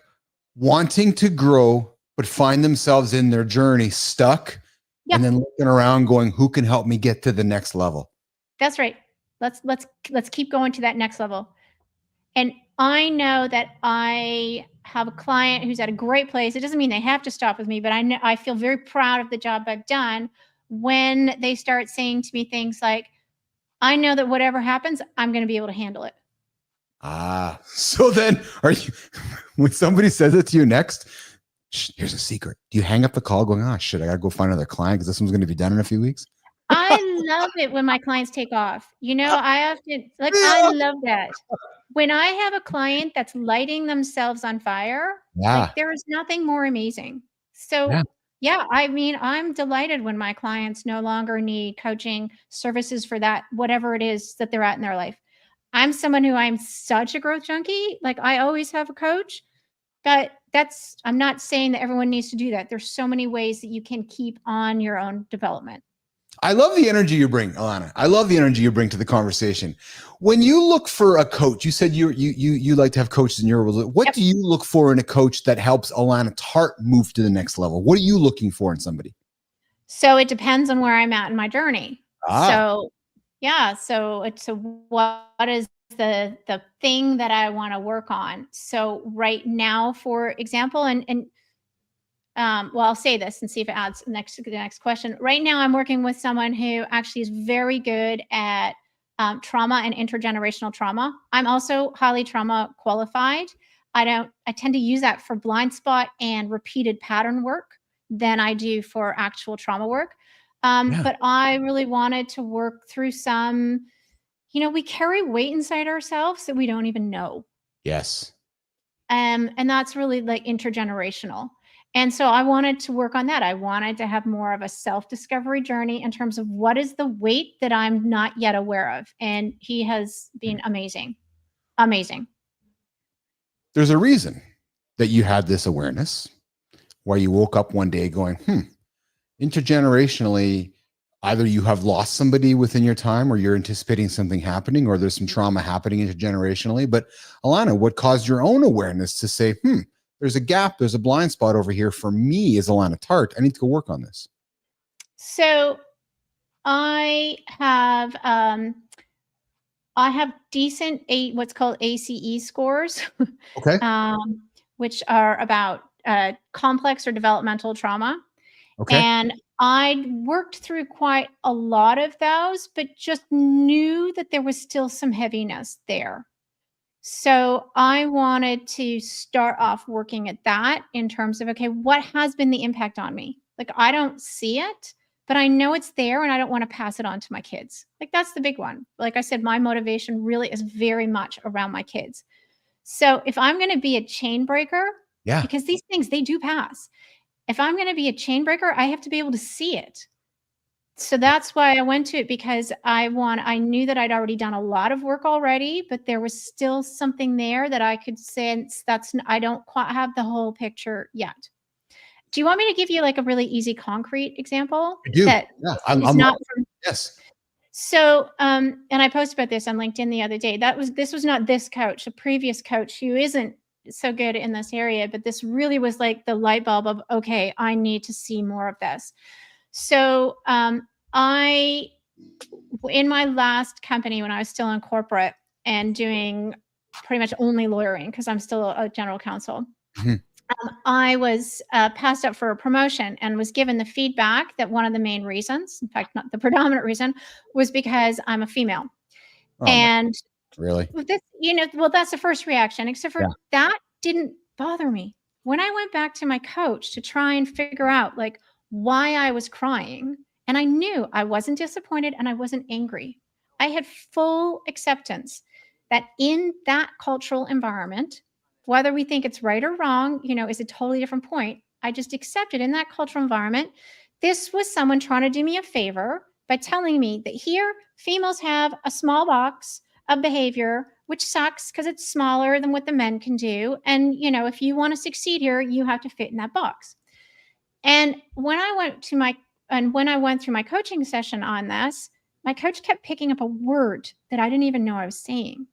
wanting to grow, but find themselves in their journey stuck and then looking around going, who can help me get to the next level? That's right. Let's keep going to that next level. And I know that I have a client who's at a great place. It doesn't mean they have to stop with me, but I know I feel very proud of the job I've done when they start saying to me things like, I know that whatever happens, I'm going to be able to handle it. So then are you, when somebody says it to you next, here's a secret. Do you hang up the call going, shit, I got to go find another client because this one's going to be done in a few weeks? I love it when my clients take off. You know, I often, like, I love that. When I have a client that's lighting themselves on fire, like there is nothing more amazing. So yeah, I mean, I'm delighted when my clients no longer need coaching services for that, whatever it is that they're at in their life. I'm someone who I'm such a growth junkie. Like I always have a coach, but I'm not saying that everyone needs to do that. There's so many ways that you can keep on your own development. I love the energy you bring, Alana. I love the energy you bring to the conversation. When you look for a coach, you said you like to have coaches in your world. What do you look for in a coach that helps Alana Tart move to the next level? What are you looking for in somebody? So it depends on where I'm at in my journey. So yeah, so what is the thing that I want to work on? So right now, for example, well, I'll say this and see if it adds the next question. Right now, I'm working with someone who actually is very good at trauma and intergenerational trauma. I'm also highly trauma qualified. I tend to use that for blind spot and repeated pattern work than I do for actual trauma work. But I really wanted to work through some, we carry weight inside ourselves that we don't even know. Yes. And that's really like intergenerational. And so I wanted to work on that. I wanted to have more of a self-discovery journey in terms of what is the weight that I'm not yet aware of. And he has been amazing. Amazing. There's a reason that you had this awareness where you woke up one day going, intergenerationally, either you have lost somebody within your time or you're anticipating something happening or there's some trauma happening intergenerationally. But Alana, what caused your own awareness to say, there's a gap, there's a blind spot over here for me as Alana Tart. I need to go work on this. So I have decent what's called ACE scores, okay, which are about complex or developmental trauma. Okay. And I worked through quite a lot of those, but just knew that there was still some heaviness there. So I wanted to start off working at that in terms of, okay, what has been the impact on me? Like, I don't see it, but I know it's there and I don't want to pass it on to my kids. Like, that's the big one. Like I said, my motivation really is very much around my kids. So if I'm going to be a chain breaker, because these things, they do pass. If I'm going to be a chain breaker, I have to be able to see it. So that's why I went to it, because I knew that I'd already done a lot of work already, but there was still something there that I could sense I don't quite have the whole picture yet. Do you want me to give you like a really easy concrete example? I do. Yes. So, and I posted about this on LinkedIn the other day. This was not this coach, a previous coach who isn't so good in this area, but this really was like the light bulb of, okay, I need to see more of this. So, in my last company, when I was still in corporate and doing pretty much only lawyering, because I'm still a general counsel, I was passed up for a promotion and was given the feedback that one of the main reasons, in fact, not the predominant reason, was because I'm a female. And really, this, that's the first reaction, except for that didn't bother me. When I went back to my coach to try and figure out like why I was crying, and I knew I wasn't disappointed and I wasn't angry. I had full acceptance that in that cultural environment, whether we think it's right or wrong, is a totally different point. I just accepted in that cultural environment, this was someone trying to do me a favor by telling me that here, females have a small box of behavior, which sucks because it's smaller than what the men can do. And, if you want to succeed here, you have to fit in that box. And when I went through my coaching session on this, my coach kept picking up a word that I didn't even know I was saying,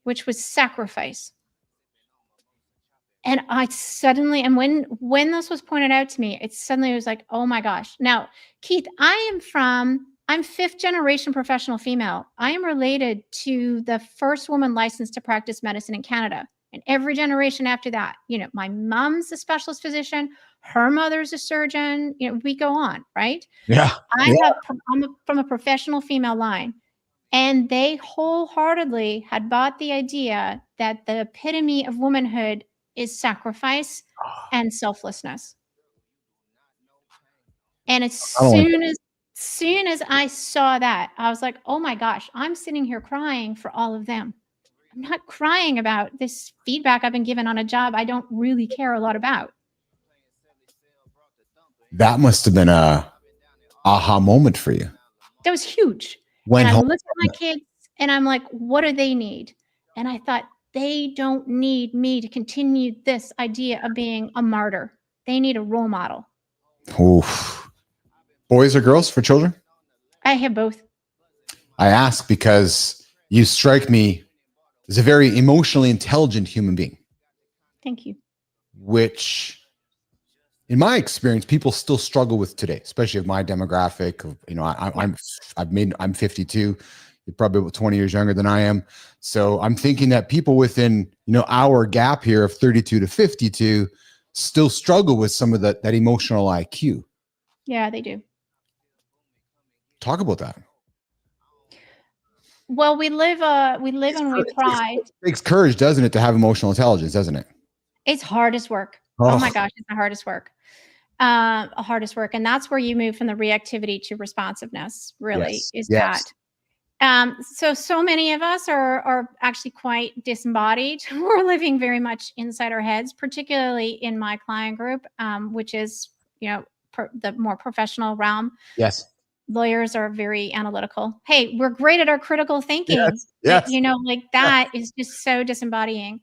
which was sacrifice. And I suddenly, and when this was pointed out to me, it suddenly was like, oh my gosh. Now, Keith, I'm 5th generation professional female. I am related to the first woman licensed to practice medicine in Canada. And every generation after that, my mom's a specialist physician, her mother's a surgeon, we go on, right? Yeah. I'm from a professional female line. And they wholeheartedly had bought the idea that the epitome of womanhood is sacrifice and selflessness. And as soon as I saw that, I was like, oh my gosh, I'm sitting here crying for all of them. I'm not crying about this feedback I've been given on a job I don't really care a lot about. That must have been a aha moment for you. That was huge. And I looked at my kids and I'm like, what do they need? And I thought, they don't need me to continue this idea of being a martyr. They need a role model. Oof. Boys or girls for children? I have both. I ask because you strike me as a very emotionally intelligent human being, Thank you. which in my experience, people still struggle with today, especially of my demographic. I'm 52. You're probably about 20 years younger than I am. So I'm thinking that people within, our gap here of 32 to 52 still struggle with some of that emotional IQ. Yeah, they do. Talk about that. Well, we live and we pride. It takes courage, doesn't it, to have emotional intelligence, doesn't it? It's hardest work. Oh my gosh, it's the hardest work. And that's where you move from the reactivity to responsiveness, really, that. So many of us are actually quite disembodied. We're living very much inside our heads, particularly in my client group, which is, the more professional realm. Yes. Lawyers are very analytical. Hey, we're great at our critical thinking. Yes. But, that is just so disembodying.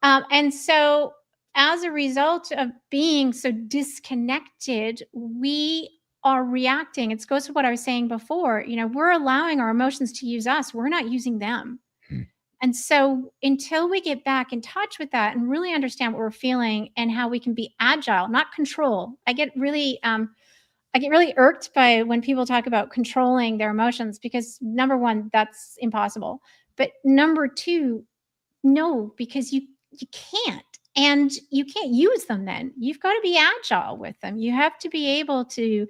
And so as a result of being so disconnected, we are reacting. It goes to what I was saying before. We're allowing our emotions to use us. We're not using them. And so until we get back in touch with that and really understand what we're feeling and how we can be agile, not control. I get really irked by when people talk about controlling their emotions, because number one, that's impossible. But number two, no, because you can't. And you can't use them then. You've got to be agile with them. You have to be able to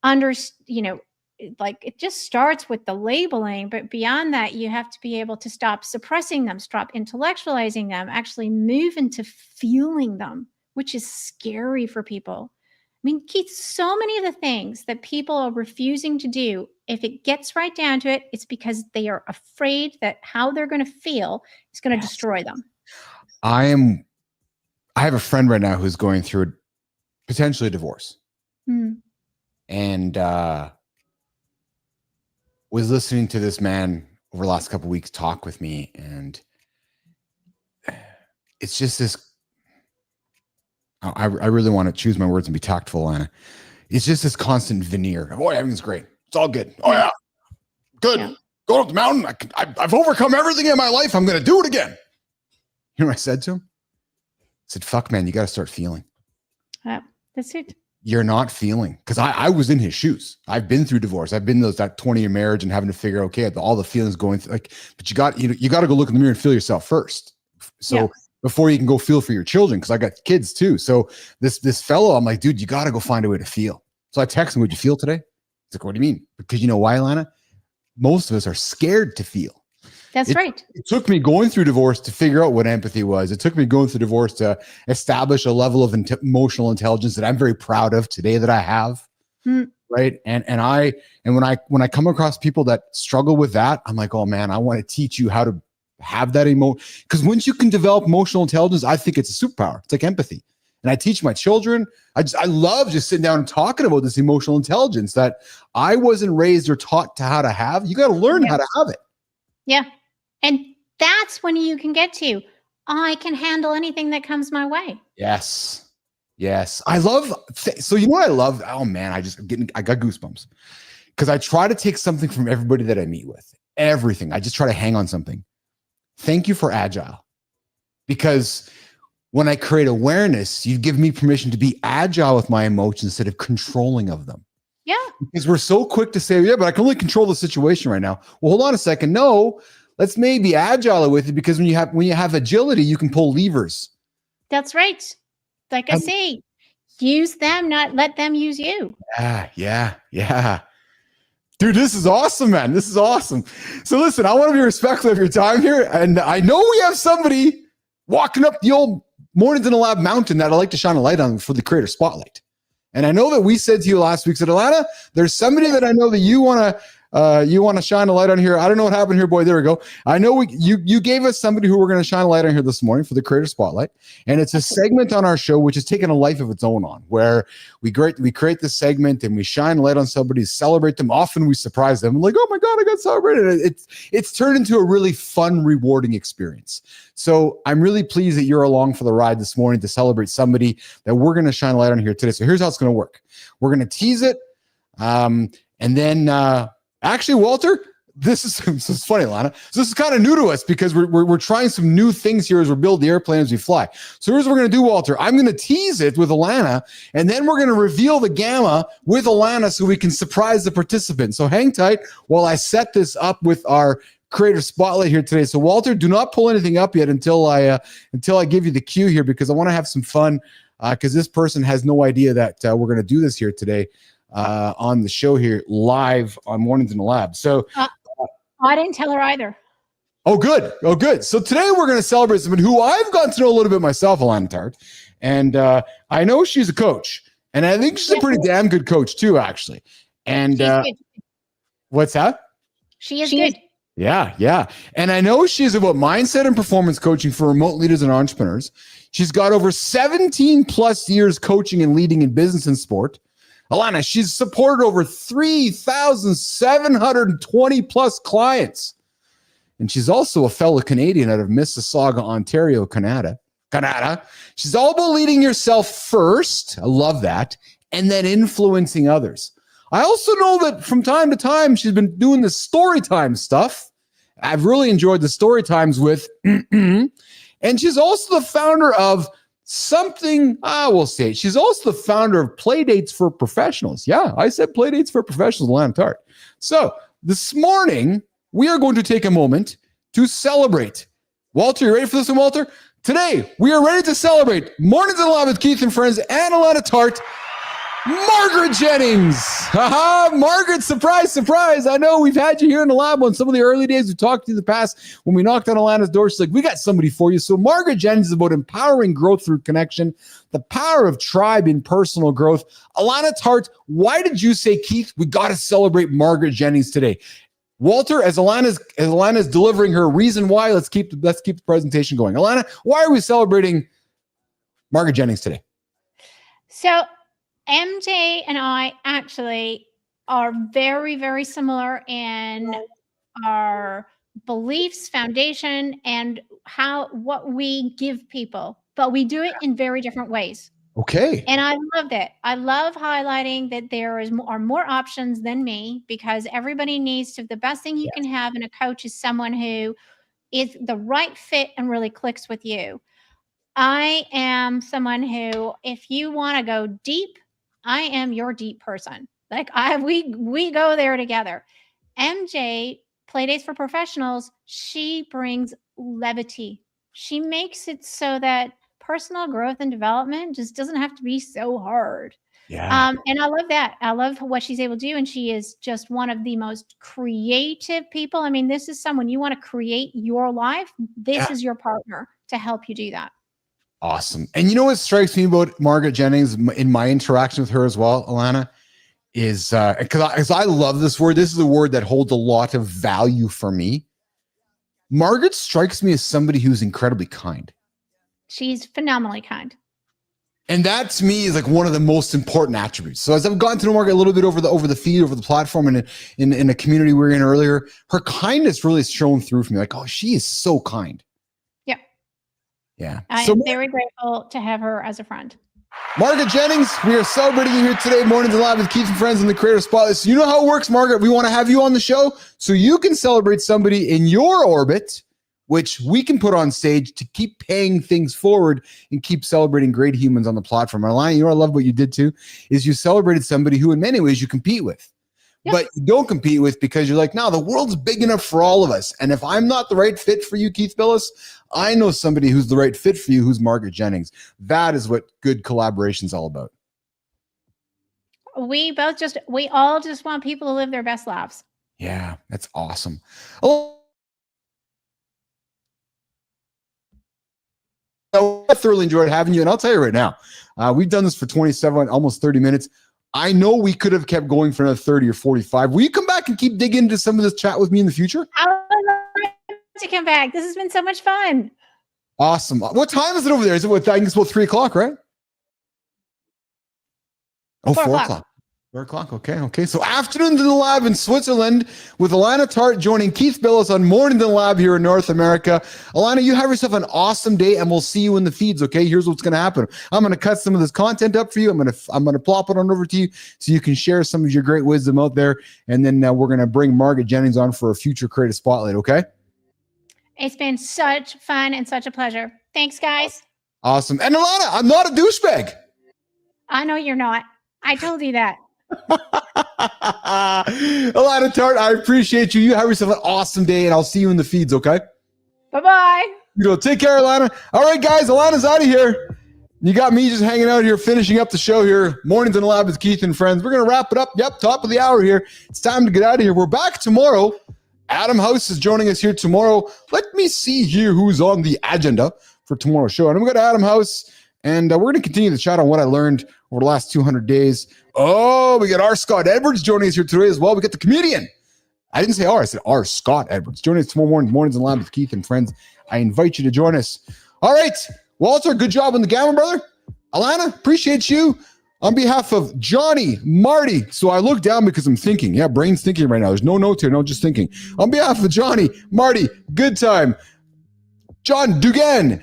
understand, it just starts with the labeling. But beyond that, you have to be able to stop suppressing them, stop intellectualizing them, actually move into feeling them, which is scary for people. I mean, Keith, so many of the things that people are refusing to do, if it gets right down to it, it's because they are afraid that how they're going to feel is going to destroy them. I have a friend right now who's going through potentially a divorce. And was listening to this man over the last couple of weeks talk with me, and it's just this. I really want to choose my words and be tactful, Alana. It's just this constant veneer. Oh, everything's great. It's all good. Oh yeah, good. Yeah. Go up the mountain. I've overcome everything in my life. I'm going to do it again. You know what I said to him? I said, "Fuck, man, you got to start feeling." That's it. You're not feeling, because I was in his shoes. I've been through divorce. I've been that 20-year marriage and having to figure, okay, all the feelings going through, but you got to go look in the mirror and feel yourself first. So before you can go feel for your children, because I got kids too. So this fellow, I'm like, dude, you got to go find a way to feel. So I text him, "Would you feel today?" He's like, "What do you mean?" Because you know why, Alana? Most of us are scared to feel. That's right. It took me going through divorce to figure out what empathy was. It took me going through divorce to establish a level of emotional intelligence that I'm very proud of today that I have. Right. And when I come across people that struggle with that, I'm like, oh man, I want to teach you how to have that emotion. Because once you can develop emotional intelligence, I think it's a superpower. It's like empathy. And I teach my children. I love just sitting down and talking about this emotional intelligence that I wasn't raised or taught to how to have. You got to learn how to have it. Yeah. And that's when you can get to, I can handle anything that comes my way. Yes. I love, so you know what I love? Oh man, I got goosebumps. Because I try to take something from everybody that I meet with. Everything. I just try to hang on something. Thank you for agile. Because when I create awareness, you give me permission to be agile with my emotions instead of controlling of them. Yeah. Because we're so quick to say, yeah, but I can only control the situation right now. Well, hold on a second. No, let's maybe agile with it, because when you have agility, you can pull levers. That's right. Like I say, use them, not let them use you. Yeah. Dude, this is awesome, man. This is awesome. So listen, I want to be respectful of your time here. And I know we have somebody walking up the old Mornings in the Lab mountain that I'd like to shine a light on for the Creator Spotlight. And I know that we said to you last week, said, Alana, there's somebody that I know that you want to shine a light on here. I don't know what happened here, boy. There we go. I know you gave us somebody who we're going to shine a light on here this morning for the Creator Spotlight. And it's a segment on our show, which has taken a life of its own on, where we create this segment and we shine a light on somebody, celebrate them. Often we surprise them. Like, oh my God, I got celebrated. It's turned into a really fun, rewarding experience. So I'm really pleased that you're along for the ride this morning to celebrate somebody that we're going to shine a light on here today. So here's how it's going to work. We're going to tease it. And then Actually, Walter, this is funny, Alana. So this is kind of new to us because we're trying some new things here as we build the airplane as we fly. So here's what we're going to do, Walter. I'm going to tease it with Alana, and then we're going to reveal the gamma with Alana so we can surprise the participants. So hang tight while I set this up with our creator spotlight here today. So Walter, do not pull anything up yet until I give you the cue here, because I want to have some fun because this person has no idea that we're going to do this here today on the show here live on Mornings in the Lab. So I didn't tell her either. Oh, good. Oh, good. So today we're going to celebrate someone who I've gotten to know a little bit myself, Alana Tart. And I know she's a coach. And I think she's a pretty damn good coach too, actually. And what's that? She is good. Yeah, yeah. And I know she's about mindset and performance coaching for remote leaders and entrepreneurs. She's got over 17 plus years coaching and leading in business and sport. Alana, she's supported over 3,720 plus clients. And she's also a fellow Canadian out of Mississauga, Ontario, Canada. She's all about leading yourself first. I love that. And then influencing others. I also know that from time to time, she's been doing the story time stuff. I've really enjoyed the story times with. And she's also the founder of something, we'll say. She's also the founder of Playdates for Professionals. Yeah, I said Playdates for Professionals, Alana Tart. So this morning, we are going to take a moment to celebrate. Walter, you ready for this one, Walter? Today, we are ready to celebrate Mornings in the Lab with Keith and Friends and Alana Tart. Margaret Jennings. Haha, Margaret, surprise, surprise. I know we've had you here in the lab on some of the early days. We've talked to you in the past when we knocked on Alana's door. She's like, we got somebody for you. So Margaret Jennings is about empowering growth through connection, the power of tribe in personal growth. Alana Tart, why did you say, Keith, we got to celebrate Margaret Jennings today? Walter, as Alana's delivering her reason why, let's keep the presentation going. Alana, why are we celebrating Margaret Jennings today? So MJ and I actually are very, very similar in our beliefs, foundation, and what we give people, but we do it in very different ways. Okay. And I love that. I love highlighting that there are more options than me, because everybody needs to. The best thing you can have in a coach is someone who is the right fit and really clicks with you. I am someone who, if you want to go deep, I am your deep person. Like we go there together. MJ, Playdates for Professionals, she brings levity. She makes it so that personal growth and development just doesn't have to be so hard. Yeah. And I love that. I love what she's able to do. And she is just one of the most creative people. I mean, this is someone you want to create your life. This is your partner to help you do that. Awesome. And you know what strikes me about Margaret Jennings in my interaction with her as well, Alana, is because I love this word. This is a word that holds a lot of value for me. Margaret strikes me as somebody who's incredibly kind. She's phenomenally kind. And that to me is like one of the most important attributes. So as I've gotten to know Margaret a little bit over the feed, over the platform, and in a community we were in earlier, her kindness really is shown through for me. Like, oh, she is so kind. Yeah. I am very grateful to have her as a friend. Margaret Jennings, we are celebrating you here today, Mornings in Live with Keith and Friends in the Creator Spotlight. So you know how it works, Margaret. We want to have you on the show so you can celebrate somebody in your orbit, which we can put on stage to keep paying things forward and keep celebrating great humans on the platform. Alana, you know what I love what you did too, is you celebrated somebody who in many ways you compete with. But you don't compete with because you're like, no, the world's big enough for all of us. And if I'm not the right fit for you, Keith Billis, I know somebody who's the right fit for you, who's Margaret Jennings. That is what good collaboration is all about. We all just want people to live their best lives. Yeah, that's awesome. Oh, I thoroughly enjoyed having you. And I'll tell you right now, we've done this for 27, almost 30 minutes. I know we could have kept going for another 30 or 45. Will you come back and keep digging into some of this chat with me in the future? I would love to come back. This has been so much fun. Awesome. What time is it over there? Is it I think it's about 3 o'clock, right? Oh, 4 o'clock. 4 o'clock. Okay. So Afternoons in the Lab in Switzerland with Alana Tart joining Keith Billis on Mornings in the Lab here in North America. Alana, you have yourself an awesome day, and we'll see you in the feeds. Okay, here's what's going to happen. I'm going to cut some of this content up for you. I'm going to plop it on over to you so you can share some of your great wisdom out there, and then we're going to bring Margaret Jennings on for a future creative spotlight. Okay. It's been such fun and such a pleasure. Thanks, guys. Awesome. And Alana, I'm not a douchebag. I know you're not. I told you that. Alana Tart, I appreciate you. You have yourself an awesome day, and I'll see you in the feeds, okay? Bye-bye. Take care, Alana. All right, guys, Alana's out of here. You got me just hanging out here, finishing up the show here. Mornings in the Lab with Keith and friends. We're going to wrap it up. Yep, top of the hour here. It's time to get out of here. We're back tomorrow. Adam House is joining us here tomorrow. Let me see here who's on the agenda for tomorrow's show. And I'm going to go to Adam House, and we're going to continue the chat on what I learned over the last 200 days. Oh, we got R. Scott Edwards joining us here today as well. We got the comedian. I didn't say R. I said R. Scott Edwards joining us tomorrow morning, Mornings in the Lab with Keith and friends. I invite you to join us. All right. Walter, good job on the gamma, brother. Alana, appreciate you. On behalf of Johnny, Marty. So I look down because I'm thinking. Yeah, brain's thinking right now. There's no notes here. No, just thinking. On behalf of Johnny, Marty, good time. John Dugan,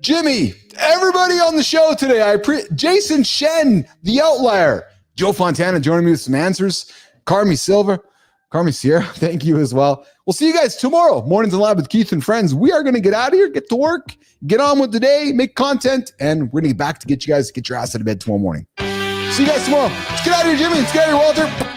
Jimmy, everybody on the show today. Jason Shen, the Outlier. Joe Fontana joining me with some answers. Carmi Sierra, thank you as well. We'll see you guys tomorrow. Mornings in the Lab with Keith and friends. We are going to get out of here, get to work, get on with the day, make content, and we're going to get back to get you guys to get your ass out of bed tomorrow morning. See you guys tomorrow. Let's get out of here, Jimmy. Let's get out of here, Walter.